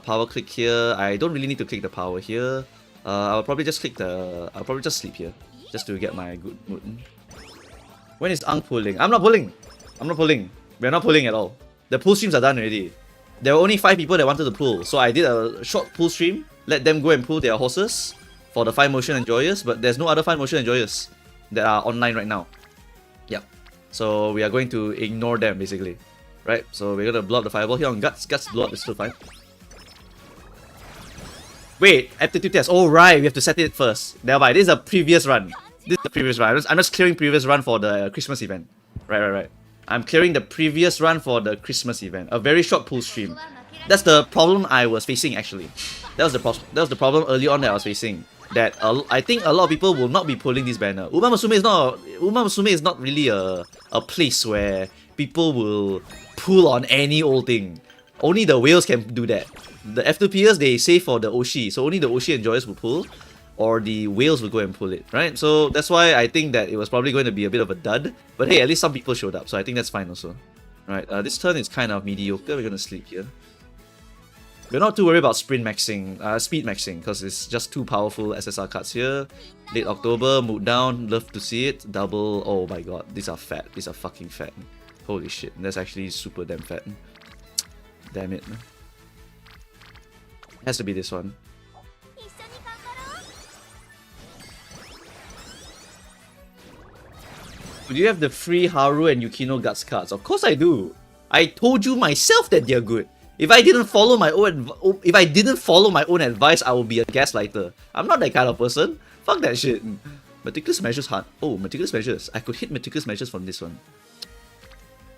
Power click here. I don't really need to click the power here. I'll probably just sleep here, just to get my good mood. When is Ang pulling? I'm not pulling! We're not pulling at all. The pull streams are done already. There were only 5 people that wanted to pull, so I did a short pull stream, let them go and pull their horses for the Finemotion enjoyers, but there's no other Finemotion enjoyers that are online right now. Yep. So we are going to ignore them basically. Right? So we're gonna blow up the fireball here on Guts. Guts blow up is still fine. Wait, aptitude test. Oh right, we have to set it first. Thereby, this is a previous run. I'm just clearing previous run for the Christmas event. Right. I'm clearing the previous run for the Christmas event. A very short pull stream. That's the problem I was facing actually. That was the problem early on that I was facing. That I think a lot of people will not be pulling this banner. Uma Musume is not really a place where people will pull on any old thing. Only the whales can do that. The F2Pers, they save for the Oshi, so only the Oshi enjoyers will pull, or the whales will go and pull it, right? So that's why I think that it was probably going to be a bit of a dud. But hey, at least some people showed up, so I think that's fine also. Right, this turn is kind of mediocre. We're gonna sleep here. We're not too worried about sprint maxing, speed maxing, because it's just too powerful SSR cards here. Late October, mood down, love to see it. Double, oh my god, these are fat. These are fucking fat. Holy shit, that's actually super damn fat. Damn it. Has to be this one. Do you have the free Haru and Yukino Guts cards? Of course I do. I told you myself that they're good. If I didn't follow my own advice, I would be a gaslighter. I'm not that kind of person. Fuck that shit. Meticulous measures hard. Oh, meticulous measures. I could hit meticulous measures from this one.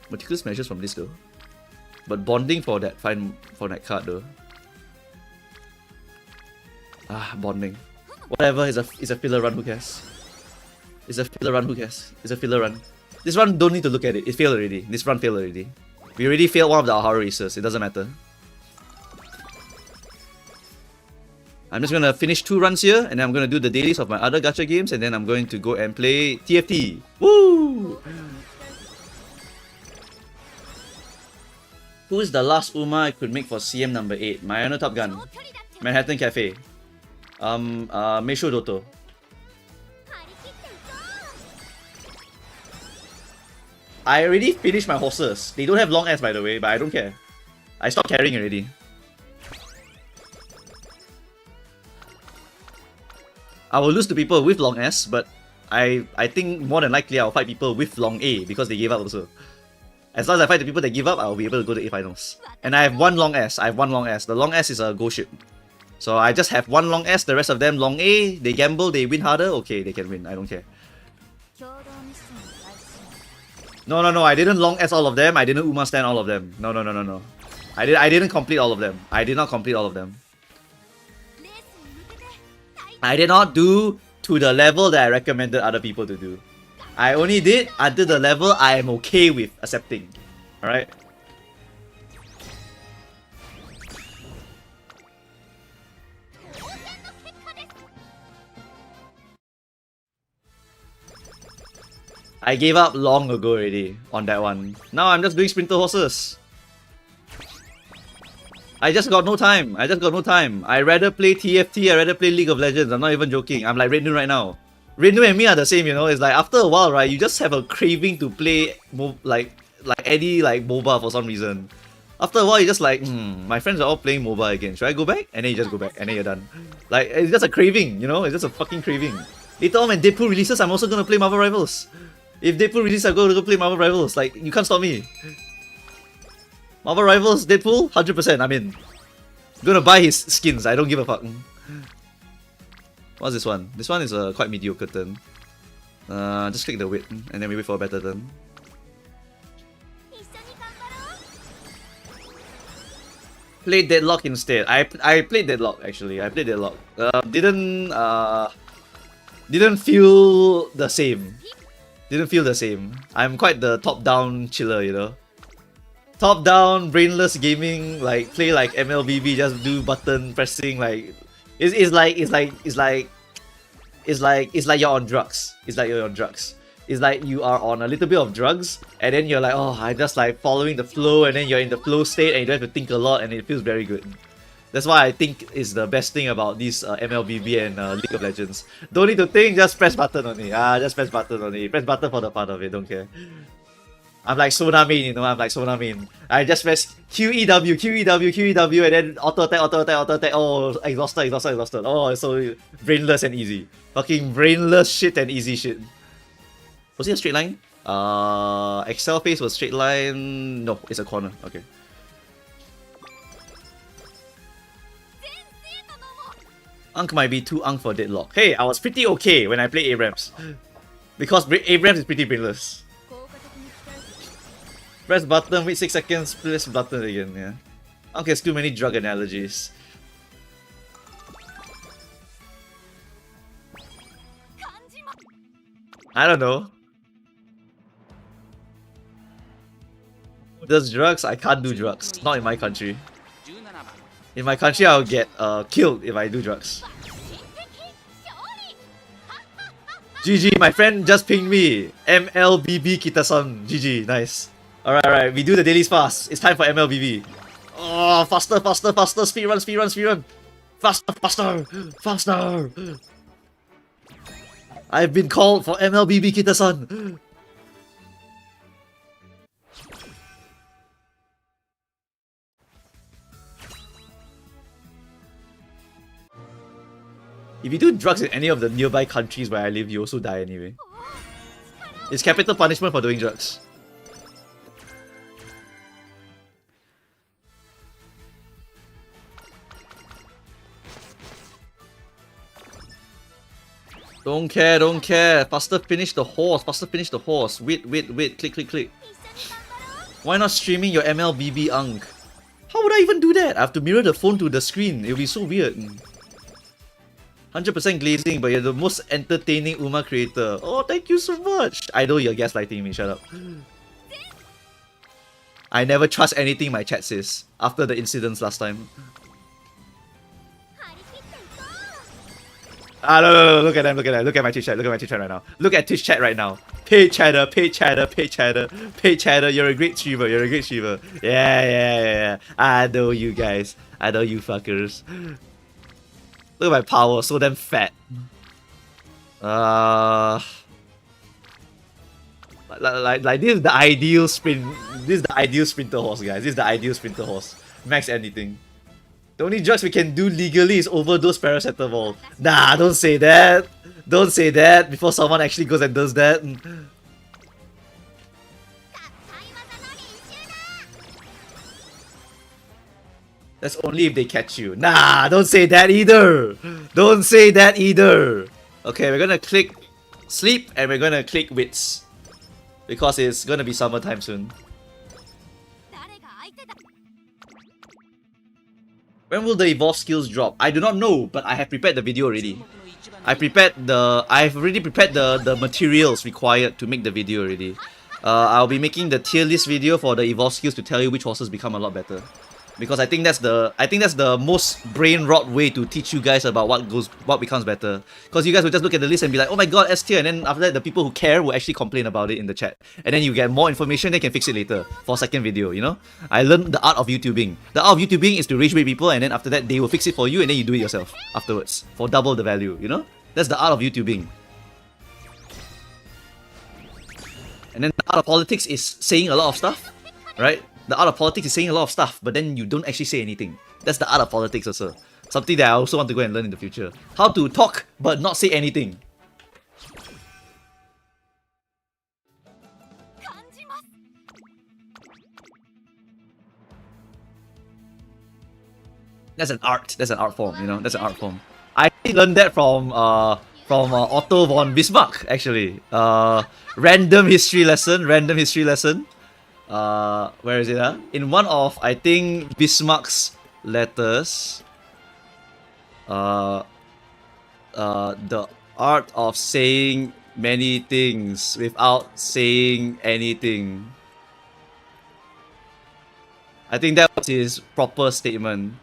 Meticulous measures from this though. But bonding for that card though. Bonding. Whatever. It's a filler run. Who cares? It's a filler run. Who cares? It's a filler run. This run don't need to look at it. It failed already. This run failed already. We already failed one of the horror races. It doesn't matter. I'm just gonna finish 2 runs here, and then I'm gonna do the dailies of my other gacha games, and then I'm going to go and play TFT. Woo! Who is the last Uma I could make for CM number 8? Mayano Top Gun. Manhattan Cafe. Meisho Doto. I already finished my horses. They don't have long S, by the way, but I don't care. I stopped carrying already. I will lose to people with long S, but I think more than likely I'll fight people with long A because they gave up also. As long as I fight the people that give up, I'll be able to go to A finals. And I have one long S. I have one long S. The long S is a go ship. So I just have one long S, the rest of them long A. They gamble, they win harder. Okay, they can win. I don't care. No, I didn't long S all of them. I didn't Uma stand all of them. No. I didn't complete all of them. I did not complete all of them. I did not do to the level that I recommended other people to do. I only did until the level I am okay with accepting. Alright? I gave up long ago already on that one. Now I'm just doing sprinter horses. I just got no time. I rather play TFT, I rather play League of Legends. I'm not even joking. I'm like Red Noon right now. Red Noon and me are the same, you know. It's like after a while, right, you just have a craving to play like any MOBA for some reason. After a while, you're just like, my friends are all playing MOBA again. Should I go back? And then you just go back, and then you're done. Like, it's just a craving, you know? It's just a fucking craving. Later on when Deadpool releases, I'm also gonna play Marvel Rivals. If Deadpool releases, I'm gonna go play Marvel Rivals. Like, you can't stop me. Marvel Rivals, Deadpool, 100%, I'm in. Gonna buy his skins, I don't give a fuck. What's this one? This one is a quite mediocre turn. Just click the wait, and then we wait for a better turn. Play Deadlock instead. I played Deadlock actually. I played Deadlock. Didn't feel the same. Didn't feel the same. I'm quite the top-down chiller, you know. Top-down, brainless gaming, like play like MLBB, just do button pressing, like it's like you're on drugs. It's like you're on drugs. It's like you are on a little bit of drugs, and then you're like, oh, I just like following the flow, and then you're in the flow state, and you don't have to think a lot, and it feels very good. That's why I think is the best thing about these MLBB and League of Legends. Don't need to think, just press button only. Just press button only. Press button for the fun of it, don't care. I'm like Sona main, you know, I'm like Sona main. I just press QEW, and then auto attack. Oh, exhausted. Oh, it's so brainless and easy. Fucking brainless shit and easy shit. Was it a straight line? Excel phase was straight line. No, it's a corner. Okay. Unk might be too unk for Deadlock. Hey, I was pretty okay when I played Abrams. Because Abrams is pretty brainless. Press button, wait 6 seconds, press button again, yeah. Unk has too many drug analogies. I don't know. Does drugs? I can't do drugs. Not in my country. In my country, I'll get killed if I do drugs. GG, my friend just pinged me. MLBB Kitasan. GG, nice. Alright, we do the dailies fast. It's time for MLBB. Oh, faster. Speed run. Faster. I've been called for MLBB Kitasan. If you do drugs in any of the nearby countries where I live, you also die anyway. It's capital punishment for doing drugs. Don't care. Faster finish the horse. Wait. Click. Why not streaming your MLBB Unk? How would I even do that? I have to mirror the phone to the screen. It'll be so weird. 100% glazing, but you're the most entertaining Uma creator. Oh, thank you so much. I know you're gaslighting me, shut up. I never trust anything my chat says after the incidents last time. No, look at them. Look at my Twitch chat right now. Look at Twitch chat right now. Paid chatter. You're a great streamer. Yeah. I know you guys. I know you fuckers. Look at my power, so damn fat. I Like this is the ideal sprint. This is the ideal sprinter horse, guys. This is the ideal sprinter horse. Max anything. The only drugs we can do legally is overdose paracetamol. Nah, don't say that. Don't say that before someone actually goes and does that. That's only if they catch you. Nah, don't say that either. Don't say that either. Okay, we're gonna click sleep and we're gonna click wits. Because it's gonna be summertime soon. When will the evolve skills drop? I do not know, but I have prepared the video already. I've already prepared the materials required to make the video already. I'll be making the tier list video for the evolve skills to tell you which horses become a lot better. Because I think that's the most brain rot way to teach you guys about what becomes better. Because you guys will just look at the list and be like, oh my god, S tier, and then after that the people who care will actually complain about it in the chat. And then you get more information, they can fix it later for second video, you know? I learned the art of YouTubing. The art of YouTubing is to rage bait people and then after that they will fix it for you and then you do it yourself afterwards for double the value, you know? That's the art of YouTubing. And then the art of politics is saying a lot of stuff, right? The art of politics is saying a lot of stuff, but then you don't actually say anything. That's the art of politics also. Something that I also want to go and learn in the future. How to talk, but not say anything. That's an art. That's an art form, you know? That's an art form. I learned that from Otto von Bismarck, actually. Random history lesson. Where is it? In one of, I think, Bismarck's letters, the art of saying many things without saying anything. I think that was his proper statement.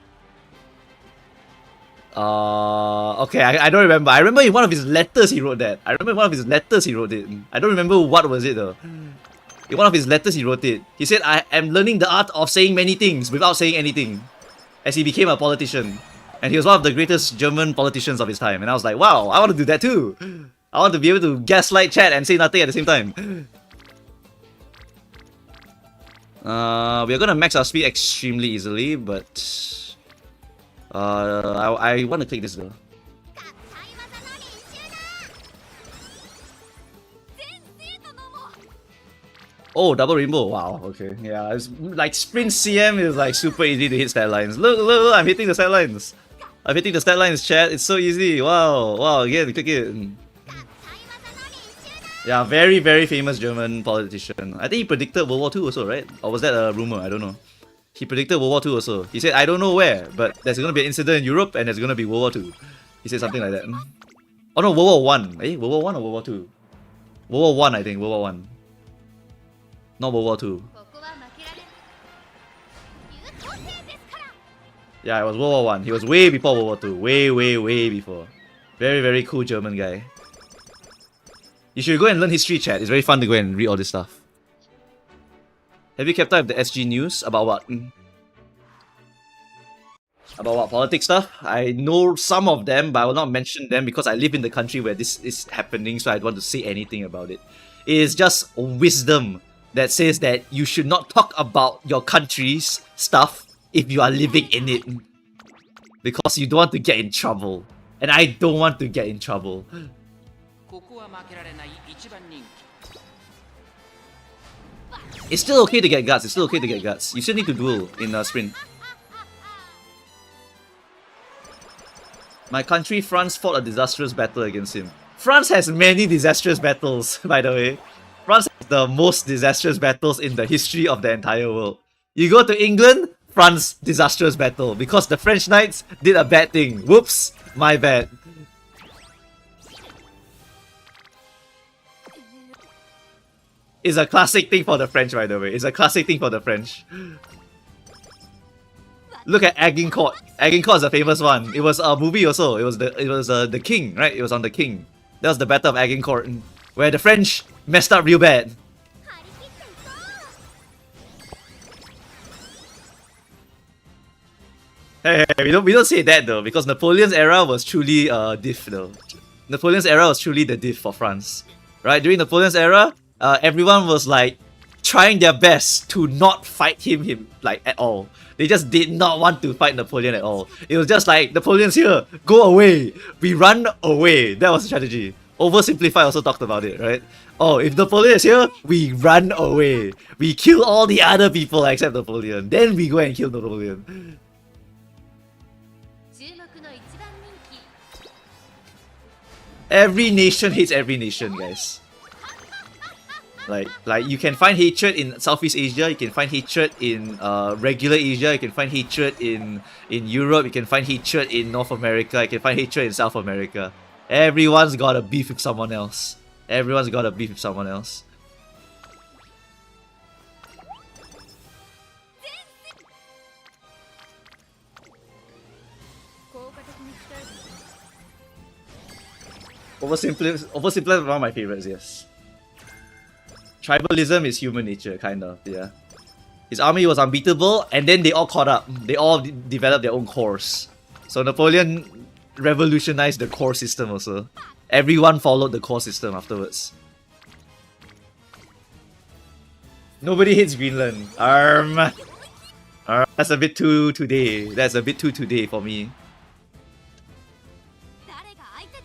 Okay, I don't remember. I remember in one of his letters he wrote that. I don't remember what was it though. In one of his letters he wrote it. He said, I am learning the art of saying many things without saying anything. As he became a politician. And he was one of the greatest German politicians of his time. And I was like, wow, I want to do that too. I want to be able to gaslight chat and say nothing at the same time. We are gonna max our speed extremely easily, but I want to click this though. Oh, double rainbow. Wow, okay. Yeah, it's like sprint CM is like super easy to hit stat lines. Look, I'm hitting the stat lines. I'm hitting the stat lines, chat. It's so easy. Wow, again, click it. Yeah, very, very famous German politician. I think he predicted World War II also, right? Or was that a rumor? I don't know. He predicted World War II also. He said, I don't know where, but there's gonna be an incident in Europe and there's gonna be World War II. He said something like that. Oh no, World War One. World War One or World War Two? World War One, I think. World War One. Not World War II. Yeah, it was World War One. He was way before World War II. Way before. Very, very cool German guy. You should go and learn history, chat. It's very fun to go and read all this stuff. Have you kept up with the SG news? About what? About what? Politics stuff? I know some of them, but I will not mention them because I live in the country where this is happening, so I don't want to say anything about it. It is just wisdom that says that you should not talk about your country's stuff if you are living in it. Because you don't want to get in trouble. And I don't want to get in trouble. It's still okay to get guts. It's still okay to get guts. You still need to duel in a sprint. My country, France, fought a disastrous battle against him. France has many disastrous battles, by the way. France has the most disastrous battles in the history of the entire world. You go to England, France, disastrous battle. Because the French knights did a bad thing. Whoops, my bad. It's a classic thing for the French, by the way. It's a classic thing for the French. Look at Agincourt. Agincourt is a famous one. It was a movie also. It was the King, right? It was on the King. That was the Battle of Agincourt, where the French messed up real bad. Hey, we don't say that though, because Napoleon's era was truly diff though. Napoleon's era was truly the diff for France. Right? During Napoleon's era, everyone was like trying their best to not fight him like at all. They just did not want to fight Napoleon at all. It was just like, Napoleon's here, go away. We run away. That was the strategy. Oversimplify also talked about it, right? Oh, if Napoleon is here, we run away. We kill all the other people except Napoleon. Then we go and kill Napoleon. Every nation hates every nation, guys. Like you can find hatred in Southeast Asia, you can find hatred in regular Asia, you can find hatred in Europe, you can find hatred in North America, you can find hatred in South America. Everyone's got a beef with someone else. Everyone's got a beef with someone else. Oversimplify is one of my favorites, yes. Tribalism is human nature, kind of, yeah. His army was unbeatable, and then they all caught up. They all developed their own cores. So Napoleon revolutionized the core system also. Everyone followed the core system afterwards. Nobody hates Greenland. That's a bit too today. That's a bit too today for me.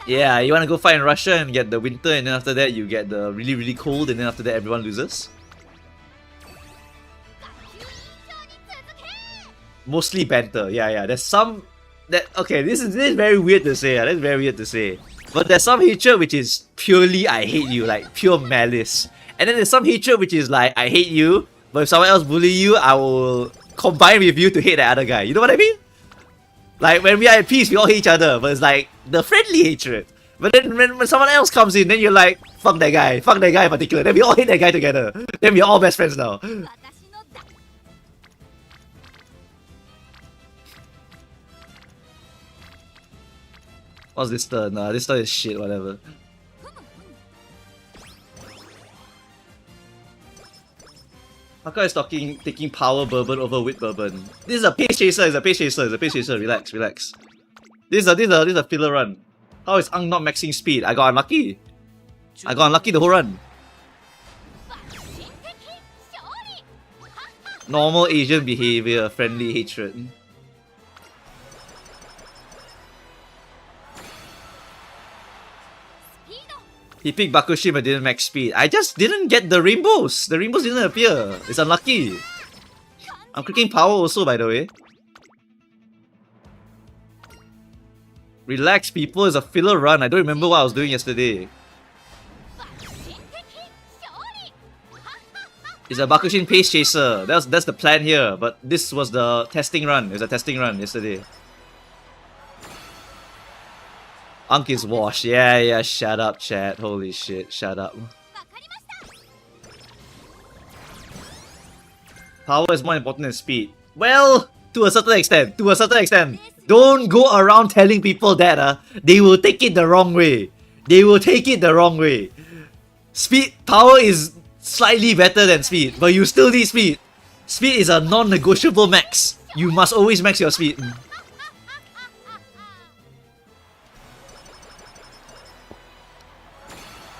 Yeah, you wanna go fight in Russia and get the winter, and then after that you get the really, really cold, and then after that everyone loses? Mostly banter, yeah. There's some... Okay, this is very weird to say, that's very weird to say. But there's some hatred which is purely I hate you, like pure malice. And then there's some hatred which is like I hate you, but if someone else bully you, I will combine with you to hate the other guy. You know what I mean? Like when we are at peace, we all hate each other, but it's like the friendly hatred. But then when someone else comes in, then you're like, fuck that guy in particular. Then we all hate that guy together. Then we're all best friends now. What's this turn? This turn is shit, whatever. Haka is taking power bourbon over wit bourbon. This is a pace chaser, relax. This is a filler run. How is Ang not maxing speed? I got unlucky. The whole run. Normal Asian behavior, friendly hatred. He picked Bakushim but didn't max speed. I just didn't get the rainbows. The rainbows didn't appear. It's unlucky. I'm clicking power also, by the way. Relax, people. It's a filler run. I don't remember what I was doing yesterday. It's a Bakushin pace chaser. That's the plan here. But this was the testing run. It was a testing run yesterday. Unk is washed. Yeah, shut up, chat. Holy shit, shut up. Power is more important than speed. Well, to a certain extent. Don't go around telling people that they will take it the wrong way. Power is slightly better than speed, but you still need speed. Speed is a non-negotiable max. You must always max your speed.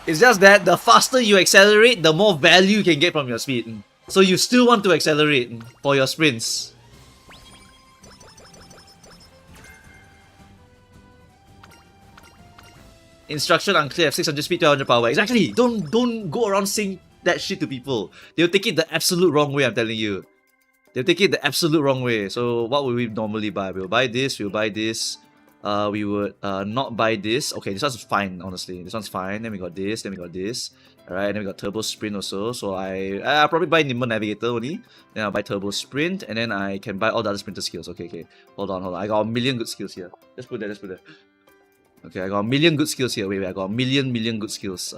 It's just that the faster you accelerate, the more value you can get from your speed. So you still want to accelerate for your sprints. Instruction unclear, 600 speed, 200 power. Exactly! Don't go around saying that shit to people. They'll take it the absolute wrong way, I'm telling you. They'll take it the absolute wrong way. So what would we normally buy? We'll buy this, we would not buy this. Okay, this one's fine, honestly. This one's fine. Then we got this, Alright, then we got Turbo Sprint also. So I'll probably buy Nimble Navigator only. Then I'll buy Turbo Sprint, and then I can buy all the other sprinter skills. Okay. Hold on. I got a million good skills here. Let's put that. Okay, I got a million good skills here. Wait, I got a million good skills.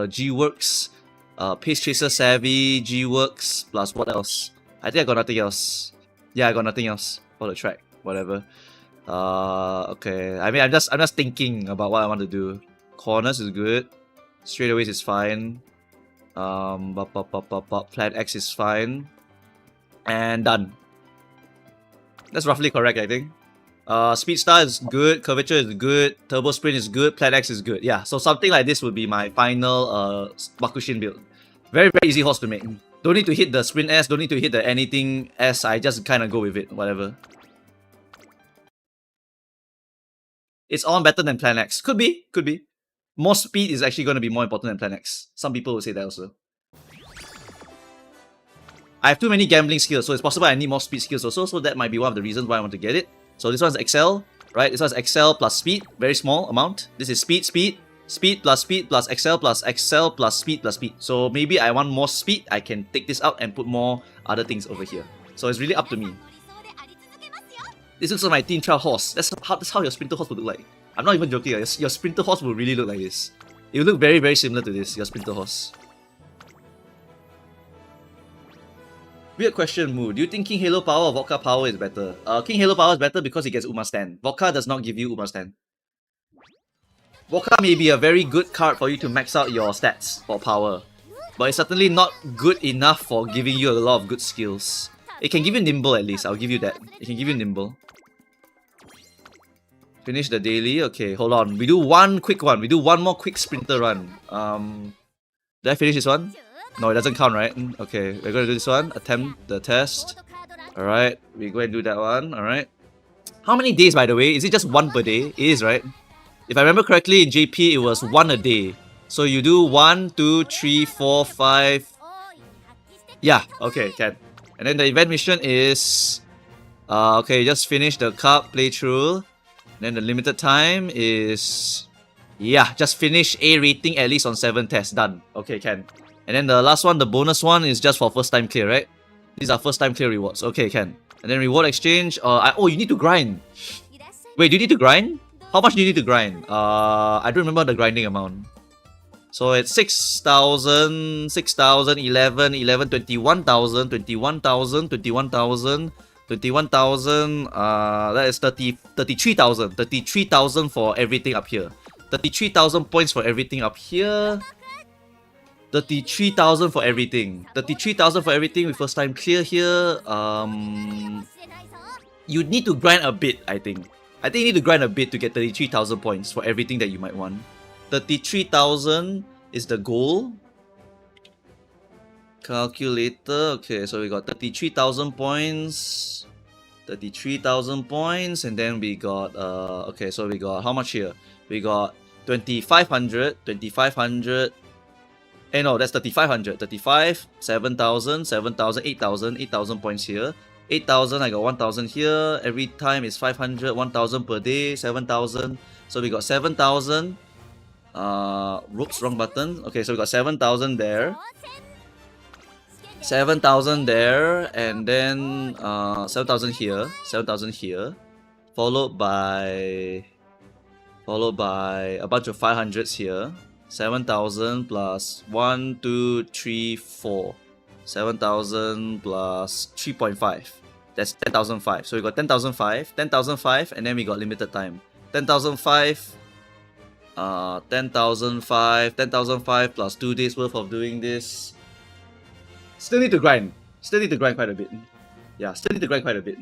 G-Works, Pace Chaser Savvy, G-Works, plus what else? I think I got nothing else. Yeah, I got nothing else for the track. Whatever. Okay. I mean, I'm just thinking about what I want to do. Corners is good. Straightaways is fine. Plan X is fine. And done. That's roughly correct, I think. Speed Star is good, Curvature is good, Turbo Sprint is good, Plan X is good. Yeah, so something like this would be my final Bakushin build. Very, very easy horse to make. Don't need to hit the Sprint S, don't need to hit the anything S, I just kind of go with it, whatever. It's on better than Plan X. Could be, could be. More speed is actually going to be more important than Plan X. Some people will say that also. I have too many gambling skills, so it's possible I need more speed skills also, so that might be one of the reasons why I want to get it. So this one's Excel, right? This one's Excel plus speed, very small amount. This is speed, speed, speed plus Excel plus speed plus speed. So maybe I want more speed, I can take this out and put more other things over here. So it's really up to me. This looks like my Team Trial horse. That's how your Sprinter horse would look like. I'm not even joking, your Sprinter horse will really look like this. It will look very, very similar to this, your Sprinter horse. Weird question, Moo. Do you think King Halo Power or Vodka Power is better? King Halo Power is better because it gets Uma Stand. Vodka does not give you Uma Stand. Vodka may be a very good card for you to max out your stats for power, but it's certainly not good enough for giving you a lot of good skills. It can give you Nimble at least, I'll give you that. It can give you Nimble. Finish the daily. Okay, hold on. We do one quick one. We do one more quick sprinter run. Did I finish this one? No, it doesn't count, right? Okay, we're gonna do this one. Attempt the test. Alright, we go and do that one. Alright. How many days, by the way? Is it just one per day? It is, right? If I remember correctly, in JP, it was one a day. So you do 1, 2, 3, 4, 5. Yeah, okay, can. And then the event mission is... okay, just finish the cup playthrough. Then the limited time is... Yeah, just finish A rating at least on 7 tests. Done. Okay, can. And then the last one, the bonus one, is just for first time clear, right? These are first time clear rewards. Okay, can. And then reward exchange. Oh, you need to grind. Wait, do you need to grind? How much do you need to grind? I don't remember the grinding amount. So it's 6,000, 6,000, 11, 11, 21,000, 21,000, 21,000, 21,000. That is 33,000. 33,000 for everything up here. 33,000 points for everything up here. 33,000 for everything. 33,000 for everything with first time clear here. You need to grind a bit, I think. I think you need to grind a bit to get 33,000 points for everything that you might want. 33,000 is the goal. Calculator. Okay, so we got 33,000 points. 33,000 points. And then we got, okay, so we got how much here? We got 2,500, 2,500. No, that's 3,500. 35, 7,000, 7,000, 8,000, 8,000 points here. 8,000, I got 1,000 here. Every time is 500, 1,000 per day, 7,000. So we got 7,000. Whoops, wrong button. Okay, so we got 7,000 there. 7,000 there, and then 7,000 here. 7,000 here. Followed by a bunch of 500s here. 7,000 plus 1, 2, 3, 4. 7,000 plus 3.5. That's 10,005. So we got 10,005, 10,005, and then we got limited time. 10,005, 10,005, 10,005 plus 2 days worth of doing this. Still need to grind. Still need to grind quite a bit. Yeah, still need to grind quite a bit.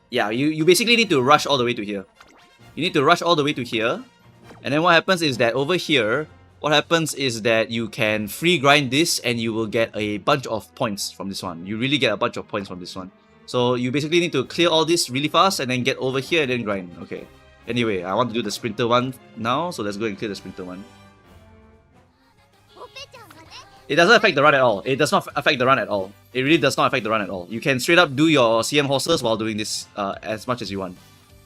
Yeah, you basically need to rush all the way to here. You need to rush all the way to here. And then what happens is that over here, what happens is that you can free grind this and you will get a bunch of points from this one. You really get a bunch of points from this one. So you basically need to clear all this really fast and then get over here and then grind. Okay. Anyway, I want to do the sprinter one now, so let's go and clear the sprinter one. It doesn't affect the run at all. It does not affect the run at all. It really does not affect the run at all. You can straight up do your CM horses while doing this as much as you want.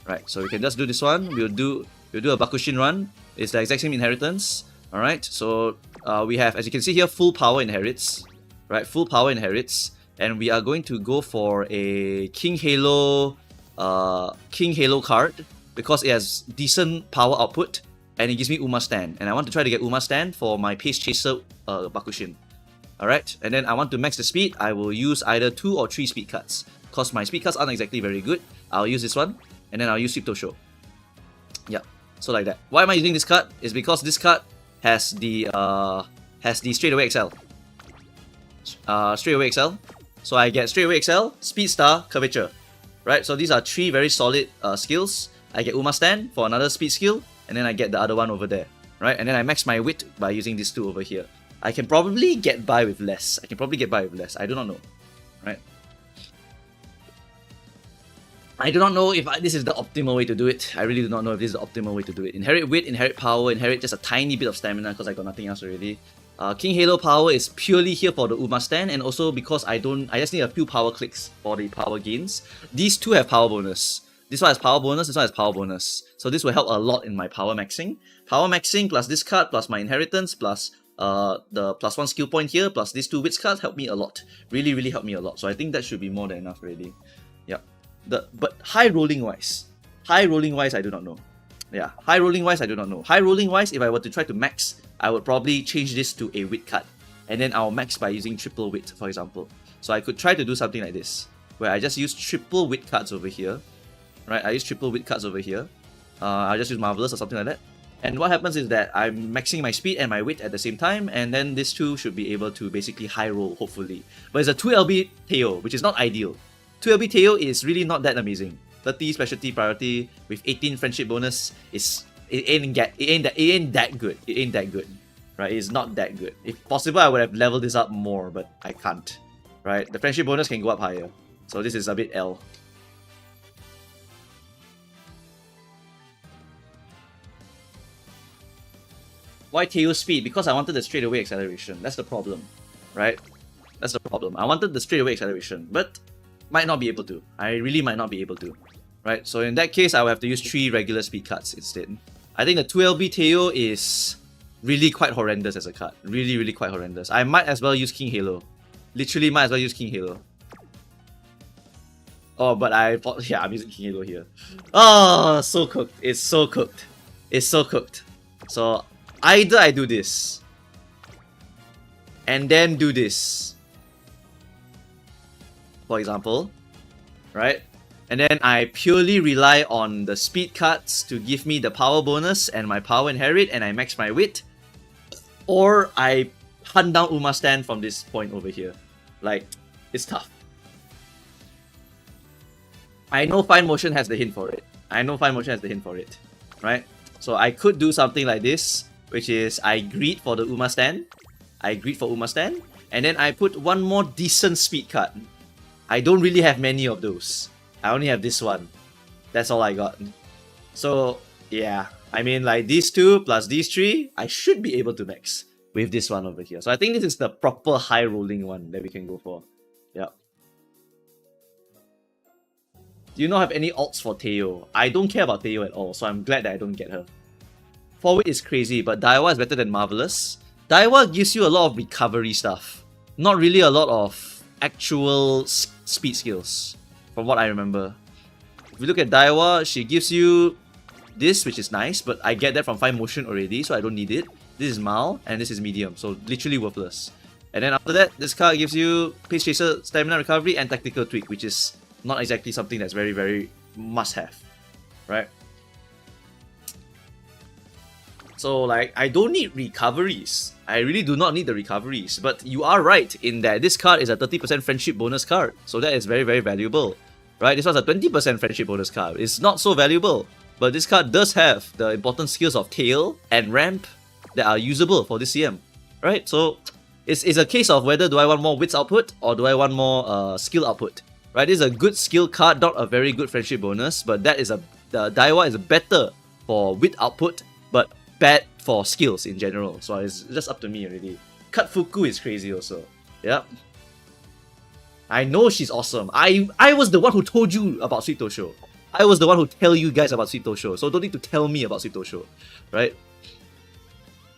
Right, so we can just do this one. We'll do a Bakushin run. It's the exact same inheritance. Alright, so we have, as you can see here, full power inherits. Right, full power inherits. And we are going to go for a King Halo card because it has decent power output and it gives me Uma Stand. And I want to try to get Uma Stand for my Pace Chaser Bakushin. Alright, and then I want to max the speed. I will use either 2 or 3 speed cuts. Because my speed cuts aren't exactly very good. I'll use this one. And then I'll use Sweep Tosho. Yeah, so like that. Why am I using this card? Is because this card has the straightaway XL. Straightaway XL. So I get straight away excel, speed star, curvature. Right? So these are 3 very solid skills. I get Uma stand for another speed skill, and then I get the other one over there. Right? And then I max my wit by using these 2 over here. I can probably get by with less. I do not know. Right? I do not know if this is the optimal way to do it. I really do not know if this is the optimal way to do it. Inherit wit, inherit power, inherit just a tiny bit of stamina because I got nothing else already. King Halo power is purely here for the Uma stand, and also because I just need a few power clicks for the power gains. These 2 have power bonus. This one has power bonus, this one has power bonus. So this will help a lot in my power maxing. Power maxing plus this card plus my inheritance plus the +1 skill point here plus these 2 wits cards help me a lot. Really, really help me a lot. So I think that should be more than enough already. Yep. But high rolling wise, I do not know. Yeah, high rolling wise, I do not know. High rolling wise, if I were to try to max, I would probably change this to a wit card, and then I'll max by using triple wit, for example. So I could try to do something like this, where I just use triple wit cards over here, right? I use triple wit cards over here. I'll just use marvelous or something like that. And what happens is that I'm maxing my speed and my wit at the same time, and then these 2 should be able to basically high roll, hopefully. But it's a 2LB Teo, which is not ideal. 2LB Teo is really not that amazing. 30 specialty priority with 18 friendship bonus it ain't that good. It ain't that good. Right? It's not that good. If possible, I would have leveled this up more, but I can't. Right? The friendship bonus can go up higher. So this is a bit L. Why Teo speed? Because I wanted the straightaway acceleration. That's the problem. Right? That's the problem. I wanted the straightaway acceleration, but might not be able to. I really might not be able to. Right? So in that case, I will have to use 3 regular speed cards instead. I think the 2LB Teo is really quite horrendous as a card. Really, really quite horrendous. I might as well use King Halo. Literally might as well use King Halo. Oh, but yeah, I'm using King Halo here. Oh, so cooked. It's so cooked. It's so cooked. So either I do this and then do this, for example, right? And then I purely rely on the speed cards to give me the power bonus and my power inherit, and I max my wit. Or I hunt down Uma stand from this point over here. Like, it's tough. I know Finemotion has the hint for it. Right? So I could do something like this, which is I greet for the Uma stand. And then I put one more decent speed card. I don't really have many of those. I only have this one. That's all I got. So, yeah. I mean, like, these 2 plus these 3, I should be able to max with this one over here. So I think this is the proper high rolling one that we can go for. Yeah. Do you not have any alts for Teo? I don't care about Teo at all, so I'm glad that I don't get her. Forward is crazy, but Daiwa is better than Marvelous. Daiwa gives you a lot of recovery stuff. Not really a lot of actual speed skills, from what I remember. If you look at Daiwa, she gives you this, which is nice, but I get that from Finemotion already, so I don't need it. This is Mal, and this is Medium, so literally worthless. And then after that, this card gives you Pace Chaser, Stamina Recovery, and Tactical Tweak, which is not exactly something that's very, very must-have, right? So, like, I don't need recoveries. I really do not need the recoveries. But you are right in that this card is a 30% friendship bonus card. So that is very, very valuable. Right? This one's a 20% friendship bonus card. It's not so valuable. But this card does have the important skills of Tail and Ramp that are usable for this CM. Right? So, it's a case of whether do I want more wits output or do I want more skill output. Right? This is a good skill card, not a very good friendship bonus. But that is the Daiwa is better for wit output, but bad for skills in general, so it's just up to me already. Katfuku is crazy also. Yep. I know she's awesome. I was the one who told you about Sweet Tosho. I was the one who tell you guys about Sweet Tosho, so don't need to tell me about Sweet Tosho. Right?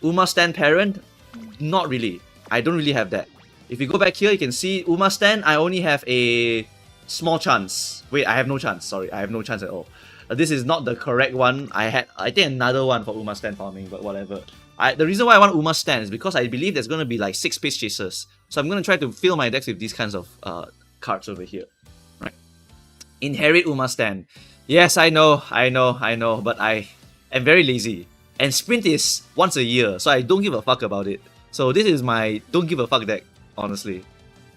Uma Stan Parent? Not really. I don't really have that. If you go back here, you can see Uma Stan, I only have a small chance. Wait, I have no chance. Sorry, I have no chance at all. This is not the correct one. I think another one for Uma Stan farming, but whatever. The reason why I want Uma Stan is because I believe there's going to be like 6 Pace Chasers. So I'm going to try to fill my decks with these kinds of cards over here. Right? Inherit Uma Stan. Yes, I know, but I am very lazy. And Sprint is once a year, so I don't give a fuck about it. So this is my don't give a fuck deck, honestly.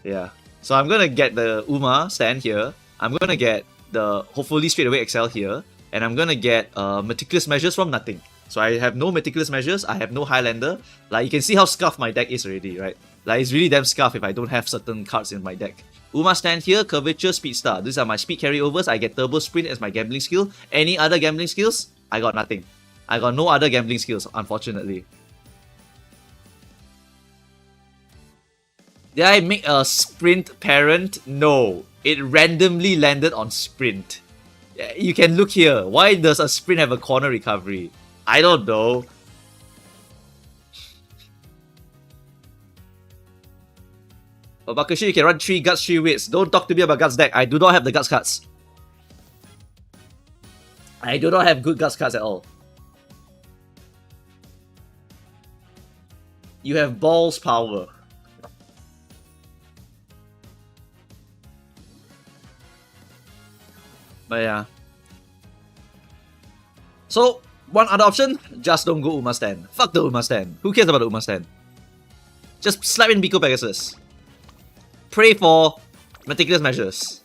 Yeah. So I'm gonna get the Uma stand here. I'm gonna get the hopefully straight away Excel here. And I'm gonna get Meticulous Measures from nothing. So I have no Meticulous Measures, I have no Highlander. Like, you can see how scuffed my deck is already, right? Like, it's really damn scuffed if I don't have certain cards in my deck. Uma stand here, Curvature, Speed Star. These are my speed carryovers. I get Turbo Sprint as my gambling skill. Any other gambling skills? I got nothing. I got no other gambling skills, unfortunately. Did I make a Sprint parent? No. It randomly landed on Sprint. You can look here. Why does a Sprint have a corner recovery? I don't know. But Bakushi, you can run 3 Guts, 3 Wits. Don't talk to me about Guts deck. I do not have the Guts cards. I do not have good Guts cards at all. You have Balls Power. But yeah. So, one other option, just don't go Uma stand. Fuck the Uma stand. Who cares about the Uma stand? Just slap in Biko Pegasus. Pray for Meticulous Measures.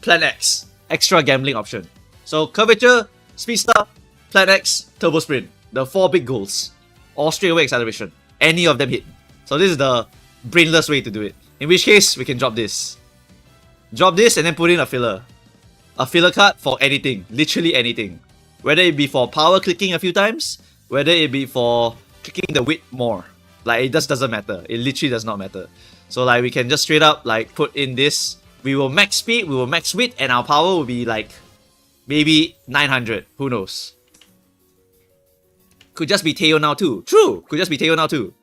Plan X. Extra gambling option. So, Curvature, Speed Star, Plan X, Turbo Sprint. The 4 big goals. Or straightaway acceleration. Any of them hit. So this is the brainless way to do it. In which case, we can drop this. Drop this and then put in a filler. A filler card for anything. Literally anything. Whether it be for power clicking a few times, whether it be for clicking the wit more. Like, it just doesn't matter. It literally does not matter. So like, we can just straight up like put in this. We will max speed, we will max wit, and our power will be like maybe 900. Who knows? Could just be Teo now too. True! Could just be Teo now too.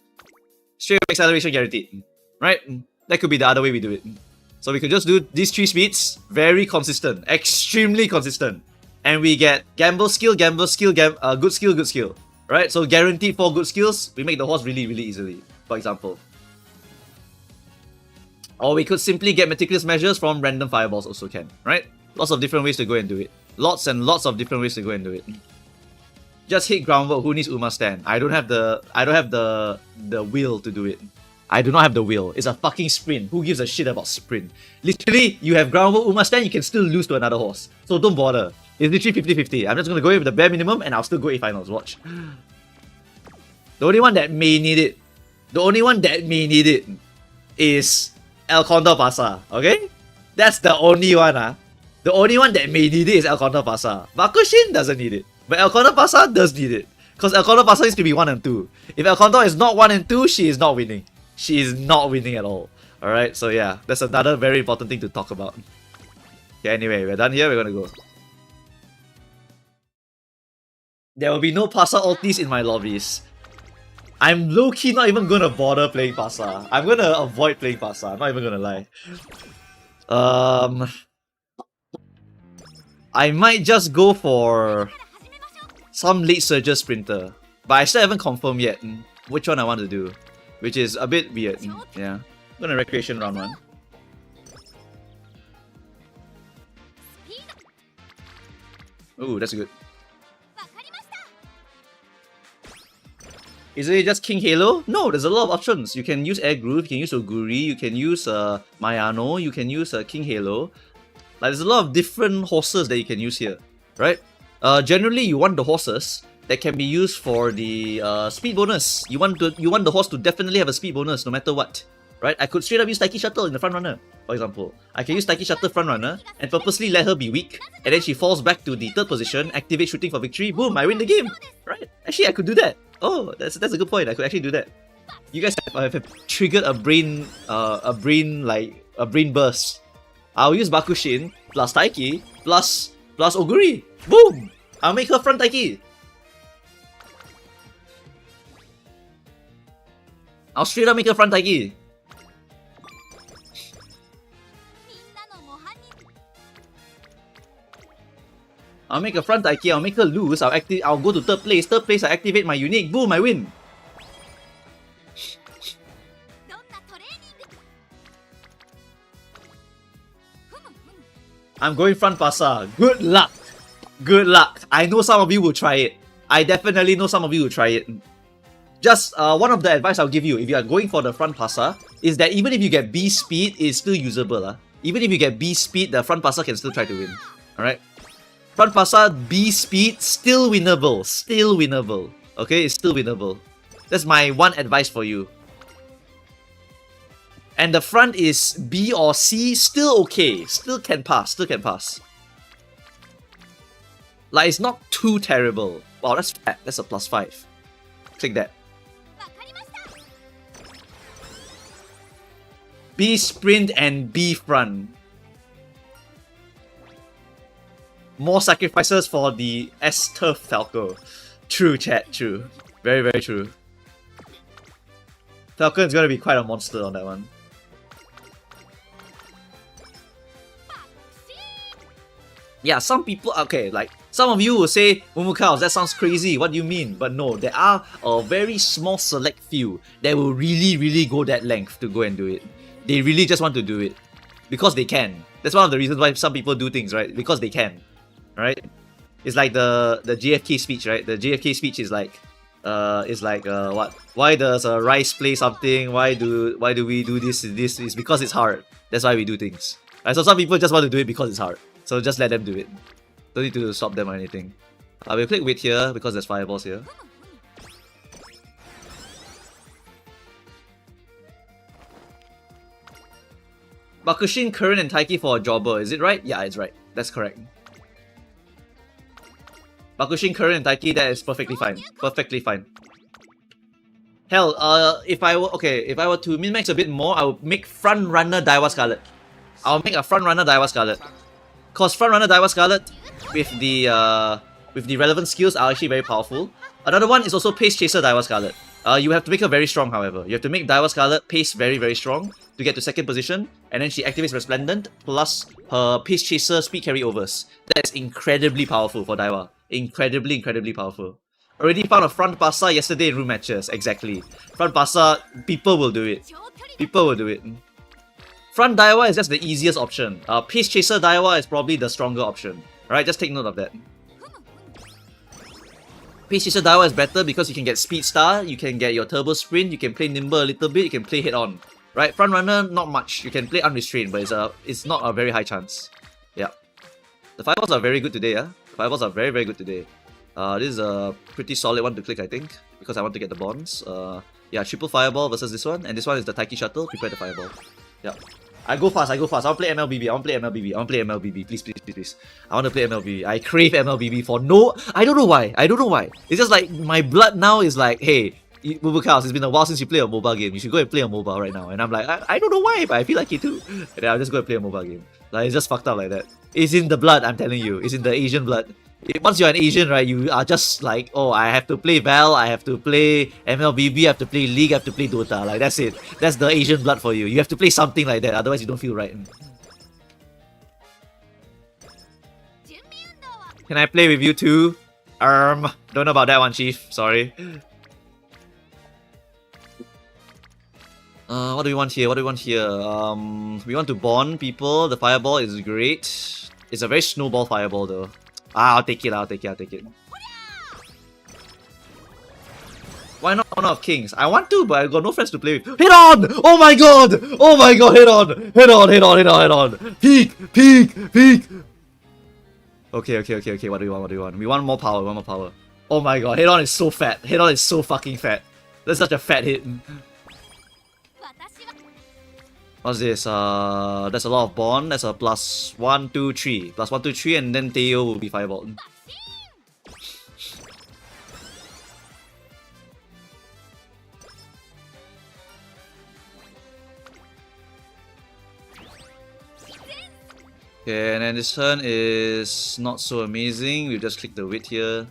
Straight acceleration guaranteed. Right? That could be the other way we do it. So we could just do these 3 speeds. Very consistent. Extremely consistent. And we get gamble skill, good skill, good skill. Right? So guaranteed 4 good skills. We make the horse really, really easily. For example. Or we could simply get Meticulous Measures from random fireballs also can. Right? Lots of different ways to go and do it. Lots and lots of different ways to go and do it. Just hit groundwork. Who needs Uma stand? I don't have the will to do it. I do not have the will. It's a fucking sprint. Who gives a shit about sprint? Literally, you have groundwork Uma stand, you can still lose to another horse. So don't bother. It's literally 50-50. I'm just gonna go in with the bare minimum and I'll still go A finals. Watch. The only one that may need it. The only one that may need it is El Condor Pasa. Okay? That's the only one. The only one that may need it is El Condor Pasa. Bakushin doesn't need it. But El Condor Pasa does need it. Because El Condor Pasa needs to be 1 and 2. If El Condor is not 1 and 2, she is not winning. She is not winning at all. Alright, so yeah, that's another very important thing to talk about. Okay, anyway, we're done here, we're gonna go. There will be no Pasa ultis in my lobbies. I'm low-key not even gonna bother playing Pasa. I'm gonna avoid playing Pasa, I'm not even gonna lie. I might just go for some late surger sprinter. But I still haven't confirmed yet which one I want to do. Which is a bit weird. Yeah. I'm gonna recreation round 1. Ooh, that's good. Is it just King Halo? No, there's a lot of options. You can use Air Groove, you can use Oguri, you can use Mayano, you can use King Halo. Like, there's a lot of different horses that you can use here, right? Generally, you want the horses that can be used for the speed bonus. You want the horse to definitely have a speed bonus no matter what, right? I could straight up use Taiki Shuttle in the front runner, for example. I can use Taiki Shuttle front runner and purposely let her be weak, and then she falls back to the 3rd position, activate shooting for victory, boom, I win the game, right? Actually, I could do that. Oh, that's a good point. I could actually do that. You guys have triggered a brain burst. I'll use Bakushin plus Taiki plus Oguri. Boom! I'll make her front Taiki. I'll straight up make her front Taiki. I'll make a front Taiki, I'll make her lose, I'll go to 3rd place. 3rd place, I activate my unique. Boom, I win. I'm going front Pasa. Good luck. Good luck. I know some of you will try it. I definitely know some of you will try it. just one of the advice I'll give you if you are going for the front passer is that even if you get B speed, it's still usable. Even if you get B speed, the front passer can still try to win. Alright? Front passer, B speed, still winnable. Still winnable. Okay, it's still winnable. That's my one advice for you. And the front is B or C, still okay. Still can pass. Still can pass. Like, it's not too terrible. Wow, that's fat. That's a +5. Click that. B sprint and B front. More sacrifices for the S-Turf Falco. True, chat, true. Very, very true. Falcon is gonna be quite a monster on that one. Yeah, some people, okay, like, some of you will say, Momokaos, that sounds crazy, what do you mean? But no, there are a very small select few that will really go that length to go and do it. They really just want to do it. Because they can. That's one of the reasons why some people do things, right? Because they can. Right? It's like the JFK speech, right? The JFK speech is like, what? Why does Rice play something? Why do we do this? This is because it's hard. That's why we do things. Right? So some people just want to do it because it's hard. So just let them do it. Don't need to stop them or anything. We'll click wait here because there's fireballs here. Bakushin, Current, and Taiki for a jobber, is it right? Yeah, it's right. That's correct. Bakushin, Current, and Taiki, that is perfectly fine. Perfectly fine. Hell, if I were to min-max a bit more, I would make front runner Daiwa Scarlet. I'll make a front runner Daiwa Scarlet. Cause front runner Daiwa Scarlet with the relevant skills are actually very powerful. Another one is also Pace Chaser Daiwa Scarlet. You have to make her very strong, however. You have to make Daiwa Scarlet pace very strong to get to second position, and then she activates Resplendent plus her Pace Chaser speed carryovers. That's incredibly powerful for Daiwa. Incredibly powerful. Already found a front passer yesterday in room matches. Exactly. Front passer, people will do it. People will do it. Front Daiwa is just the easiest option. Pace Chaser Daiwa is probably the stronger option. Alright, just take note of that. Pace Chaser Daiwa is better because you can get Speed Star, you can get your Turbo Sprint, you can play Nimble a little bit, you can play Head On. Right, Front Runner, not much. You can play Unrestrained, but it's not a very high chance. Yeah. The fireballs are very good today, The fireballs are very good today. This is a pretty solid one to click, I think, because I want to get the bonds. Yeah, triple fireball versus this one, and this one is the Taiki Shuttle. Prepare the fireball. Yeah. I go fast. I want to play MLBB. Please. I want to play MLBB. I crave MLBB for no... I don't know why. It's just like, my blood now is like, hey, Momokaos, it's been a while since you play a mobile game. You should go and play a mobile right now. And I'm like, I don't know why, but I feel like it too. And then I'll just go and play a mobile game. Like, it's just fucked up like that. It's in the blood, I'm telling you. It's in the Asian blood. Once you're an Asian, right, you are just like, oh, I have to play Val, I have to play MLBB, I have to play League, I have to play Dota. Like, that's it. That's the Asian blood for you. You have to play something like that, otherwise you don't feel right. Can I play with you too? Don't know about that one, Chief. Sorry. What do we want here? We want to bond people. The fireball is great. It's a very snowball fireball though. I'll take it. Why not Honor of Kings? I want to, but I got no friends to play with. Hit on! Oh my god! Hit on! Peek! Okay. What do we want? We want more power. Oh my god, Hit on is so fat. Hit on is so fucking fat. That's such a fat hit. What's this? That's a lot of bond. That's a +1, 2, 3. +1, 2, 3, and then Teo will be fireball. Okay, and then this turn is not so amazing. We just click the wait here.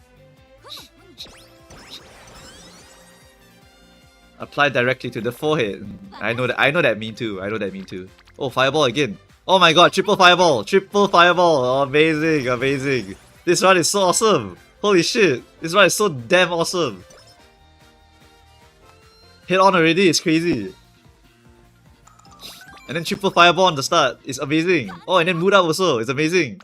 Apply directly to the forehead. I know that meme too. Oh, fireball again. Oh my god, triple fireball. Oh, amazing. This run is so awesome. Holy shit. This run is so damn awesome. Hit on already, it's crazy. And then triple fireball on the start. It's amazing. Oh, and then mood up also. It's amazing.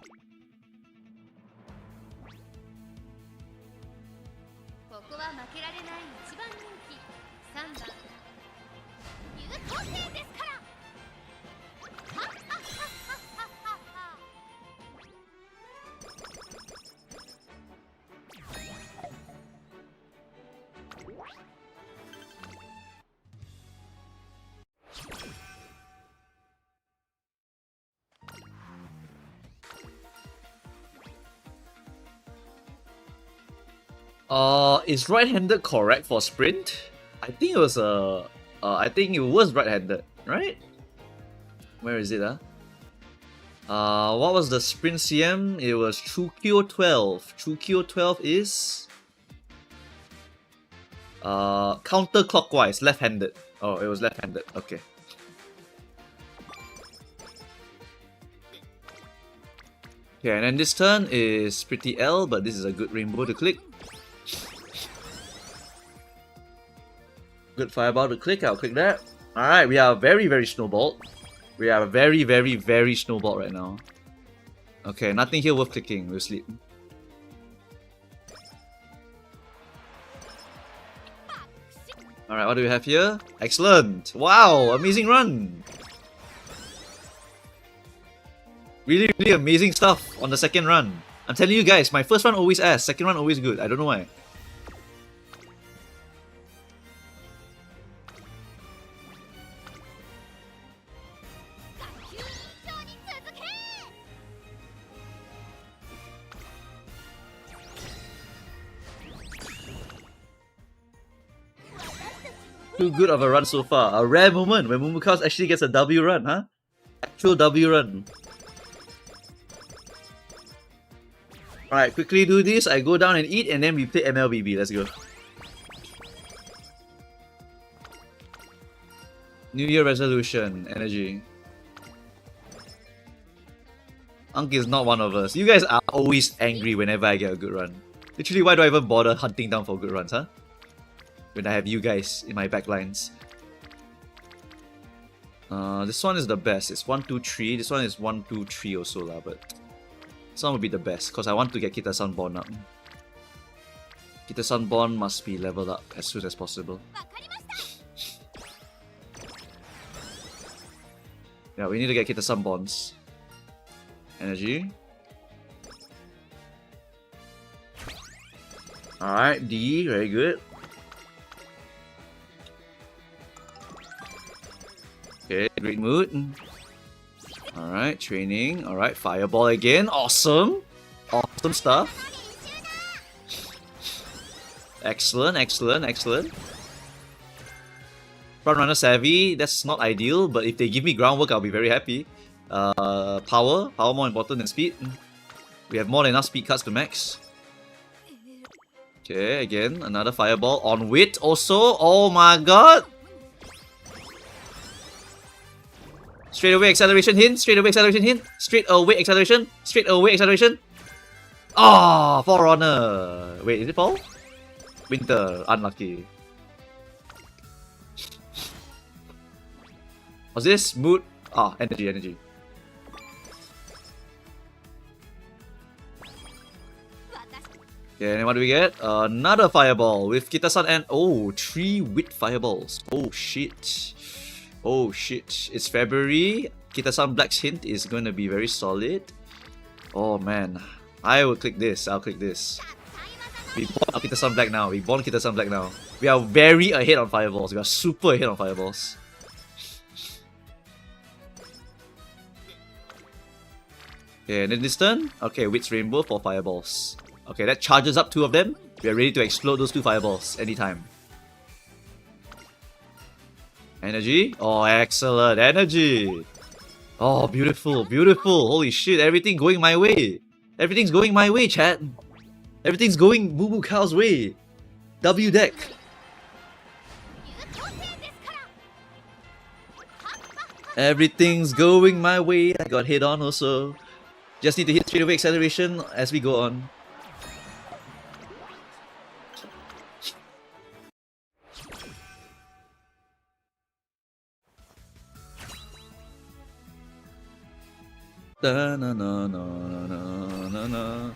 Is right-handed correct for sprint? I think it was I think it was right-handed, right? Where is it? What was the sprint CM? It was Chukyo 12. Chukyo 12 is counterclockwise, left-handed. Oh, it was left-handed. Okay. Okay, and then this turn is pretty L, but this is a good rainbow to click. Good fireball to click, I'll click that. Alright, we are very, very snowballed. We are very, very, very snowballed right now. Okay, nothing here worth clicking, we'll sleep. Alright, what do we have here? Excellent! Wow, amazing run! Really, really amazing stuff on the second run. I'm telling you guys, my first run always ass, second run always good. I don't know why. Too good of a run so far. A rare moment when Mumukaus actually gets a W run, huh? Actual W run. Alright, quickly do this. I go down and eat and then we play MLBB. Let's go. New Year resolution. Energy. Unk is not one of us. You guys are always angry whenever I get a good run. Literally, why do I even bother hunting down for good runs, huh? When I have you guys in my backlines. This one is the best. It's 1, 2, 3. This one is 1, 2, 3 also lah, but this one will be the best because I want to get Kita-san Bond up. Kita-san Bond must be leveled up as soon as possible. Yeah, we need to get Kita-san Bonds. Energy. Alright, D, very good. Okay, great mood. Alright, training. Alright, fireball again. Awesome. Awesome stuff. Excellent, excellent, excellent. Front runner savvy, that's not ideal, but if they give me groundwork, I'll be very happy. Power more important than speed. We have more than enough speed cards to max. Okay, again, another fireball on wit also. Oh my god! Straight away acceleration hint, straight away acceleration hint, straight away acceleration, straight away acceleration. Ah, Forerunner. Wait, is it fall? Winter, unlucky. What's this? Mood? Ah, energy, energy. Okay, and then what do we get? Another fireball with Kita-san and oh, 3 wit fireballs. Oh shit. Oh shit. It's February. Kita-san Black's hint is going to be very solid. Oh man. I will click this. I'll click this. We bought Kita-san Black now. We bought Kita-san Black now. We are very ahead on fireballs. We are super ahead on fireballs. Okay, and then this turn. Okay, Wit's Rainbow for fireballs. Okay, that charges up 2 of them. We are ready to explode those 2 fireballs anytime. Energy. Oh, excellent. Energy. Oh, beautiful. Beautiful. Holy shit. Everything going my way. Everything's going my way, chat. Everything's going Boo Boo Cow's way. W deck. Everything's going my way. I got hit on also. Just need to hit straight away acceleration as we go on. Da, na, na, na, na, na, na.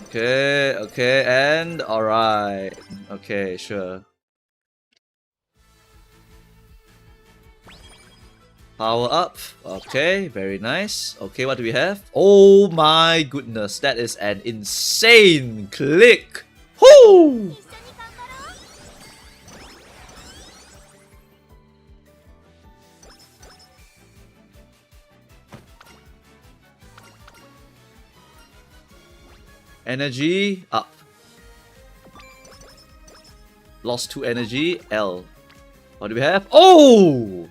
Okay, okay, and alright. Okay, sure. Power up. Okay, very nice. Okay, what do we have? Oh my goodness, that is an insane click. Whoo! Energy up. Lost 2 energy. L. What do we have? Oh!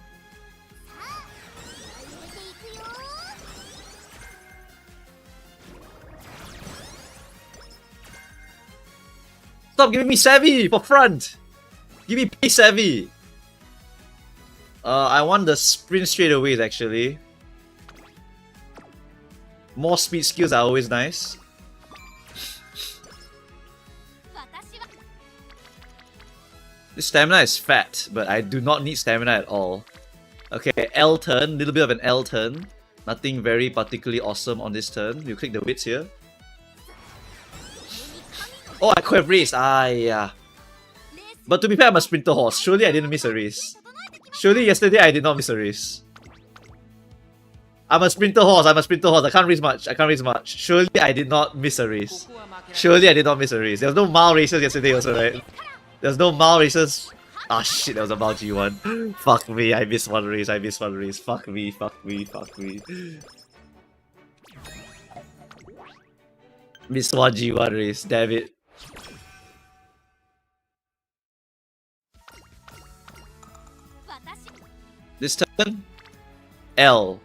Stop giving me savvy for front. Give me P savvy. I want the sprint straight away actually. More speed skills are always nice. This stamina is fat, but I do not need stamina at all. Okay, L turn, little bit of an L turn. Nothing very particularly awesome on this turn. You click the wits here. Oh, I could have raced. Ah, yeah. But to be fair, I'm a sprinter horse. Surely I didn't miss a race. Surely yesterday I did not miss a race. I'm a sprinter horse. I'm a sprinter horse. I can't race much. I can't race much. Surely I did not miss a race. Surely I did not miss a race. There was no mile races yesterday also, right? There was no mile races. Ah shit, that was a mile G1. Fuck me, I missed one race. I missed one race. Fuck me, fuck me, fuck me. Missed one G1 race. Damn it. This turn, L.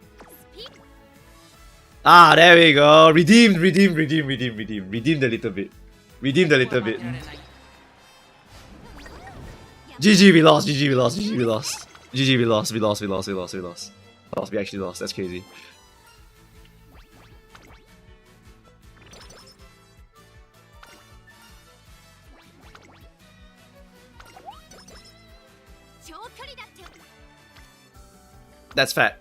Ah, there we go. Redeemed, redeemed, redeemed, redeemed, redeemed. Redeemed a little bit. Redeemed a little bit. GG, we lost. GG, we lost. GG, we lost. GG, we lost. We lost. We lost. We lost. We lost. We actually lost. That's crazy. That's fat.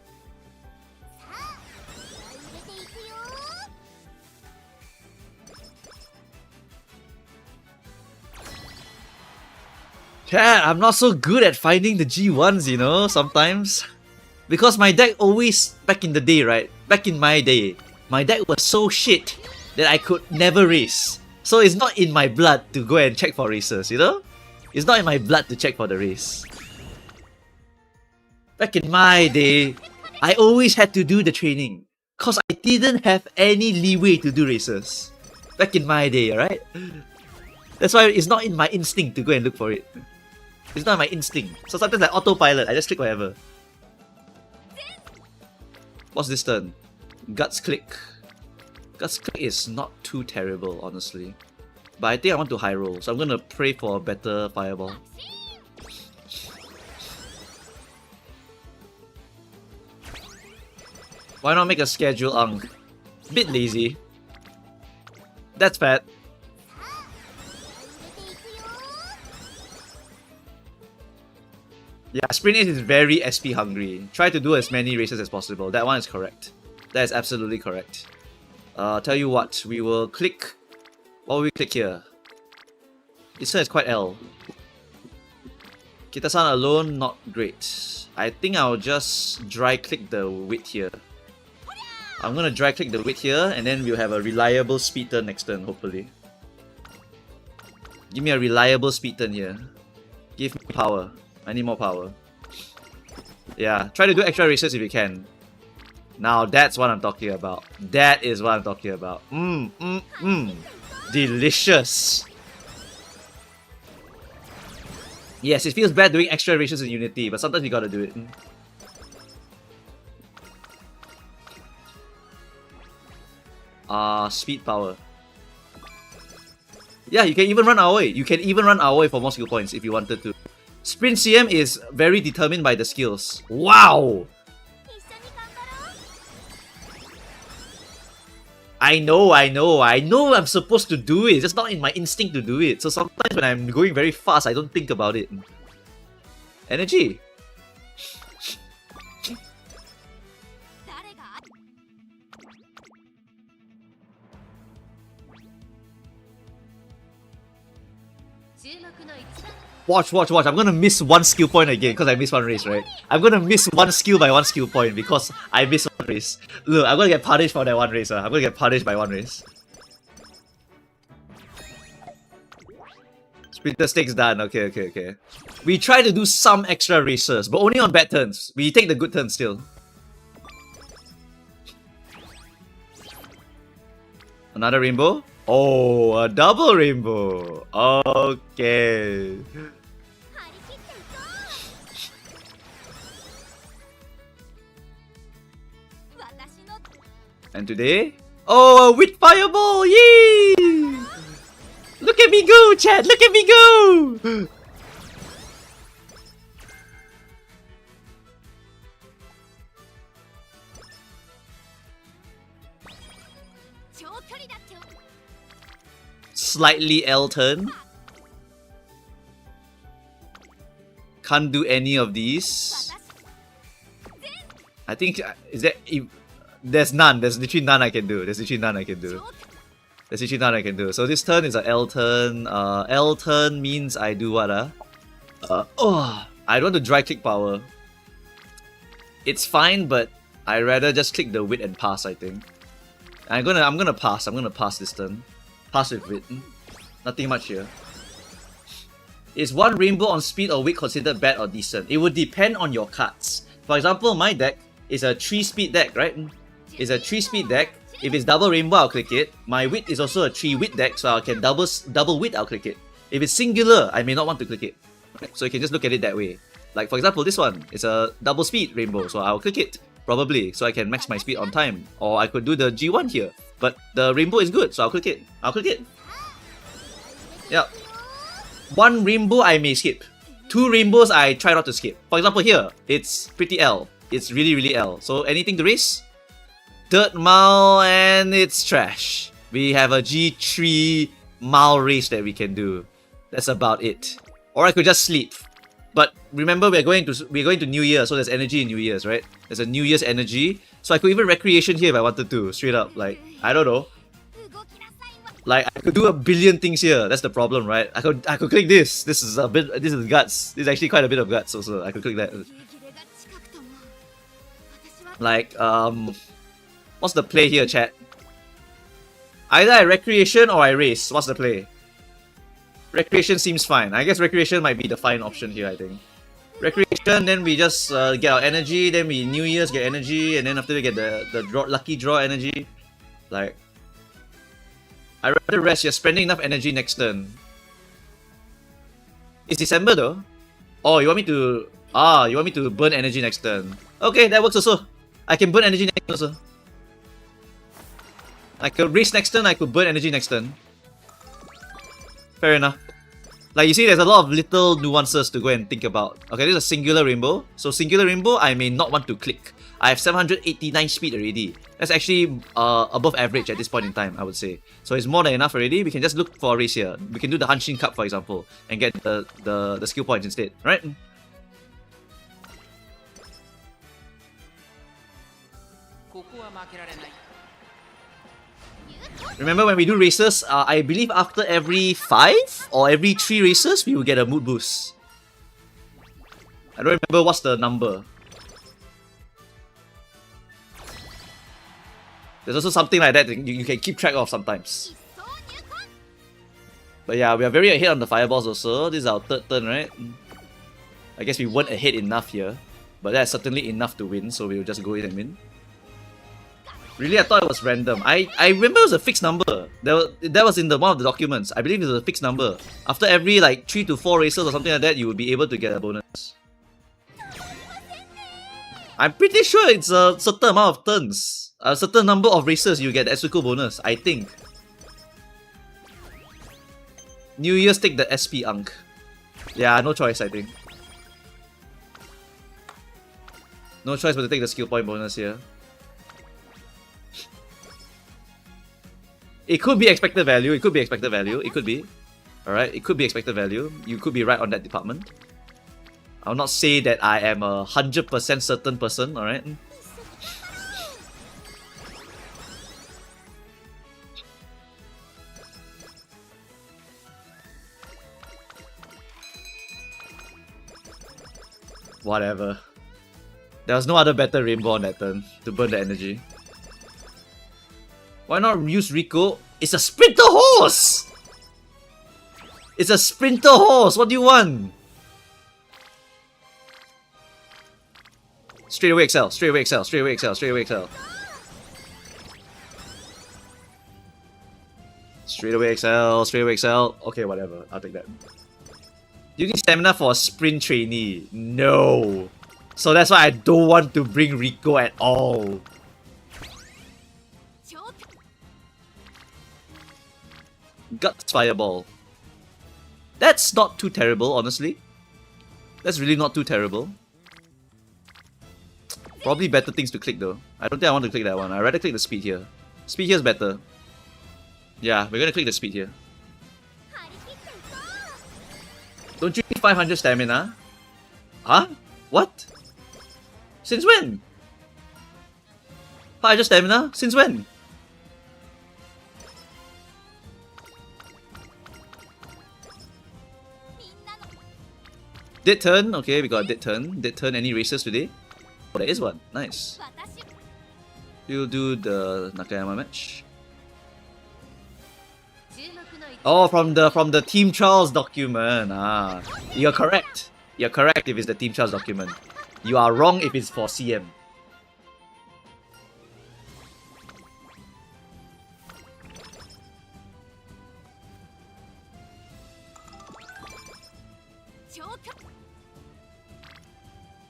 Chat, I'm not so good at finding the G1s, you know, sometimes. Because my deck always, back in the day, right? Back in my day, my deck was so shit that I could never race. So it's not in my blood to go and check for races, you know? It's not in my blood to check for the race. Back in my day, I always had to do the training. Cause I didn't have any leeway to do races. Back in my day, alright? That's why it's not in my instinct to go and look for it. It's not my instinct. So sometimes like autopilot, I just click whatever. What's this turn? Guts click. Guts click is not too terrible, honestly. But I think I want to high roll, so I'm gonna pray for a better fireball. Why not make a schedule Unk? Bit lazy. That's fat. Yeah, Sprint 8 is very SP hungry. Try to do as many races as possible. That one is correct. That is absolutely correct. Tell you what, we will click... What will we click here? This one is quite L. Kita-san alone, not great. I think I'll just dry click the wit here. I'm gonna dry click the wit here, and then we'll have a reliable speed turn next turn, hopefully. Give me a reliable speed turn here. Give me power. I need more power. Yeah, try to do extra races if you can. Now that's what I'm talking about. That is what I'm talking about. Delicious. Yes, it feels bad doing extra races in Unity, but sometimes you gotta do it. Speed power. Yeah, you can even run AOE. You can even run AOE for more skill points if you wanted to. Sprint CM is very determined by the skills. Wow! I know I'm supposed to do it. It's just not in my instinct to do it. So sometimes when I'm going very fast, I don't think about it. Energy. Watch. I'm gonna miss one skill point again because I missed one race, right? I'm gonna miss one skill by one skill point because I missed one race. Look, I'm gonna get punished for that one race. I'm gonna get punished by one race. Sprinter stakes done. Okay. We try to do some extra races, but only on bad turns. We take the good turns still. Another rainbow? Oh, a double rainbow. Okay. And today? Oh, a wheat fireball! Yay! Look at me go, chat! Look at me go! Slightly L turn. Can't do any of these. I think is that there's none. There's literally none I can do. So this turn is a L turn. L turn means I do what? I don't want to dry click power. It's fine, but I rather just click the wit and pass. I think I'm gonna pass. I'm gonna pass this turn. Pass with wit. Nothing much here. Is one rainbow on speed or wit considered bad or decent? It would depend on your cards. For example, my deck is a 3-speed deck, right? It's a 3-speed deck. If it's double rainbow, I'll click it. My wit is also a 3-wit deck, so I can double wit, I'll click it. If it's singular, I may not want to click it. So you can just look at it that way. Like for example, this one is a double speed rainbow, so I'll click it probably, so I can max my speed on time. Or I could do the G1 here, but the rainbow is good, so I'll click it. Yep. One rainbow I may skip. 2 rainbows I try not to skip. For example here, it's pretty L. It's really L. So anything to race? Dirt mile and it's trash. We have a G3 mile race that we can do. That's about it. Or I could just sleep. But remember we're going to New Year, so there's energy in New Year's, right? There's a New Year's energy. So I could even recreation here if I wanted to, straight up. Like, I don't know. Like I could do a billion things here. That's the problem, right? I could click this. This is guts. This is actually quite a bit of guts also. I could click that. Like what's the play here, chat? Either I recreation or I race. What's the play? Recreation seems fine. I guess recreation might be the fine option here, I think. Recreation, then we just get our energy, then we New Year's get energy, and then after we get the lucky draw energy. Like, I'd rather rest. You're spending enough energy next turn. It's December though. Oh, you want me to burn energy next turn. Okay, that works also. I can burn energy next turn also. I could race next turn, I could burn energy next turn. Fair enough. Like you see, there's a lot of little nuances to go and think about. Okay, this is a singular rainbow. So singular rainbow, I may not want to click. I have 789 speed already. That's actually above average at this point in time, I would say. So it's more than enough already. We can just look for a race here. We can do the Hanshin Cup, for example, and get the skill points instead, right? Remember when we do races, I believe after every 5 or every 3 races, we will get a mood boost. I don't remember what's the number. There's also something like that you can keep track of sometimes. But yeah, we are very ahead on the fireballs also. This is our 3rd turn, right? I guess we weren't ahead enough here. But that's certainly enough to win, so we'll just go in and win. Really, I thought it was random. I remember it was a fixed number. That was in one of the documents. I believe it was a fixed number. After every like 3 to 4 races or something like that, you would be able to get a bonus. I'm pretty sure it's a certain amount of turns. A certain number of races you get the Etsuko bonus, I think. New Year's take the SP Unk. Yeah, no choice, I think. No choice but to take the skill point bonus here. It could be expected value, it could be expected value, it could be. Alright, it could be expected value. You could be right on that department. I'll not say that I am a 100% certain person, alright? Whatever. There was no other better rainbow on that turn to burn the energy. Why not use Rico? It's a sprinter horse! It's a sprinter horse! What do you want? Straight away excel, straight away excel, straight away excel, straight away excel. Straight away excel, straight away excel. Okay, whatever. I'll take that. You need stamina for a sprint trainee. No. So that's why I don't want to bring Rico at all. Guts Fireball. That's not too terrible, honestly. That's really not too terrible. Probably better things to click though. I don't think I want to click that one. I'd rather click the speed here. Speed here is better. Yeah, we're gonna click the speed here. Don't you need 500 stamina? Huh? What? Since when? 500 stamina? Since when? Dead turn. Okay, we got a dead turn. Dead turn. Any races today? Oh, there is one. Nice. We'll do the Nakayama match. Oh, from the Team Charles document. Ah, you're correct. You're correct if it's the Team Charles document. You are wrong if it's for CM.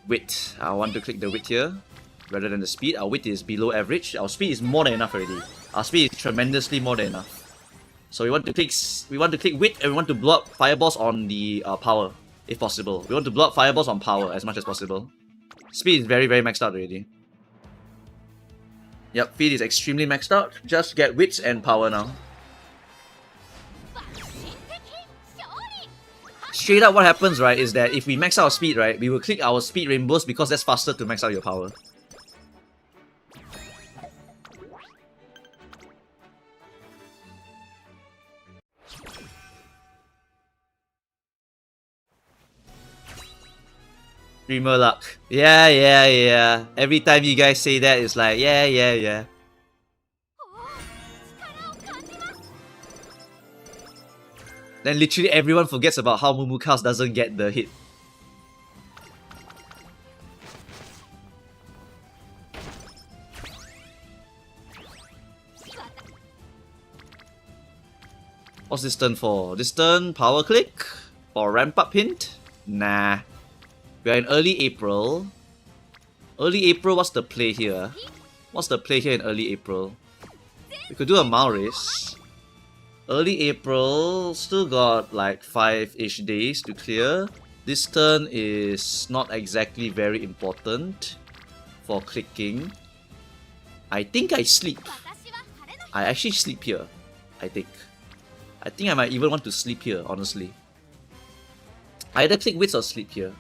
Wit. I want to click the wit here rather than the speed. Our wit is below average. Our speed is more than enough already. Our speed is tremendously more than enough. So we want to click wit and we want to blow up fireballs on the power, if possible. We want to blow up fireballs on power as much as possible. Speed is very, very maxed out already. Yep, feed is extremely maxed out. Just get wits and power now. Straight up what happens, right, is that if we max out our speed, right, we will click our speed rainbows because that's faster to max out your power. Dreamer luck. Yeah. Every time you guys say that, it's like, yeah. Then literally everyone forgets about how Mumuka's doesn't get the hit. What's this turn for? This turn, power click? Or ramp up hint? Nah. We are in early April. Early April, what's the play here? What's the play here in early April? We could do a mile race. Early April, still got like 5-ish days to clear. This turn is not exactly very important for clicking. I think I sleep. I actually sleep here, I think. I think I might even want to sleep here, honestly. Either click wits or sleep here.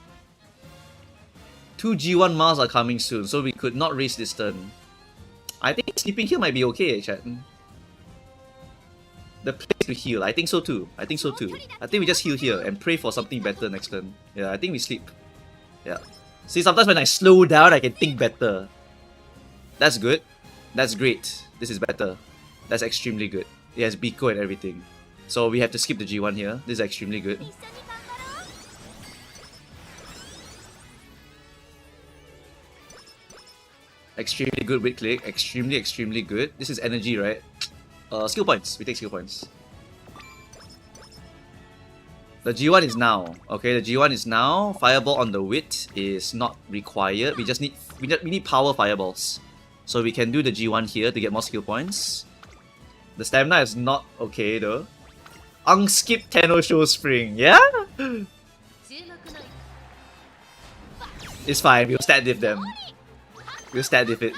2 G1 miles are coming soon, so we could not race this turn. I think sleeping here might be okay, chat. The play is to heal. I think so too. I think we just heal here and pray for something better next turn. Yeah, I think we sleep. Yeah. See, sometimes when I slow down, I can think better. That's good. That's great. This is better. That's extremely good. It has Biko and everything. So we have to skip the G1 here. This is extremely good. Extremely good with click. Extremely good. This is energy, right? Skill points. We take skill points. The G1 is now. Okay, the G1 is now. Fireball on the wit is not required. We just need we need power fireballs. So we can do the G1 here to get more skill points. The stamina is not okay though. Unskip Tenno Show Spring, yeah? It's fine, we'll stat diff them. We'll stat diff it.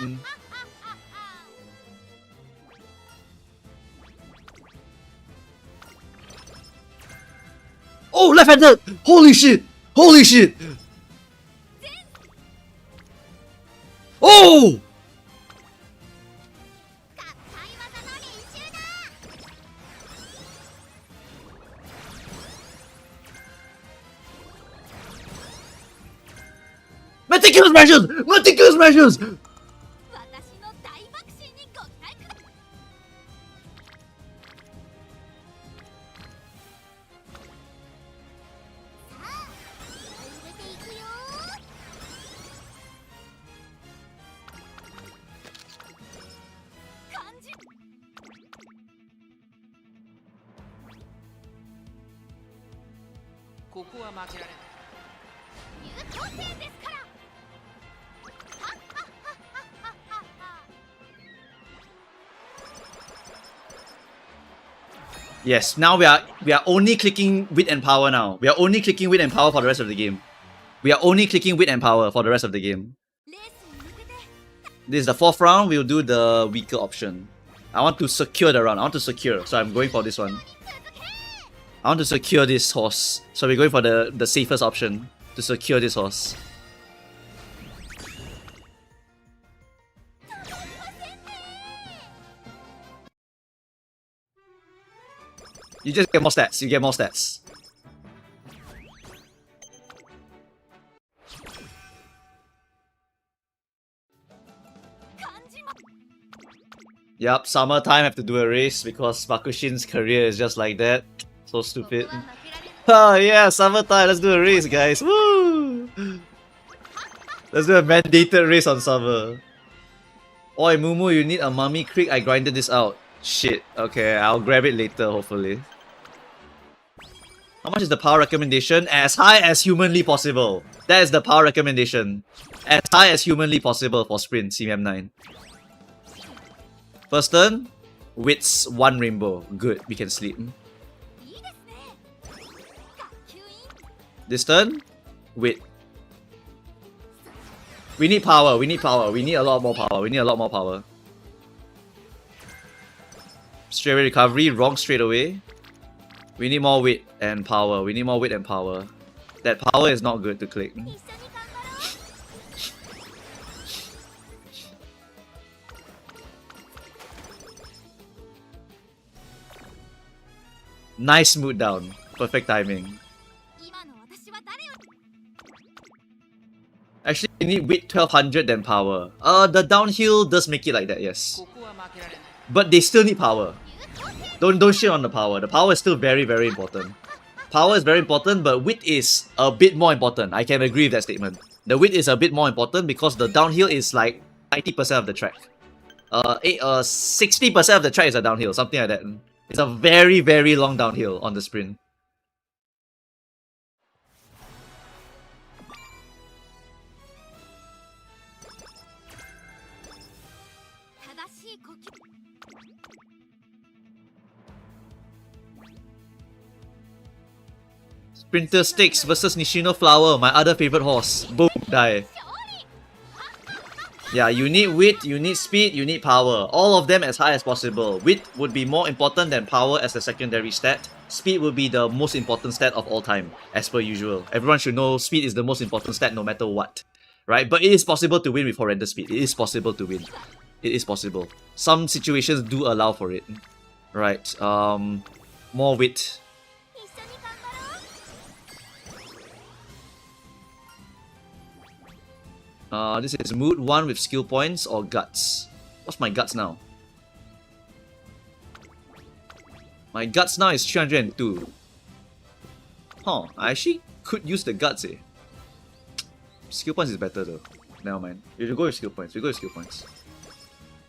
Oh, left-handed! Holy shit! Holy shit! Oh! Meticulous measures! Meticulous measures! Yes, now we are only clicking wit and power now. We are only clicking wit and power for the rest of the game. We are only clicking wit and power for the rest of the game. This is the 4th round, we'll do the weaker option. I want to secure the round. I want to secure, so I'm going for this one. I want to secure this horse. So we're going for the safest option to secure this horse. You just get more stats. You get more stats. Yup, summertime have to do a race because Bakushin's career is just like that. So stupid. Oh yeah, summertime, let's do a race, guys. Woo! Let's do a mandated race on summer. Oi, Mumu, you need a mummy creek? I grinded this out. Shit. Okay, I'll grab it later, hopefully. How much is the power recommendation? As high as humanly possible. That is the power recommendation. As high as humanly possible for sprint, CM9. First turn, wits 1 rainbow. Good, we can sleep. This turn, wit. We need power, we need power, we need a lot more power, we need a lot more power. Straight away recovery, wrong straight away. We need more wit and power, we need more wit and power. That power is not good to click. Nice mood down, perfect timing. Actually, you need wit 1200 than power. The downhill does make it like that, yes. But they still need power. Don't shit on the power. The power is still very, very important. Power is very important, but wit is a bit more important. I can agree with that statement. The wit is a bit more important because the downhill is like 90% of the track. 60% of the track is a downhill, something like that. It's a very, very long downhill on the sprint. Sprinter Sticks versus Nishino Flower, my other favorite horse. Boom, die. Yeah, you need wit, you need speed, you need power. All of them as high as possible. Wit would be more important than power as a secondary stat. Speed would be the most important stat of all time, as per usual. Everyone should know speed is the most important stat no matter what. Right? But it is possible to win with horrendous speed. It is possible to win. It is possible. Some situations do allow for it. Right. More wit. This is mood 1 with skill points or guts. What's my guts now? My guts now is 302. Huh, I actually could use the guts, eh. Skill points is better though. Never mind. You should go with skill points. We go with skill points.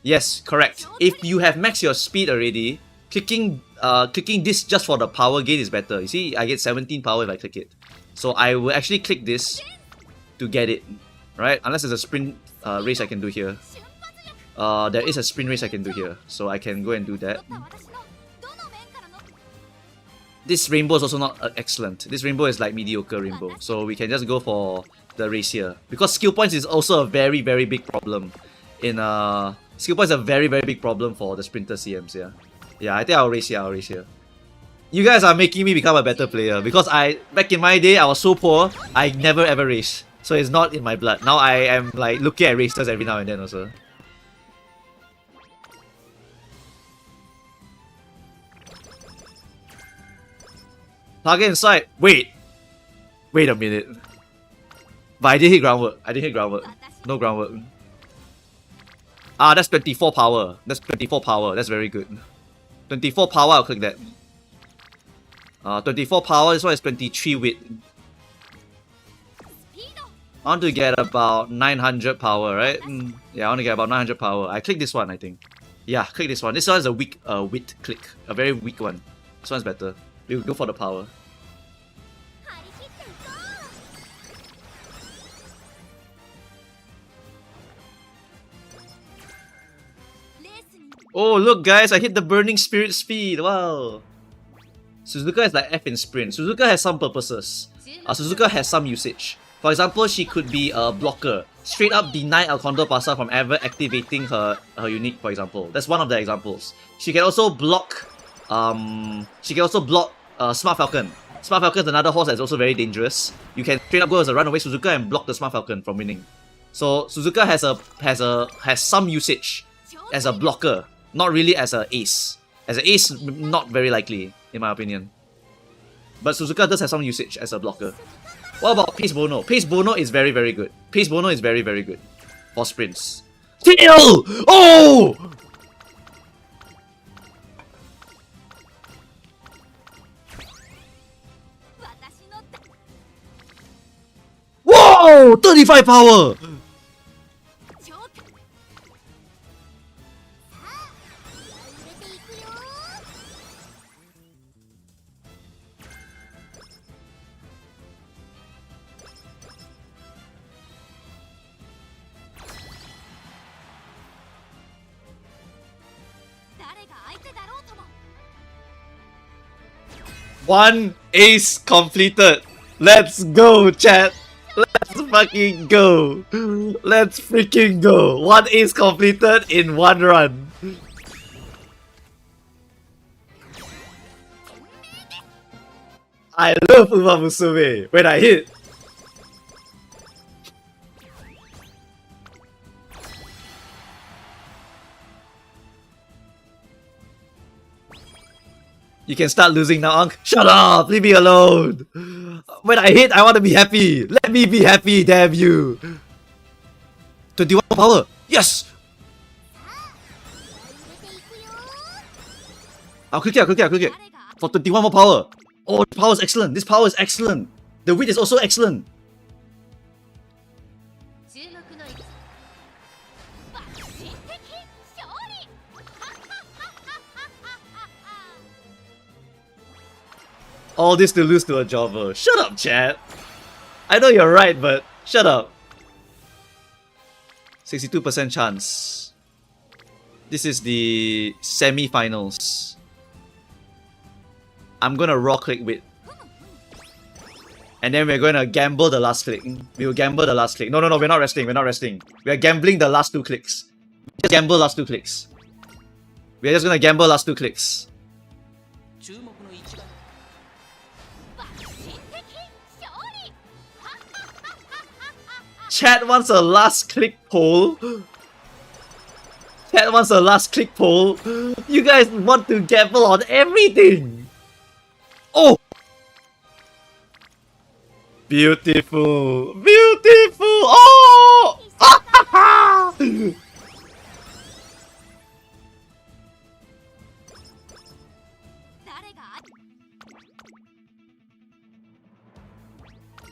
Yes, correct. If you have maxed your speed already, clicking this just for the power gain is better. You see, I get 17 power if I click it. So I will actually click this to get it. Right? Unless there's a sprint race I can do here. There is a sprint race I can do here. So I can go and do that. This rainbow is also not excellent. This rainbow is like mediocre rainbow. So we can just go for the race here. Because skill points is also a very, very big problem. Skill points is a very, very big problem for the sprinter CMs, yeah. Yeah, I think I'll race here, You guys are making me become a better player. Because back in my day, I was so poor, I never ever raced. So it's not in my blood. Now I am like looking at racers every now and then also. Target in sight. Wait a minute. But I didn't hit groundwork. I didn't hit groundwork. No groundwork. Ah, that's 24 power. That's 24 power. That's very good. 24 power, I'll click that. 24 power, this one is 23 wit. I want to get about 900 power, right? Yeah, I want to get about 900 power. I click this one, I think. Yeah, click this one. This one is a weak wit click. A very weak one. This one's better. We'll go for the power. Oh, look guys, I hit the burning spirit speed. Wow. Suzuka is like F in sprint. Suzuka has some purposes. Suzuka has some usage. For example, she could be a blocker. Straight up deny El Condor Pasa from ever activating her unique, for example. That's one of the examples. She can also block Smart Falcon. Smart Falcon is another horse that's also very dangerous. You can straight up go as a runaway Suzuka and block the Smart Falcon from winning. So Suzuka has some usage as a blocker, not really as an ace. As an ace, not very likely, in my opinion. But Suzuka does have some usage as a blocker. What about Pace Bono? Pace Bono is very, very good. Pace Bono is very, very good for sprints. Tail! Oh! Whoa! 35 power! One ace completed. Let's go, chat. Let's fucking go. Let's freaking go. One ace completed in one run. I love Uma Musume when I hit. You can start losing now, Unc. Shut up! Leave me alone! When I hit, I want to be happy! Let me be happy, damn you! 21 power! Yes! I'll click it. For 21 more power. Oh, this power is excellent. This power is excellent. The wit is also excellent. All this to lose to a jobber. Shut up, chat. I know you're right, but shut up. 62% chance. This is the semi-finals. I'm gonna raw click with. And then we're gonna gamble the last click. We'll gamble the last click. No, we're not resting. We're gambling the last two clicks. Just gamble last two clicks. We're just gonna gamble last two clicks. Chat wants a last click poll. Chat wants a last click poll. You guys want to gamble on everything. Oh! Beautiful. Beautiful. Oh!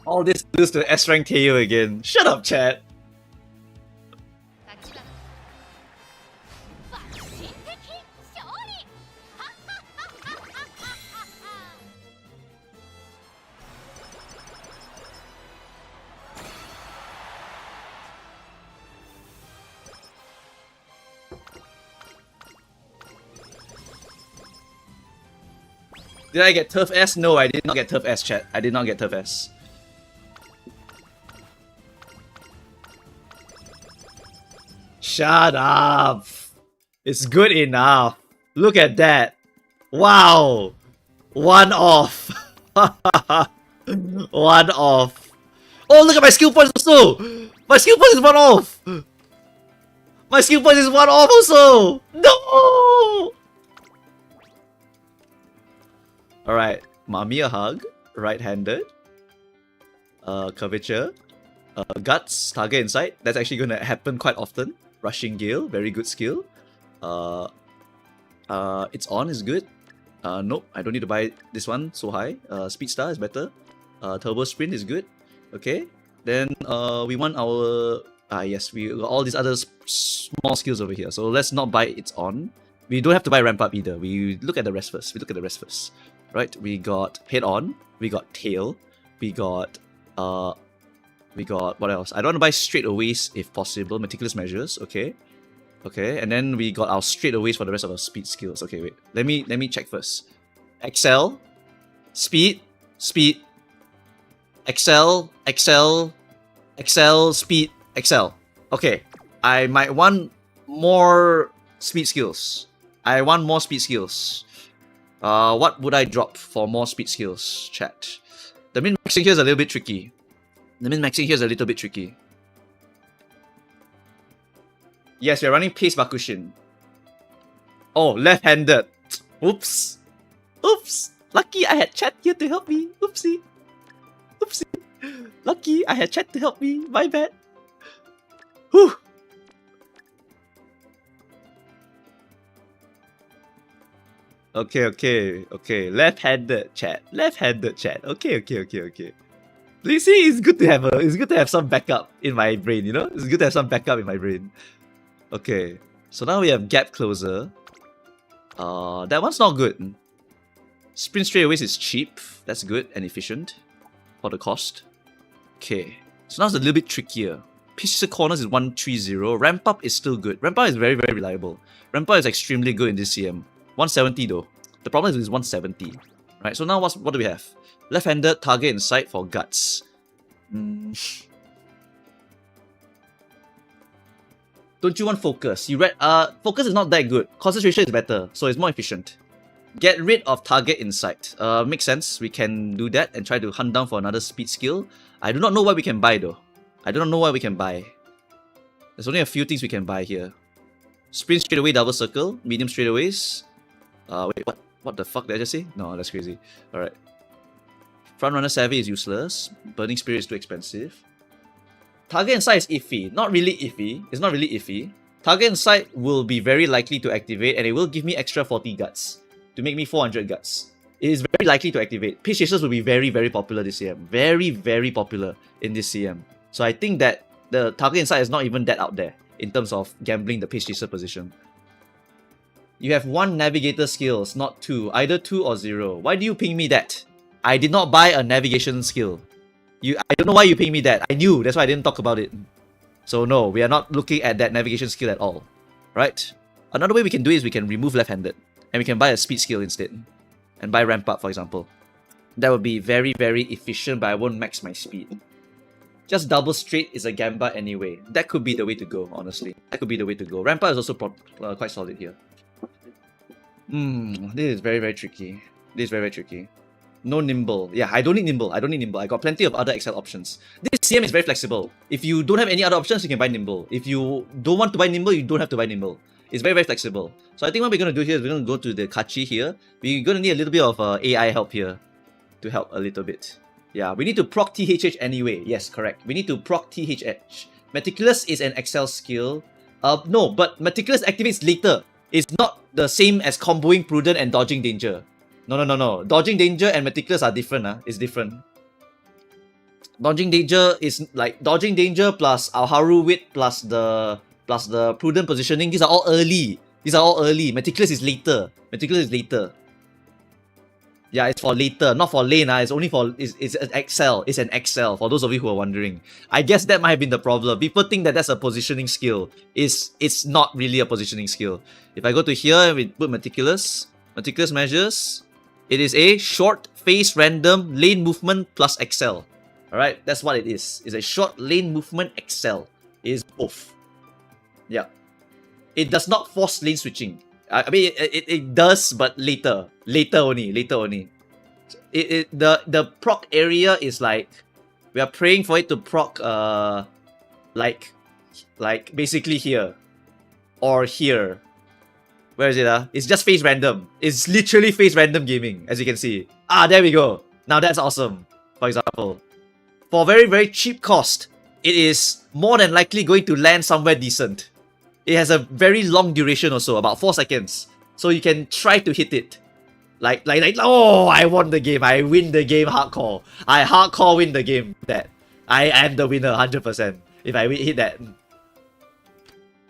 All this lose to S-rank KO again. Shut up, chat. Did I get Turf S? No, I did not get Turf S, chat. I did not get Turf S. Shut up! It's good enough. Look at that. Wow! One off. One off. Oh, look at my skill points also! My skill point is one off! My skill point is one off also! No! Alright, Mommy a hug. Right-handed. Curvature. Guts, target insight. That's actually going to happen quite often. Rushing Gale, very good skill. It's on is good. Nope, I don't need to buy this one so high. Speed Star is better. Turbo Sprint is good. Okay. Then we want our yes, we got all these other small skills over here. So let's not buy it's on. We don't have to buy ramp up either. We look at the rest first. Right? We got head on. We got tail. We got what else? I don't want to buy straightaways if possible. Meticulous measures. Okay. Okay, and then we got our straightaways for the rest of our speed skills. Okay, wait. Let me check first. Excel, speed, Excel, speed, Excel. Okay, I might want more speed skills. What would I drop for more speed skills, chat? The min-maxing here is a little bit tricky. Yes, we're running Pace Bakushin. Oh, left-handed. Oops. Lucky I had chat here to help me. Oopsie. Lucky I had chat to help me. My bad. Whew. Okay. Left-handed chat. Okay. You see, it's good to have some backup in my brain, you know? It's good to have some backup in my brain. Okay, so now we have gap closer. That one's not good. Sprint straightaways is cheap. That's good and efficient for the cost. Okay, so now it's a little bit trickier. Pitch corners is 130. Ramp up is still good. Ramp up is very, very reliable. Ramp up is extremely good in this CM. 170 though. The problem is it's 170. Right, so now what do we have? Left-handed target in sight for guts. Don't you want focus? Focus is not that good. Concentration is better, so it's more efficient. Get rid of target insight. Makes sense. We can do that and try to hunt down for another speed skill. I do not know what we can buy though. There's only a few things we can buy here. Sprint straightaway, double circle, medium straightaways. Wait, what the fuck did I just say? No, that's crazy. Alright. Front runner savvy is useless. Burning spirit is too expensive. Target insight is iffy. Not really iffy. It's not really iffy. Target insight will be very likely to activate and it will give me extra 40 guts to make me 400 guts. It is very likely to activate. Pitch chasers will be very, very popular this CM. Very, very popular in this CM. So I think that the target insight is not even that out there in terms of gambling the pitch chaser position. You have 1 navigator skills, not 2. Either 2 or 0. Why do you ping me that? I did not buy a navigation skill. I don't know why you ping me that. I knew, that's why I didn't talk about it. So no, we are not looking at that navigation skill at all. Right? Another way we can do it is we can remove left-handed. And we can buy a speed skill instead. And buy ramp up, for example. That would be very, very efficient, but I won't max my speed. Just double straight is a gamba anyway. That could be the way to go, honestly. That could be the way to go. Ramp up is also quite solid here. This is very, very tricky. No nimble. Yeah, I don't need nimble. I got plenty of other Excel options. This CM is very flexible. If you don't have any other options, you can buy nimble. If you don't want to buy nimble, you don't have to buy nimble. It's very, very flexible. So I think what we're going to do here is we're going to go to the Kachi here. We're going to need a little bit of AI help here to help a little bit. Yeah, we need to proc THH anyway. Yes, correct. We need to proc THH. Meticulous is an Excel skill. No, but Meticulous activates later. It's not the same as comboing Prudent and Dodging Danger. No. Dodging Danger and Meticulous are different. It's different. Dodging Danger is like Dodging Danger plus our Haru Wit plus the Prudent positioning. These are all early. Meticulous is later. Yeah, it's for later, not for lane. It's only for it's an Excel. It's an Excel for those of you who are wondering. I guess that might have been the problem. People think that that's a positioning skill. It's not really a positioning skill. If I go to here and we put meticulous measures, it is a short phase random lane movement plus Excel. Alright, that's what it is. It's a short lane movement Excel. It is both. Yeah. It does not force lane switching. I mean, it does, but later only. The proc area is like we are praying for it to proc like basically here or here. Where is it? It's just phase random. It's literally phase random gaming, as you can see. There we go. Now that's awesome. For example, for very, very cheap cost, it is more than likely going to land somewhere decent. It has a very long duration also, about 4 seconds. So you can try to hit it. Like, oh, I won the game. I win the game hardcore. I hardcore win the game. That I am the winner 100%. If I hit that.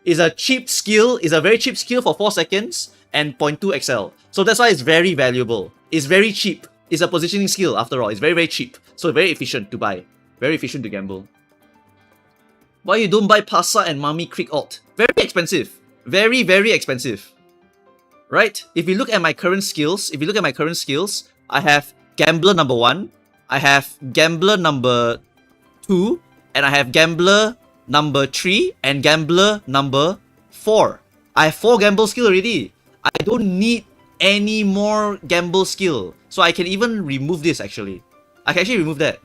It's a cheap skill. It's a very cheap skill for 4 seconds and 0.2 XL. So that's why it's very valuable. It's very cheap. It's a positioning skill after all. It's very, very cheap. So very efficient to buy. Very efficient to gamble. Why you don't buy Pasa and Mami Creek Alt? Very expensive. Very, very expensive. Right? If you look at my current skills, I have Gambler number 1, I have Gambler number 2, and I have Gambler number 3 and Gambler number 4. I have 4 gamble skill already. I don't need any more gamble skill. So I can even remove this actually. I can actually remove that.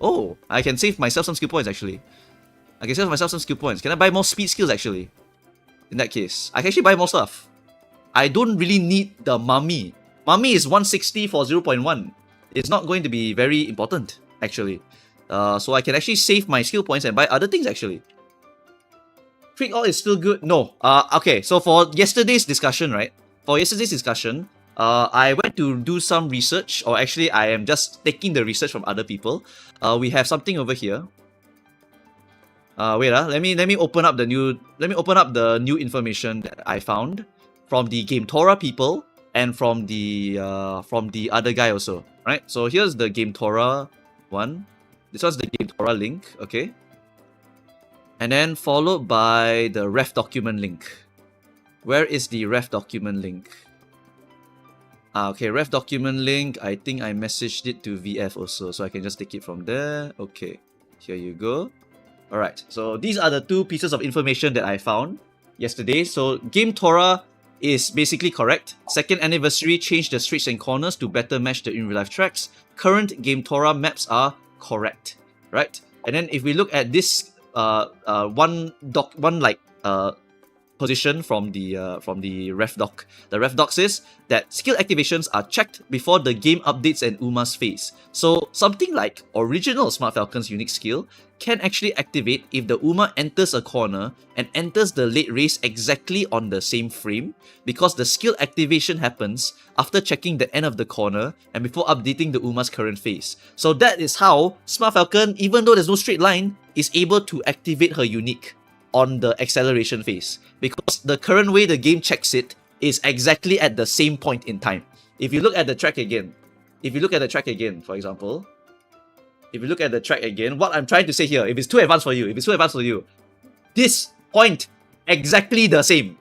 Oh, I can save myself some skill points actually. I can save myself some skill points. Can I buy more speed skills actually? In that case, I can actually buy more stuff. I don't really need the Mummy. Mummy is 160 for 0.1. It's not going to be very important actually. So I can actually save my skill points and buy other things actually. Creek Alt is still good. No. Okay, so for yesterday's discussion, right? I went to do some research, or actually I am just taking the research from other people. We have something over here. Wait, let me open up the new information that I found from the GameTora people and from the other guy also. Right? So here's the GameTora one. This was the GameTora link, okay? And then followed by the ref document link. Where is the ref document link? Okay, ref document link. I think I messaged it to VF also, so I can just take it from there. Okay, here you go. Alright, so these are the 2 pieces of information that I found yesterday. So GameTora is basically correct. Second anniversary changed the streets and corners to better match the in real life tracks. Current GameTora maps are correct, right? And then if we look at this position from the ref doc. The ref doc says that skill activations are checked before the game updates and Uma's phase. So something like original Smart Falcon's unique skill can actually activate if the Uma enters a corner and enters the late race exactly on the same frame, because the skill activation happens after checking the end of the corner and before updating the Uma's current phase. So that is how Smart Falcon, even though there's no straight line, is able to activate her unique on the acceleration phase, because the current way the game checks it is exactly at the same point in time. If you look at the track again, for example, if you look at the track again, what I'm trying to say here, if it's too advanced for you, this point, exactly the same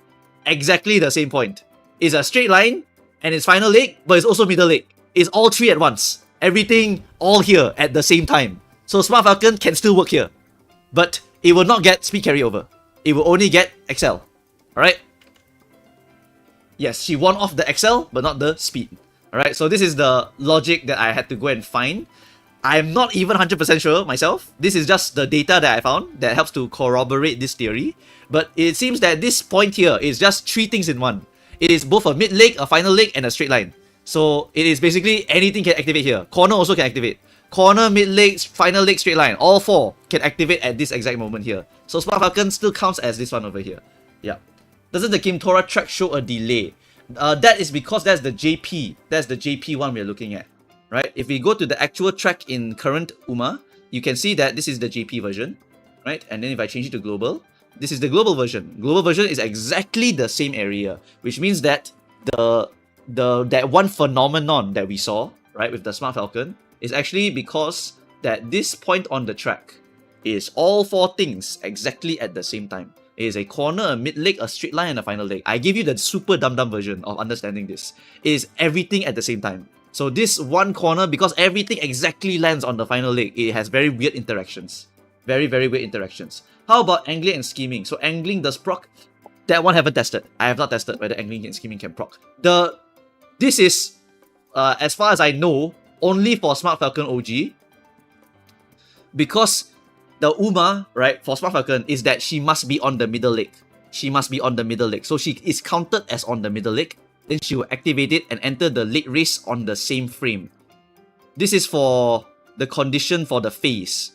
point, is a straight line and it's final leg, but it's also middle leg. It's all 3 at once. Everything all here at the same time. So Smart Falcon can still work here, but it will not get speed carryover. It will only get XL. Alright? Yes, she won off the XL, but not the speed. Alright, so this is the logic that I had to go and find. I'm not even 100% sure myself. This is just the data that I found that helps to corroborate this theory. But it seems that this point here is just 3 things in one. It is both a mid leg, a final leg, and a straight line. So it is basically anything can activate here. Corner also can activate. Corner, mid leg, final leg, straight line. All 4 can activate at this exact moment here. So Smart Falcon still counts as this one over here. Yeah. Doesn't the GameTora track show a delay? That is because that's the JP. That's the JP one we're looking at. Right? If we go to the actual track in current Uma, you can see that this is the JP version. Right? And then if I change it to global, this is the global version. Global version is exactly the same area, which means that that one phenomenon that we saw, right, with the Smart Falcon, is actually because that this point on the track is all 4 things exactly at the same time. It is a corner, a mid leg, a straight line, and a final leg. I give you the super dumb version of understanding this. It is everything at the same time. So this one corner, because everything exactly lands on the final leg, it has very weird interactions. Very, very weird interactions. How about angling and scheming? So angling does proc. That one haven't tested. I have not tested whether angling and scheming can proc. This is, as far as I know, only for Smart Falcon OG, because the Uma, right, for Smart Falcon is that she must be on the middle leg. So she is counted as on the middle leg. Then she will activate it and enter the late race on the same frame. This is for the condition for the phase.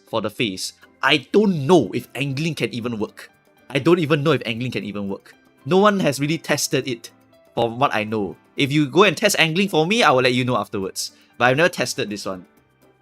I don't know if angling can even work. I don't even know if angling can even work. No one has really tested it, from what I know. If you go and test angling for me, I will let you know afterwards. But I've never tested this one.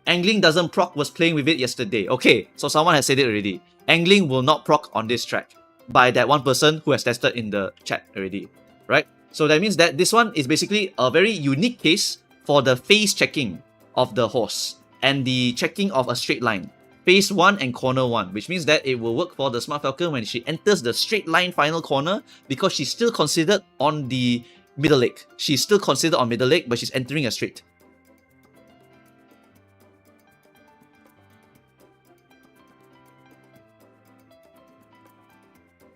Angling doesn't proc was playing with it yesterday. Okay, so someone has said it already. Angling will not proc on this track by that one person who has tested in the chat already, right? So that means that this one is basically a very unique case for the phase checking of the horse and the checking of a straight line. Phase 1 and corner 1, which means that it will work for the Smart Falcon when she enters the straight line final corner because she's still considered on the middle leg. She's still considered on middle leg, but she's entering a straight.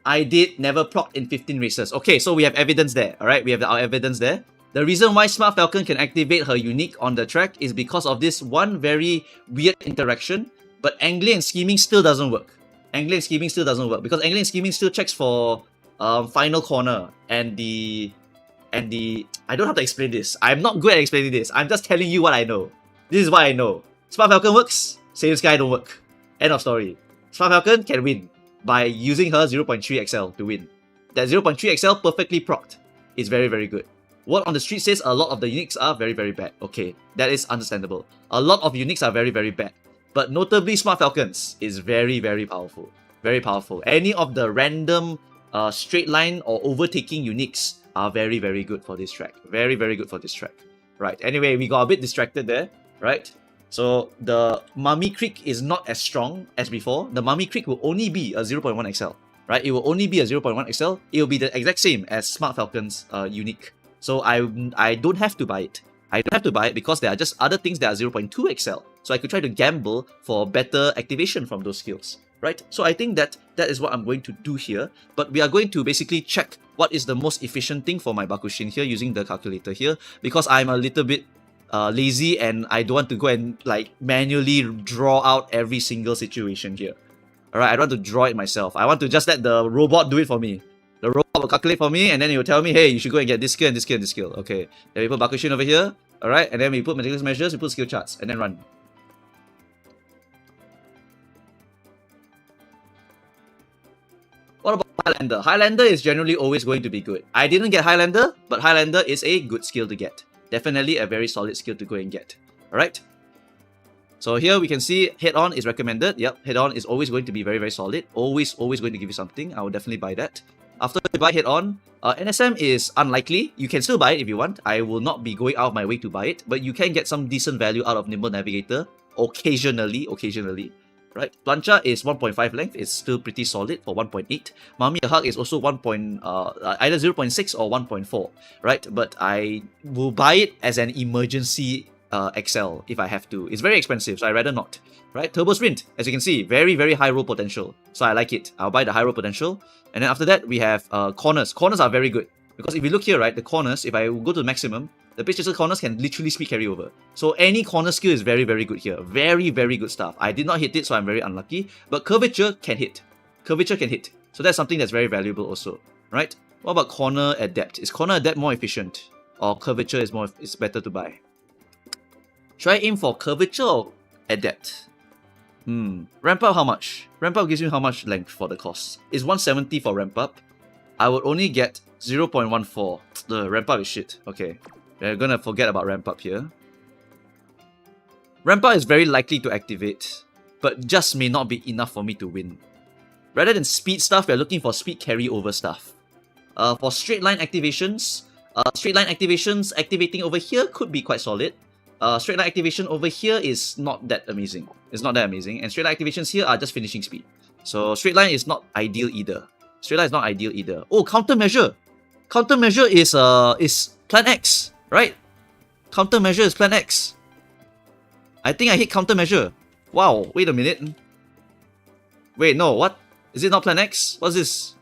I did never proc in 15 races. Okay, so we have evidence there, alright? We have our evidence there. The reason why Smart Falcon can activate her unique on the track is because of this one very weird interaction, but angling and scheming still doesn't work. Angling and scheming still doesn't work because angling and scheming still checks for final corner and the I don't have to explain this. I'm not good at explaining this. I'm just telling you what I know. This is what I know. Smart Falcon works, Same Sky don't work. End of story. Smart Falcon can win by using her 0.3 XL to win. That 0.3 XL perfectly procced is very, very good. Word on the street says a lot of the uniques are very, very bad. Okay, that is understandable. A lot of uniques are very, very bad. But notably, Smart Falcons is very, very powerful. Very powerful. Any of the random straight line or overtaking uniques are very, very good for this track. Very, very good for this track. Right, anyway, we got a bit distracted there, right? So the Mummy Creek is not as strong as before. The Mummy Creek will only be a 0.1 XL, right? It will only be a 0.1 XL. It will be the exact same as Smart Falcon's unique. So I don't have to buy it. I don't have to buy it because there are just other things that are 0.2 XL. So I could try to gamble for better activation from those skills, right? So I think that is what I'm going to do here. But we are going to basically check what is the most efficient thing for my Bakushin here using the calculator here, because I'm a little bit lazy and I don't want to go and like manually draw out every single situation here. Alright, I don't want to draw it myself. I want to just let the robot do it for me. The robot will calculate for me and then it will tell me, hey, you should go and get this skill and this skill and this skill. Okay, then we put Bakushin over here. Alright, and then we put meticulous measures, we put skill charts, and then run. What about Highlander? Highlander is generally always going to be good. I didn't get Highlander, but Highlander is a good skill to get. Definitely a very solid skill to go and get. Alright? So here we can see head-on is recommended. Yep, head-on is always going to be very, very solid. Always going to give you something. I will definitely buy that. After you buy head-on, NSM is unlikely. You can still buy it if you want. I will not be going out of my way to buy it, but you can get some decent value out of Nimble Navigator occasionally. Right? Plancha is 1.5 length. It's still pretty solid for 1.8. Mummy Hug is also either 0.6 or 1.4. Right? But I will buy it as an emergency XL if I have to. It's very expensive, so I'd rather not. Right? Turbo Sprint, as you can see, very, very high roll potential. So I like it. I'll buy the high roll potential. And then after that, we have corners. Corners are very good. Because if you look here, right, the corners, if I go to maximum, the pitch chaser corners can literally speed carryover. So any corner skill is very, very good here. Very, very good stuff. I did not hit it, so I'm very unlucky. But curvature can hit. Curvature can hit. So that's something that's very valuable also. Right? What about corner adept? Is corner adept more efficient? Or curvature is better to buy? Should I aim for curvature or adept? Ramp up how much? Ramp up gives you how much length for the cost? It's 170 for ramp up. I would only get 0.14. The ramp up is shit. Okay. We're gonna forget about ramp up here. Ramp up is very likely to activate, but just may not be enough for me to win. Rather than speed stuff, we're looking for speed carryover stuff. For straight line activations, activating over here could be quite solid. Straight line activation over here is not that amazing. It's not that amazing. And straight line activations here are just finishing speed. So straight line is not ideal either. Oh, countermeasure. Countermeasure is plan X, right? Countermeasure is plan X. I think I hit countermeasure. Wow, wait a minute. Wait, no, what? Is it not plan X? What's this?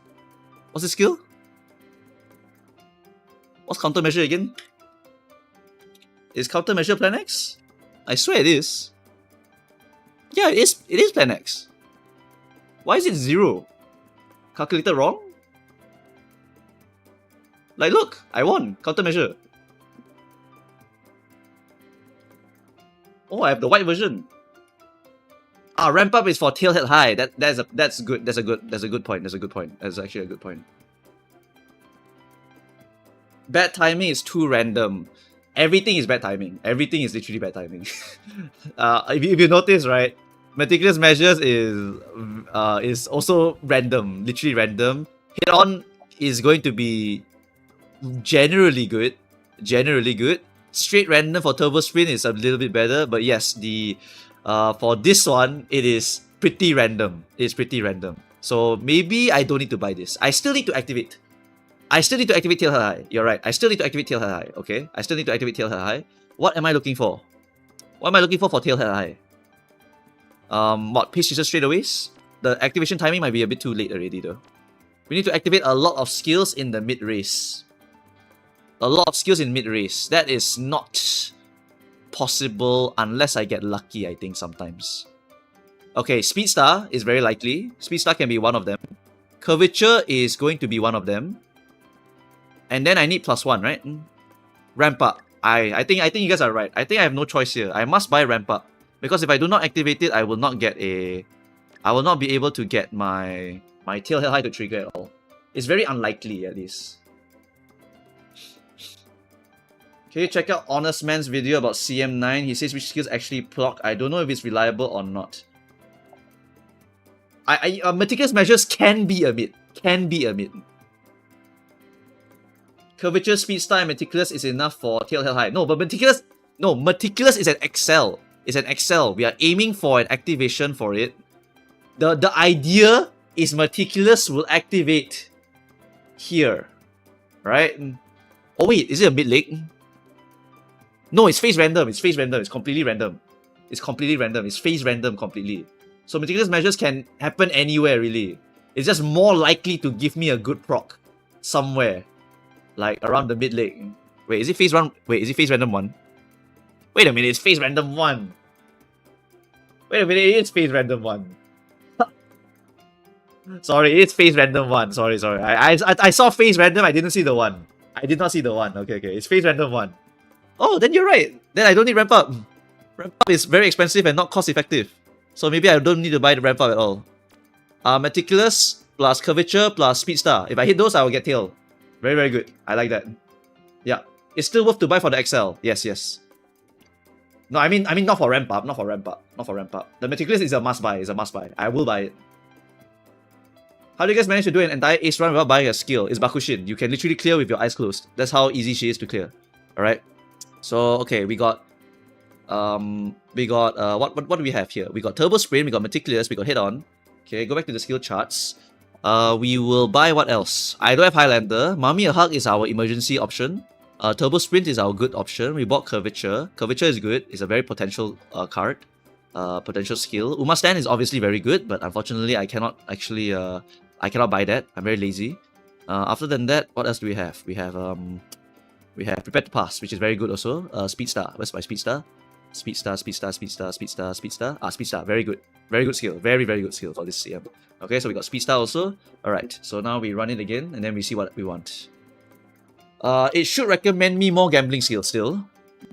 What's this skill? What's countermeasure again? Is countermeasure plan X? I swear it is. Yeah, it is plan X. Why is it 0? Calculated wrong? Like, look, I won. Countermeasure. Oh, I have the white version. Ramp up is for tail held high. That's good. That's a good point. That's a good point. That's actually a good point. Bad timing is too random. Everything is bad timing. Everything is literally bad timing. If you notice, right, meticulous measures is also random, literally random. Hit on is going to be generally good. Straight random for turbo sprint is a little bit better, but yes, the for this one it is pretty random. It's pretty random. So maybe I don't need to buy this. I still need to activate. Tail held high. You're right. I still need to activate tail held high. Okay. I still need to activate tail held high. What am I looking for? What am I looking for tail held high? What pace chaser straightaways? The activation timing might be a bit too late already though. We need to activate a lot of skills in the mid race. That is not possible unless I get lucky, I think, sometimes. Okay, Speed Star is very likely. Speed Star can be one of them. Curvature is going to be one of them. And then I need +1, right? Ramp up. I think you guys are right. I think I have no choice here. I must buy ramp up. Because if I do not activate it, I will not be able to get my tail held high to trigger at all. It's very unlikely, at least. Can you check out Honest Man's video about CM9? He says which skills actually proc. I don't know if it's reliable or not. Meticulous measures can be a mid. Curvature, Speed Star, and Meticulous is enough for tail held high. No, but Meticulous is an excel. It's an excel. We are aiming for an activation for it. The idea is Meticulous will activate here, right? Oh wait, is it a mid leg? No, it's phase random. It's completely random. It's phase random completely. So Meticulous measures can happen anywhere really. It's just more likely to give me a good proc somewhere, like around the mid leg. Wait, is it phase random 1? Wait a minute, it's phase random 1. Wait a minute, it's phase random 1. Sorry, it's phase random 1. Sorry. I saw phase random, I didn't see the 1. I did not see the 1. Okay. It's phase random 1. Oh, then you're right. Then I don't need ramp up. Ramp up is very expensive and not cost effective. So maybe I don't need to buy the ramp up at all. Meticulous plus curvature plus speed star. If I hit those, I will get tail. Very, very good. I like that. Yeah. It's still worth to buy for the XL. Yes. No, I mean not for ramp up. The Meticulous is a must buy. I will buy it. How do you guys manage to do an entire ace run without buying a skill? It's Bakushin. You can literally clear with your eyes closed. That's how easy she is to clear. Alright. So okay, we got what do we have here? We got Turbo Sprint, we got Meticulous, we got Head On. Okay, go back to the skill charts. We will buy what else? I don't have Highlander. Mummy a Hug is our emergency option. Turbo Sprint is our good option. We bought Curvature. Curvature is good. It's a very potential card. Potential skill. Uma Stand is obviously very good, but unfortunately I cannot actually I cannot buy that. I'm very lazy. After than that, what else do we have? We have Prepare to Pass, which is very good also. Speed Star. Where's my Speed Star? Speed Star. Speed Star. Very good. Very good skill. Very, very good skill for this CM. Okay, so we got Speed Star also. Alright, so now we run it again and then we see what we want. It should recommend me more gambling skills still.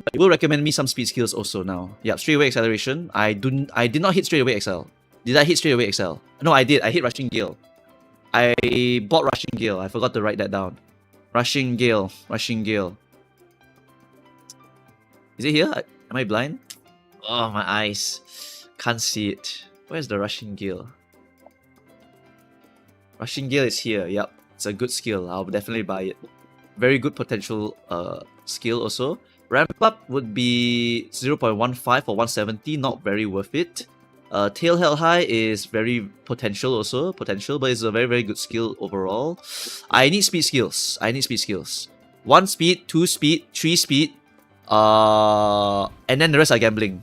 But it will recommend me some speed skills also now. Yeah, straightaway acceleration. I did not hit straightaway XL. Did I hit straightaway XL? No, I did. I hit Rushing Gale. I bought Rushing Gale. I forgot to write that down. Rushing Gale. Is it here? Am I blind? Oh, my eyes. Can't see it. Where's the Rushing Gale? Rushing Gale is here. Yep. It's a good skill. I'll definitely buy it. Very good potential skill also. Ramp up would be 0.15 for 170. Not very worth it. Tail Held High is very potential also. But it's a very, very good skill overall. I need speed skills. 1 speed, 2 speed, 3 speed. And then the rest are gambling.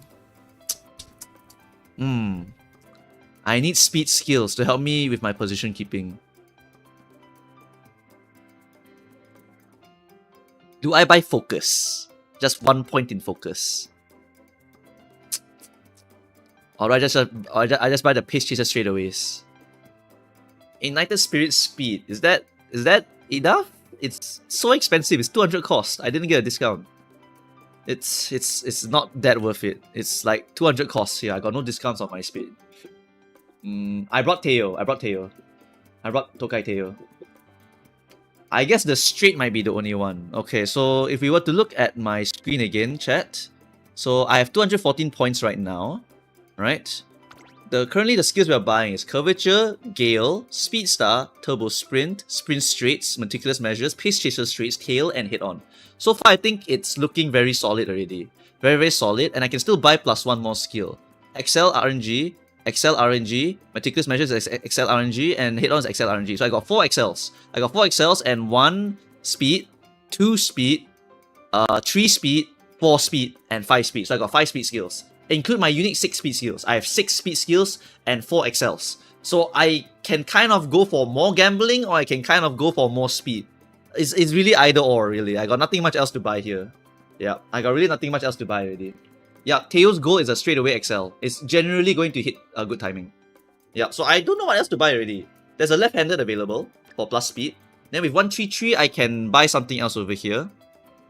I need speed skills to help me with my position keeping. Do I buy Focus? Just 1 point in Focus. Or I just buy the Pace Chaser straightaways. Ignited Spirit Speed. Is that enough? It's so expensive. It's 200 cost. I didn't get a discount. It's not that worth it. It's like 200 costs here. I got no discounts on my speed. I brought Teo. I brought Tokai Teo. I guess the straight might be the only one. Okay, so if we were to look at my screen again, chat. So I have 214 points right now, right? Currently the skills we are buying is Curvature, Gale, Speed Star, Turbo Sprint, Sprint Straights, Meticulous Measures, Pace Chaser Straights, Tail, and Hit On. So far, I think it's looking very solid already. Very, very solid, and I can still buy +1 more skill. Excel RNG, Excel RNG, Meticulous Measures is Excel RNG, and Hit On is Excel RNG. So I got 4 Excels. I got 4 Excels and 1 Speed, 2 Speed, 3 Speed, 4 Speed, and 5 Speed. So I got 5 Speed skills. Include my unique 6 speed skills. I have 6 speed skills and 4 excels. So I can kind of go for more gambling or I can kind of go for more speed. It's really either or, really. I got nothing much else to buy here. Yeah, I got really nothing much else to buy already. Yeah, Teo's goal is a straightaway excel. It's generally going to hit a good timing. Yeah, so I don't know what else to buy already. There's a left-handed available for plus speed. Then with 133, I can buy something else over here.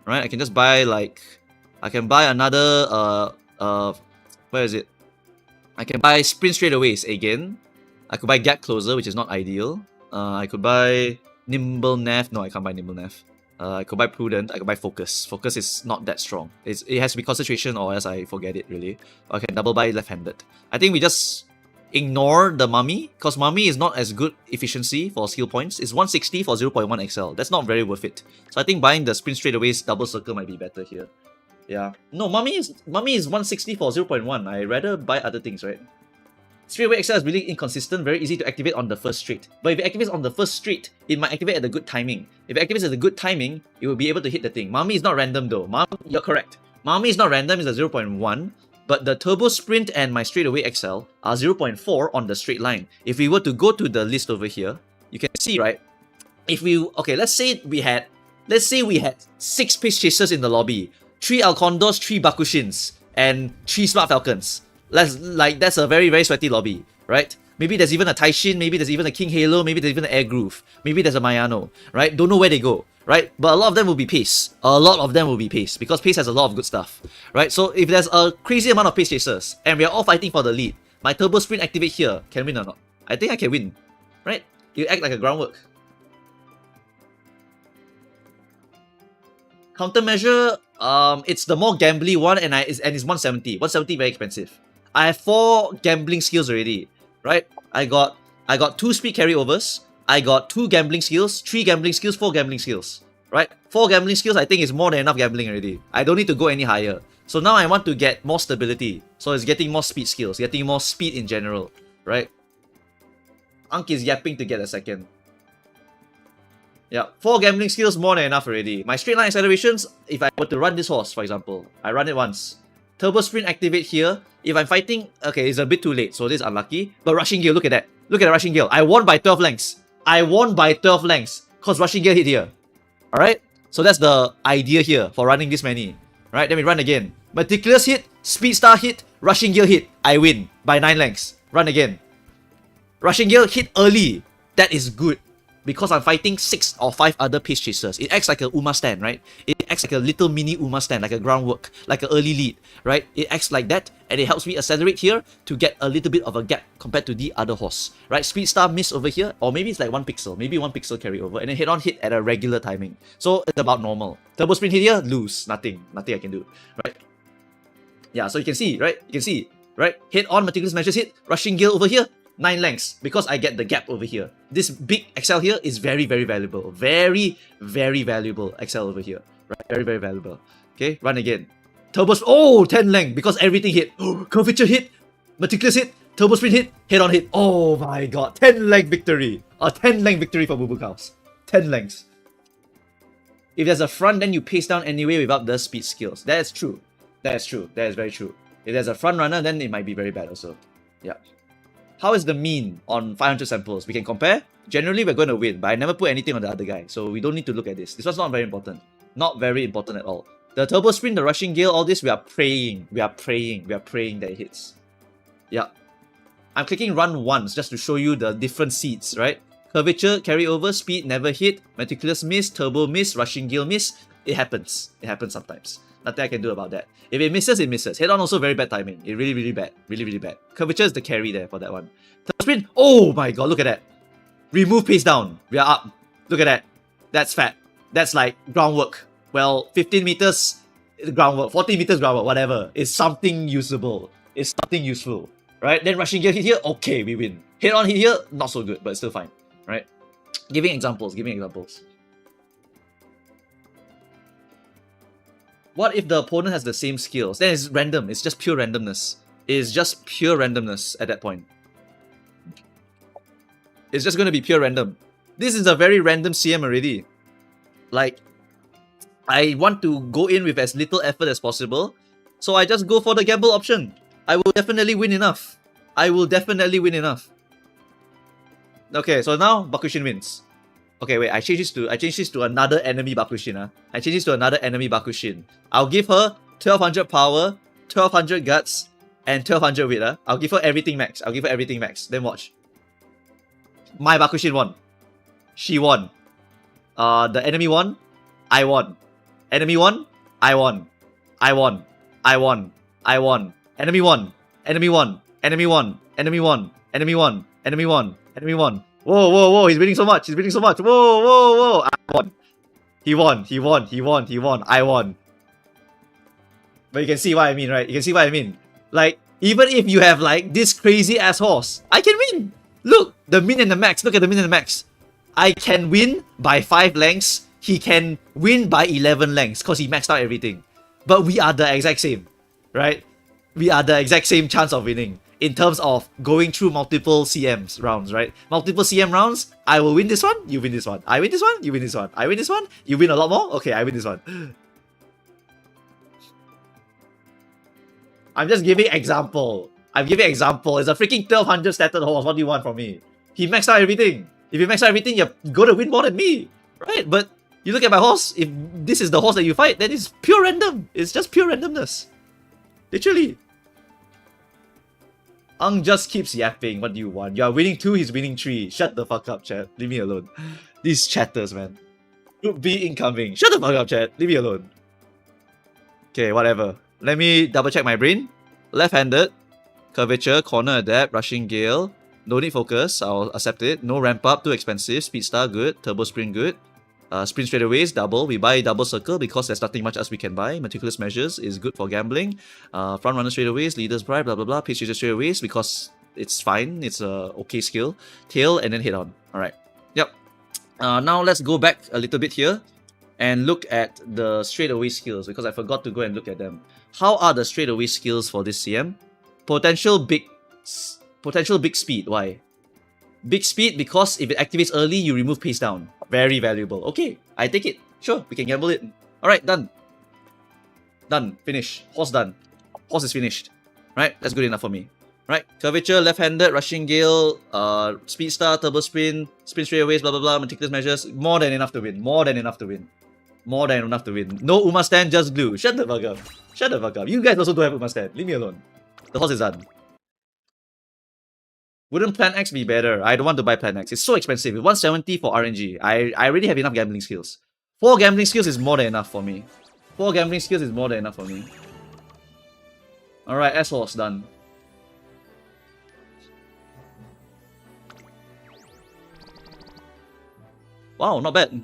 Right, I can just buy like... I can buy another... where is it? I can buy Sprint Straightaways again. I could buy Gap Closer, which is not ideal. I could buy Nimble Nav. No, I can't buy Nimble Nav. I could buy Prudent. I could buy Focus. Focus is not that strong. It has to be concentration or else I forget it, really. I can double buy left-handed. I think we just ignore the Mummy, because Mummy is not as good efficiency for skill points. It's 160 for 0.1 XL. That's not very worth it. So I think buying the Sprint Straightaways double circle might be better here. Yeah. No, Mummy is 160 for 0.1. I rather buy other things, right? Straightaway XL is really inconsistent, very easy to activate on the first straight. But if it activates on the first straight, it might activate at the good timing. If it activates at the good timing, it will be able to hit the thing. Mummy is not random though. You're correct. Mummy is not random, it's a 0.1. But the Turbo Sprint and my Straightaway XL are 0.4 on the straight line. If we were to go to the list over here, you can see, right? Okay, let's say we had 6 Pace Chasers in the lobby. 3 Alcondors, 3 Bakushins, and 3 Smart Falcons. That's a very, very sweaty lobby, right? Maybe there's even a Taishin, maybe there's even a King Halo, maybe there's even an Air Groove, maybe there's a Mayano, right? Don't know where they go, right? But a lot of them will be Pace. A lot of them will be Pace, because Pace has a lot of good stuff, right? So if there's a crazy amount of Pace Chasers, and we are all fighting for the lead, my Turbo Sprint activate here, can win or not? I think I can win, right? You act like a groundwork. Countermeasure, it's the more gambly one, and it's 170. 170 very expensive. I have 4 gambling skills already, right? I got 2 speed carryovers. I got 2 gambling skills, 3 gambling skills, 4 gambling skills, right? 4 gambling skills I think is more than enough gambling already. I don't need to go any higher. So now I want to get more stability. So it's getting more speed skills, getting more speed in general, right? Ankh is yapping to get a second. Yeah, 4 gambling skills more than enough already. My straight line accelerations, if I were to run this horse, for example, I run it once. Turbo Sprint activate here. If I'm fighting, okay, it's a bit too late, so this is unlucky. But Rushing Gale, look at that. Look at the Rushing Gale. I won by 12 lengths. I won by 12 lengths, because Rushing Gale hit here. Alright? So that's the idea here for running this many. Right, then we run again. Meticulous hit, Speed Star hit, Rushing Gale hit. I win by 9 lengths. Run again. Rushing Gale hit early. That is good. Because I'm fighting 6 or 5 other Pace Chasers. It acts like a Uma stand, right? It acts like a little mini Uma stand, like a groundwork, like an early lead, right? It acts like that, and it helps me accelerate here to get a little bit of a gap compared to the other horse, right? Speed Star miss over here, or maybe it's like 1 pixel, maybe 1 pixel carry over, and then Hit On hit at a regular timing. So it's about normal. Turbo Sprint hit here, lose. Nothing I can do, right? Yeah, so you can see, right? You can see, right? Hit On, Meticulous Measures hit, Rushing Gale over here, 9 lengths, because I get the gap over here. This big XL here is very, very valuable. Very, very valuable XL over here. Right? Very, very valuable. Okay, run again. Turbo, oh, 10 length, because everything hit. Curvature hit, Meticulous hit, Turbo Sprint hit, Hit On hit. Oh my god, 10 length victory. A 10 length victory for Boo Boo Cows. 10 lengths. If there's a front, then you pace down anyway without the speed skills. That is true. That is true. That is very true. If there's a front runner, then it might be very bad also. Yeah. How is the mean on 500 samples? We can compare. Generally, we're going to win, but I never put anything on the other guy, so we don't need to look at this. This one's not very important. Not very important at all. The Turbo Sprint, the Rushing Gale, all this, we are praying. We are praying that it hits. Yeah. I'm clicking run once just to show you the different seeds, right? Curvature, carry over, speed, never hit, Meticulous miss, Turbo miss, Rushing Gale miss, It happens. It happens sometimes. Nothing I can do about that. If it misses, it misses. Head on also very bad timing. It really, really bad. Really, really bad. Curvature is the carry there for that one. Turbo sprint. Oh my god, look at that. Remove pace down. We are up. Look at that. That's fat. That's like groundwork. Well, 15 meters groundwork, 40 meters groundwork, whatever. It's something usable. It's something useful. Right? Then rushing gear hit here, okay, we win. Head on hit here, not so good, but it's still fine. Right? Giving examples. What if the opponent has the same skills? Then it's random. It's just pure randomness. It's just pure randomness at that point. It's just going to be pure random. This is a very random CM already. Like, I want to go in with as little effort as possible. So I just go for the gamble option. I will definitely win enough. Okay, so now Bakushin wins. Okay, wait, I change this to another enemy Bakushin. I change this to another enemy Bakushin. I'll give her 1200 power, 1200 guts, and 1200 weight. I'll give her everything max. Then watch. My Bakushin won. She won. The enemy won. I won. Enemy won. I won. Enemy won. Whoa, he's winning so much. Whoa. I won. He won. I won. But you can see what I mean, right? Like, even if you have like this crazy ass horse, I can win. Look, the min and the max. Look at the min and the max. I can win by 5 lengths. He can win by 11 lengths because he maxed out everything. But we are the exact same, right? We are the exact same chance of winning in terms of going through multiple CMs rounds, right? Multiple CM rounds, I will win this one, you win this one. I win this one, you win this one. I win this one, you win a lot more? Okay, I win this one. I'm just giving example. It's a freaking 1200 stated horse. What do you want from me? He maxed out everything. If you max out everything, you're gonna win more than me, right? But you look at my horse, if this is the horse that you fight, then it's pure random. It's just pure randomness. Literally. Ang just keeps yapping. What do you want? You are winning 2, he's winning 3. Shut the fuck up, chat. Leave me alone. These chatters, man. Group B incoming. Shut the fuck up, chat. Leave me alone. Okay, whatever. Let me double check my brain. Left-handed. Curvature, corner adapt, rushing gale. No need focus, I'll accept it. No ramp up, too expensive. Speed star, good. Turbo sprint, good. Sprint straightaways, double. We buy double circle because there's nothing much else we can buy. Meticulous measures is good for gambling. Front runner straightaways, leaders bribe, blah blah blah. Pace chaser straightaways because it's fine. It's a okay skill. Tail and then head on. Alright. Yep. Now let's go back a little bit here and look at the straightaway skills because I forgot to go and look at them. How are the straightaway skills for this CM? Potential big speed. Why? Big speed because if it activates early, you remove pace down. Very valuable. Okay, I take it. Sure, we can gamble it. Alright, done. Done. Finish. Horse done. Horse is finished. Right, that's good enough for me. Right, curvature, left-handed, rushing gale, speed star, turbo sprint, sprint straightaways, blah blah blah, meticulous measures. More than enough to win. No Uma stand, just glue. Shut the fuck up. You guys also don't have Uma stand. Leave me alone. The horse is done. Wouldn't Plan X be better? I don't want to buy Plan X. It's so expensive. It's 170 for RNG. I already have enough gambling skills. 4 gambling skills is more than enough for me. Alright, S-Horse done. Wow, not bad.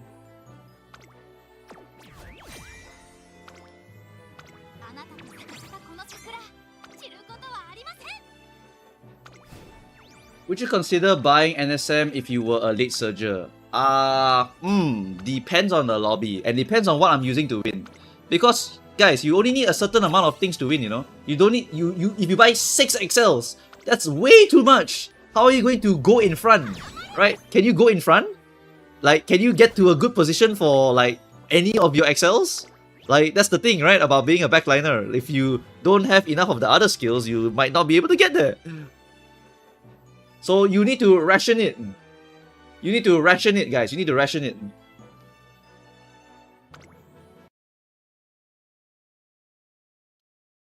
Would you consider buying NSM if you were a late surger? Depends on the lobby and depends on what I'm using to win. Because guys, you only need a certain amount of things to win, you know? You don't need if you buy 6 XLs, that's way too much. How are you going to go in front? Right? Can you go in front? Like, can you get to a good position for like any of your XLs? Like, that's the thing, right? About being a backliner. If you don't have enough of the other skills, you might not be able to get there. So you need to ration it. Guys. You need to ration it.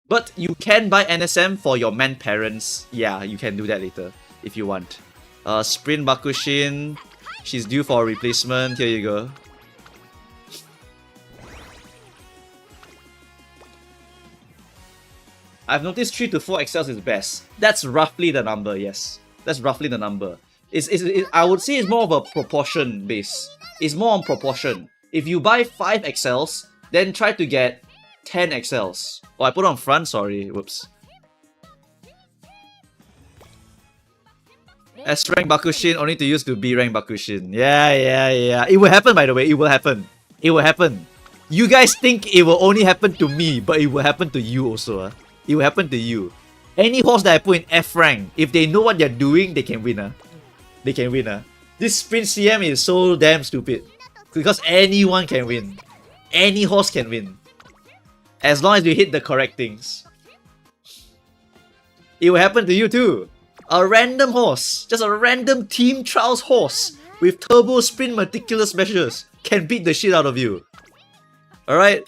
But you can buy NSM for your man parents. Yeah, you can do that later if you want. Sprint Bakushin. She's due for a replacement. Here you go. I've noticed 3 to 4 XLs is best. That's roughly the number, yes. That's roughly the number. I would say it's more of a proportion base. It's more on proportion. If you buy 5 XLs, then try to get 10 XLs. Oh, I put on front, sorry. Whoops. S rank Bakushin only to use to B rank Bakushin. Yeah. It will happen, by the way. It will happen. It will happen. You guys think it will only happen to me, but it will happen to you also. It will happen to you. Any horse that I put in F rank, if they know what they're doing, they can win. They can win. This sprint CM is so damn stupid. Because anyone can win. Any horse can win. As long as you hit the correct things. It will happen to you too. A random horse, just a random team trials horse with turbo sprint meticulous measures can beat the shit out of you. Alright?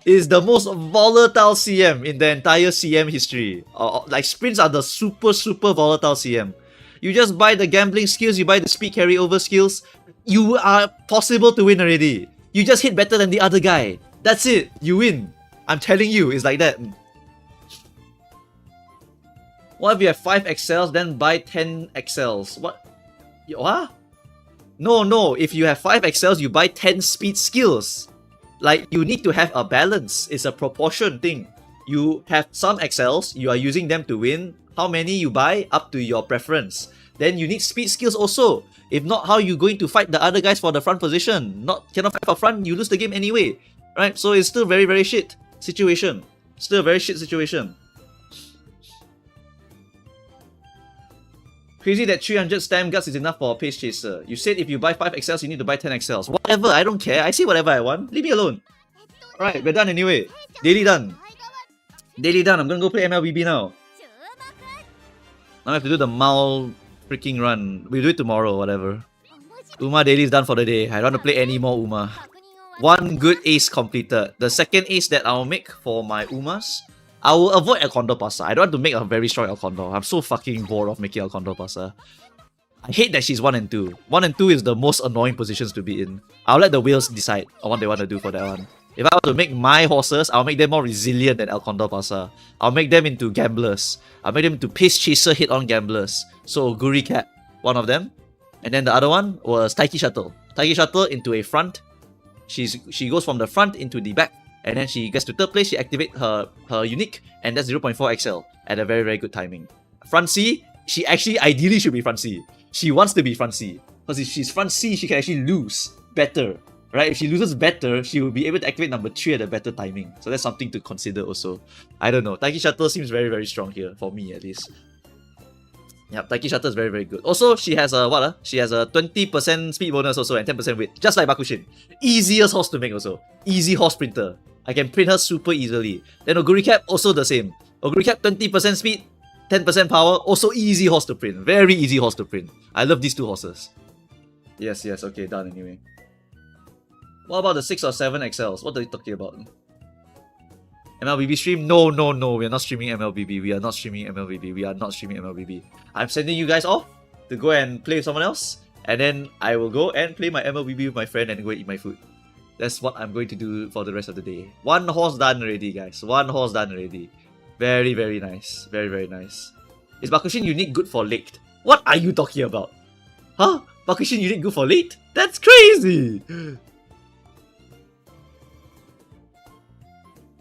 It is the most volatile CM in the entire CM history. Like sprints are the super volatile CM. You just buy the gambling skills, you buy the speed carryover skills, you are possible to win already. You just hit better than the other guy. That's it. You win. I'm telling you, it's like that. What if you have 5 XLs, then buy 10 XLs? What? No. If you have 5 XLs, you buy 10 speed skills. Like, you need to have a balance. It's a proportion thing. You have some XLs, you are using them to win. How many you buy? Up to your preference. Then you need speed skills also. If not, how are you going to fight the other guys for the front position? Cannot fight for front, you lose the game anyway. Right? So it's still very shit situation. Still a very shit situation. Crazy that 300 stamp guts is enough for a pace chaser. You said if you buy 5 XLs, you need to buy 10 XLs. Whatever, I don't care. I see whatever I want. Leave me alone. Alright, we're done anyway. Daily done. Daily done. I'm gonna go play MLBB now. Now I have to do the Mao freaking run. We'll do it tomorrow, whatever. Uma daily is done for the day. I don't want to play any more Uma. One good ace completed. The second ace that I'll make for my Umas, I will avoid El Condor Pasa. I don't want to make a very strong El Condor. I'm so fucking bored of making El Condor Pasa. I hate that she's 1 and 2. 1 and 2 is the most annoying positions to be in. I'll let the wheels decide on what they want to do for that one. If I were to make my horses, I'll make them more resilient than El Condor Pasa. I'll make them into gamblers. I'll make them into pace chaser hit-on gamblers. So Guri Cat, one of them. And then the other one was Taiki Shuttle. Taiki Shuttle into a front. She goes from the front into the back. And then she gets to 3rd place, she activates her unique, and that's 0.4 XL at a very good timing. Front C, she actually ideally should be front C. She wants to be front C. Because if she's front C, she can actually lose better. Right? If she loses better, she will be able to activate number 3 at a better timing. So that's something to consider also. I don't know. Taiki Shuttle seems very strong here, for me at least. Yeah, Taiki Shuttle is very good. Also, she has a She has a 20% speed bonus also and 10% weight. Just like Bakushin. Easiest horse to make also. Easy horse printer. I can print her super easily. Then Oguri Cap, also the same. Oguri Cap, 20% speed, 10% power, also easy horse to print. Very easy horse to print. I love these 2 horses. Yes, okay, done anyway. What about the 6 or 7 XLs? What are you talking about? MLBB stream? No, we are not streaming MLBB. We are not streaming MLBB. I'm sending you guys off to go and play with someone else. And then I will go and play my MLBB with my friend and go eat my food. That's what I'm going to do for the rest of the day. 1 horse done already, guys. 1 horse done already. Very nice. Very nice. Is Bakushin unique good for late? What are you talking about? Huh? Bakushin unique good for late? That's crazy!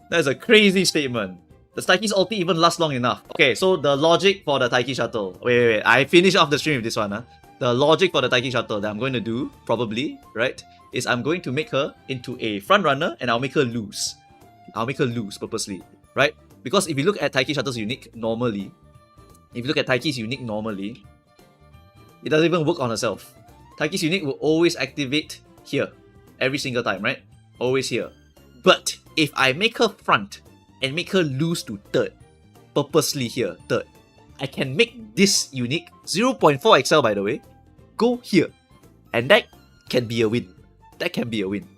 That's a crazy statement. Does Taiki's ulti even last long enough? Okay, so the logic for the Taiki Shuttle. Wait. I finish off the stream with this one. The logic for the Taiki Shuttle that I'm going to do, probably, right, is I'm going to make her into a front runner and I'll make her lose. I'll make her lose purposely, right? Because if you look at Taiki Shuttle's unique normally, it doesn't even work on herself. Taiki's unique will always activate here, every single time, right? Always here. But if I make her front and make her lose to 3rd, purposely here, 3rd, I can make this unique, 0.4 XL by the way, go here. And that can be a win. That can be a win.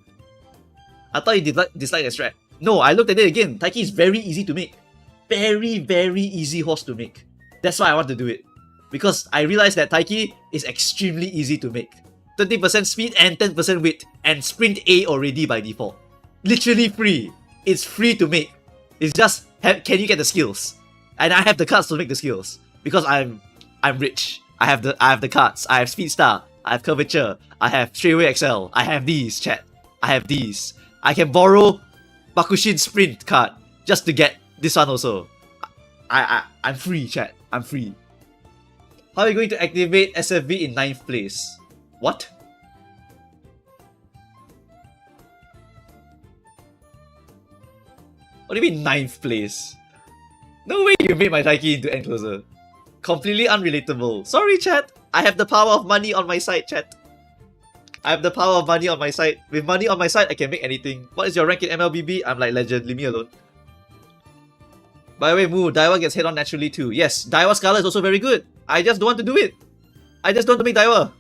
I thought you disliked the strat. No, I looked at it again. Taiki is very easy to make. Very easy horse to make. That's why I want to do it. Because I realized that Taiki is extremely easy to make. 20% speed and 10% weight. And sprint A already by default. Literally free. It's free to make. It's just Can you get the skills? And I have the cards to make the skills because I'm rich. I have the cards. I have Speed Star. I have Curvature. I have Straightaway Excel. I have these, chat. I have these. I can borrow Bakushin Sprint card just to get this one also. I'm free, chat. I'm free. How are you going to activate SFV in 9th place? What? What do you mean 9th place? No way you made my Taiki into Encloser. Completely unrelatable. Sorry, chat. I have the power of money on my side, chat. I have the power of money on my side. With money on my side, I can make anything. What is your rank in MLBB? I'm like legend. Leave me alone. By the way, Moo, Daiwa gets head on naturally too. Yes, Daiwa Scala is also very good. I just don't want to do it. I just don't want to make Daiwa.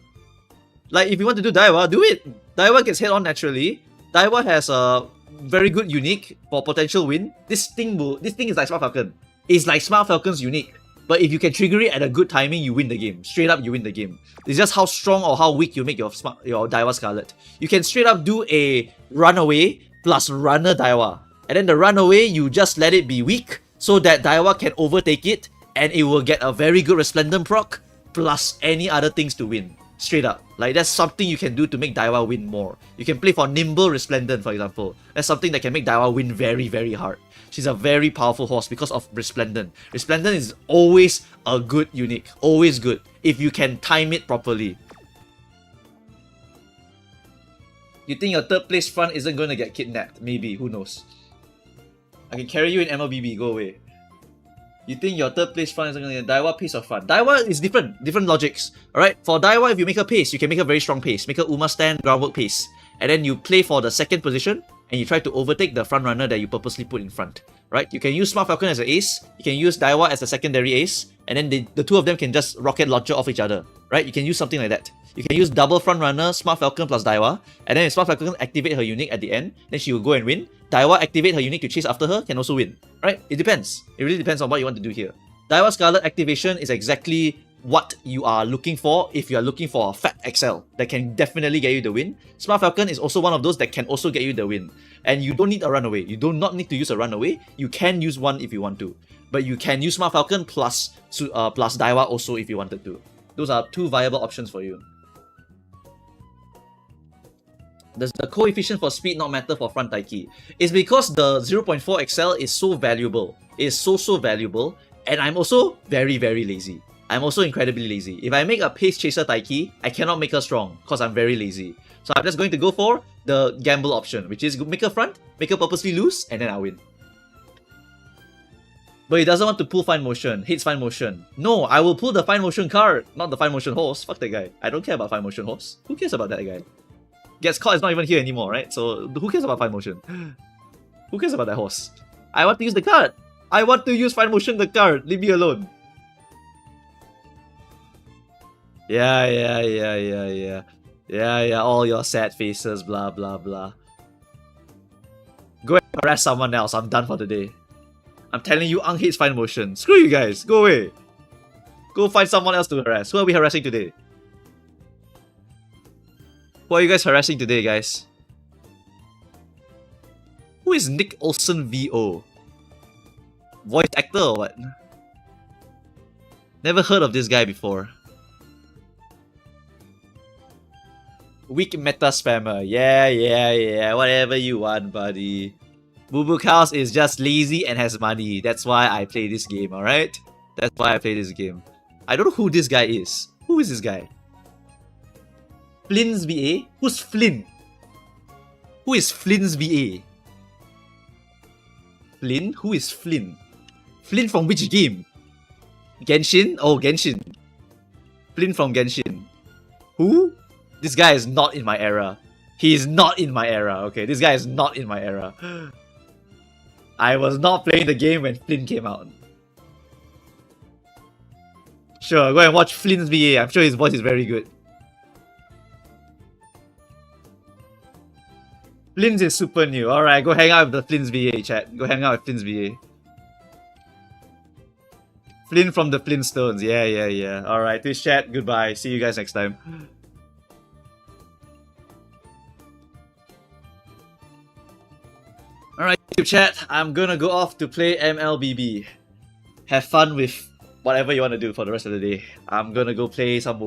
Like, if you want to do Daiwa, do it. Daiwa gets head on naturally. Daiwa has a very good unique for potential win. This thing is like Smart Falcon. It's like Smart Falcon's unique. But if you can trigger it at a good timing, you win the game. Straight up, you win the game. It's just how strong or how weak you make your Daiwa Scarlet. You can straight up do a runaway plus runner Daiwa. And then the runaway, you just let it be weak so that Daiwa can overtake it and it will get a very good Resplendent proc plus any other things to win. Straight up. Like, that's something you can do to make Daiwa win more. You can play for Nimble Resplendent, for example. That's something that can make Daiwa win very, very hard. She's a very powerful horse because of Resplendent. Resplendent is always a good unique. Always good. If you can time it properly. You think your 3rd place front isn't going to get kidnapped? Maybe. Who knows? I can carry you in MLBB. Go away. You think your 3rd place front isn't going to get Daiwa pace or front? Daiwa is different. Different logics. Alright? For Daiwa, if you make a pace, you can make a very strong pace. Make a Uma stand groundwork pace. And then you play for the 2nd position. And you try to overtake the front runner that you purposely put in front. Right? You can use Smart Falcon as an ace. You can use Daiwa as a secondary ace. And then the two of them can just rocket launcher off each other. Right? You can use something like that. You can use double front runner, Smart Falcon plus Daiwa. And then if Smart Falcon activate her unique at the end, then she will go and win. Daiwa activate her unique to chase after her, can also win. Right? It depends. It really depends on what you want to do here. Daiwa Scarlet activation is exactly what you are looking for if you are looking for a fat XL that can definitely get you the win. Smart Falcon is also one of those that can also get you the win. And you don't need a runaway. You do not need to use a runaway. You can use one if you want to. But you can use Smart Falcon plus Daiwa also if you wanted to. Those are 2 viable options for you. Does the coefficient for speed not matter for front Taiki? It's because the 0.4 XL is so valuable. It's so valuable. And I'm also very, very lazy. I'm also incredibly lazy. If I make a pace chaser Taiki, I cannot make her strong because I'm very lazy. So I'm just going to go for the gamble option, which is make her front, make her purposely lose, and then I win. But he doesn't want to pull Finemotion, hates Finemotion. No, I will pull the Finemotion card, not the Finemotion horse. Fuck that guy. I don't care about Finemotion horse. Who cares about that guy? Gets caught is not even here anymore, right? So who cares about Finemotion? Who cares about that horse? I want to use the card. I want to use Finemotion the card. Leave me alone. Yeah, all your sad faces, blah, blah, blah. Go and harass someone else. I'm done for the day. I'm telling you, Ang hates Finemotion. Screw you guys. Go away. Go find someone else to harass. Who are we harassing today? Who are you guys harassing today, guys? Who is Nick Olsen VO? Voice actor or what? Never heard of this guy before. Weak meta spammer. Yeah. Whatever you want, buddy. Boo Cows is just lazy and has money. That's why I play this game, alright? That's why I play this game. I don't know who this guy is. Who is this guy? Flynn's VA? Who's Flynn? Who is Flynn's VA? Flynn? Who is Flynn? Flynn from which game? Genshin? Oh, Genshin. Flynn from Genshin. Who? This guy is not in my era. He is not in my era, okay? This guy is not in my era. I was not playing the game when Flynn came out. Sure, go and watch Flynn's VA. I'm sure his voice is very good. Flynn's is super new. Alright, go hang out with the Flynn's VA, chat. Go hang out with Flynn's VA. Flynn from the Flintstones. Yeah. Alright, Twitch chat. Goodbye. See you guys next time. Alright, YouTube chat, I'm gonna go off to play MLBB. Have fun with whatever you want to do for the rest of the day. I'm gonna go play some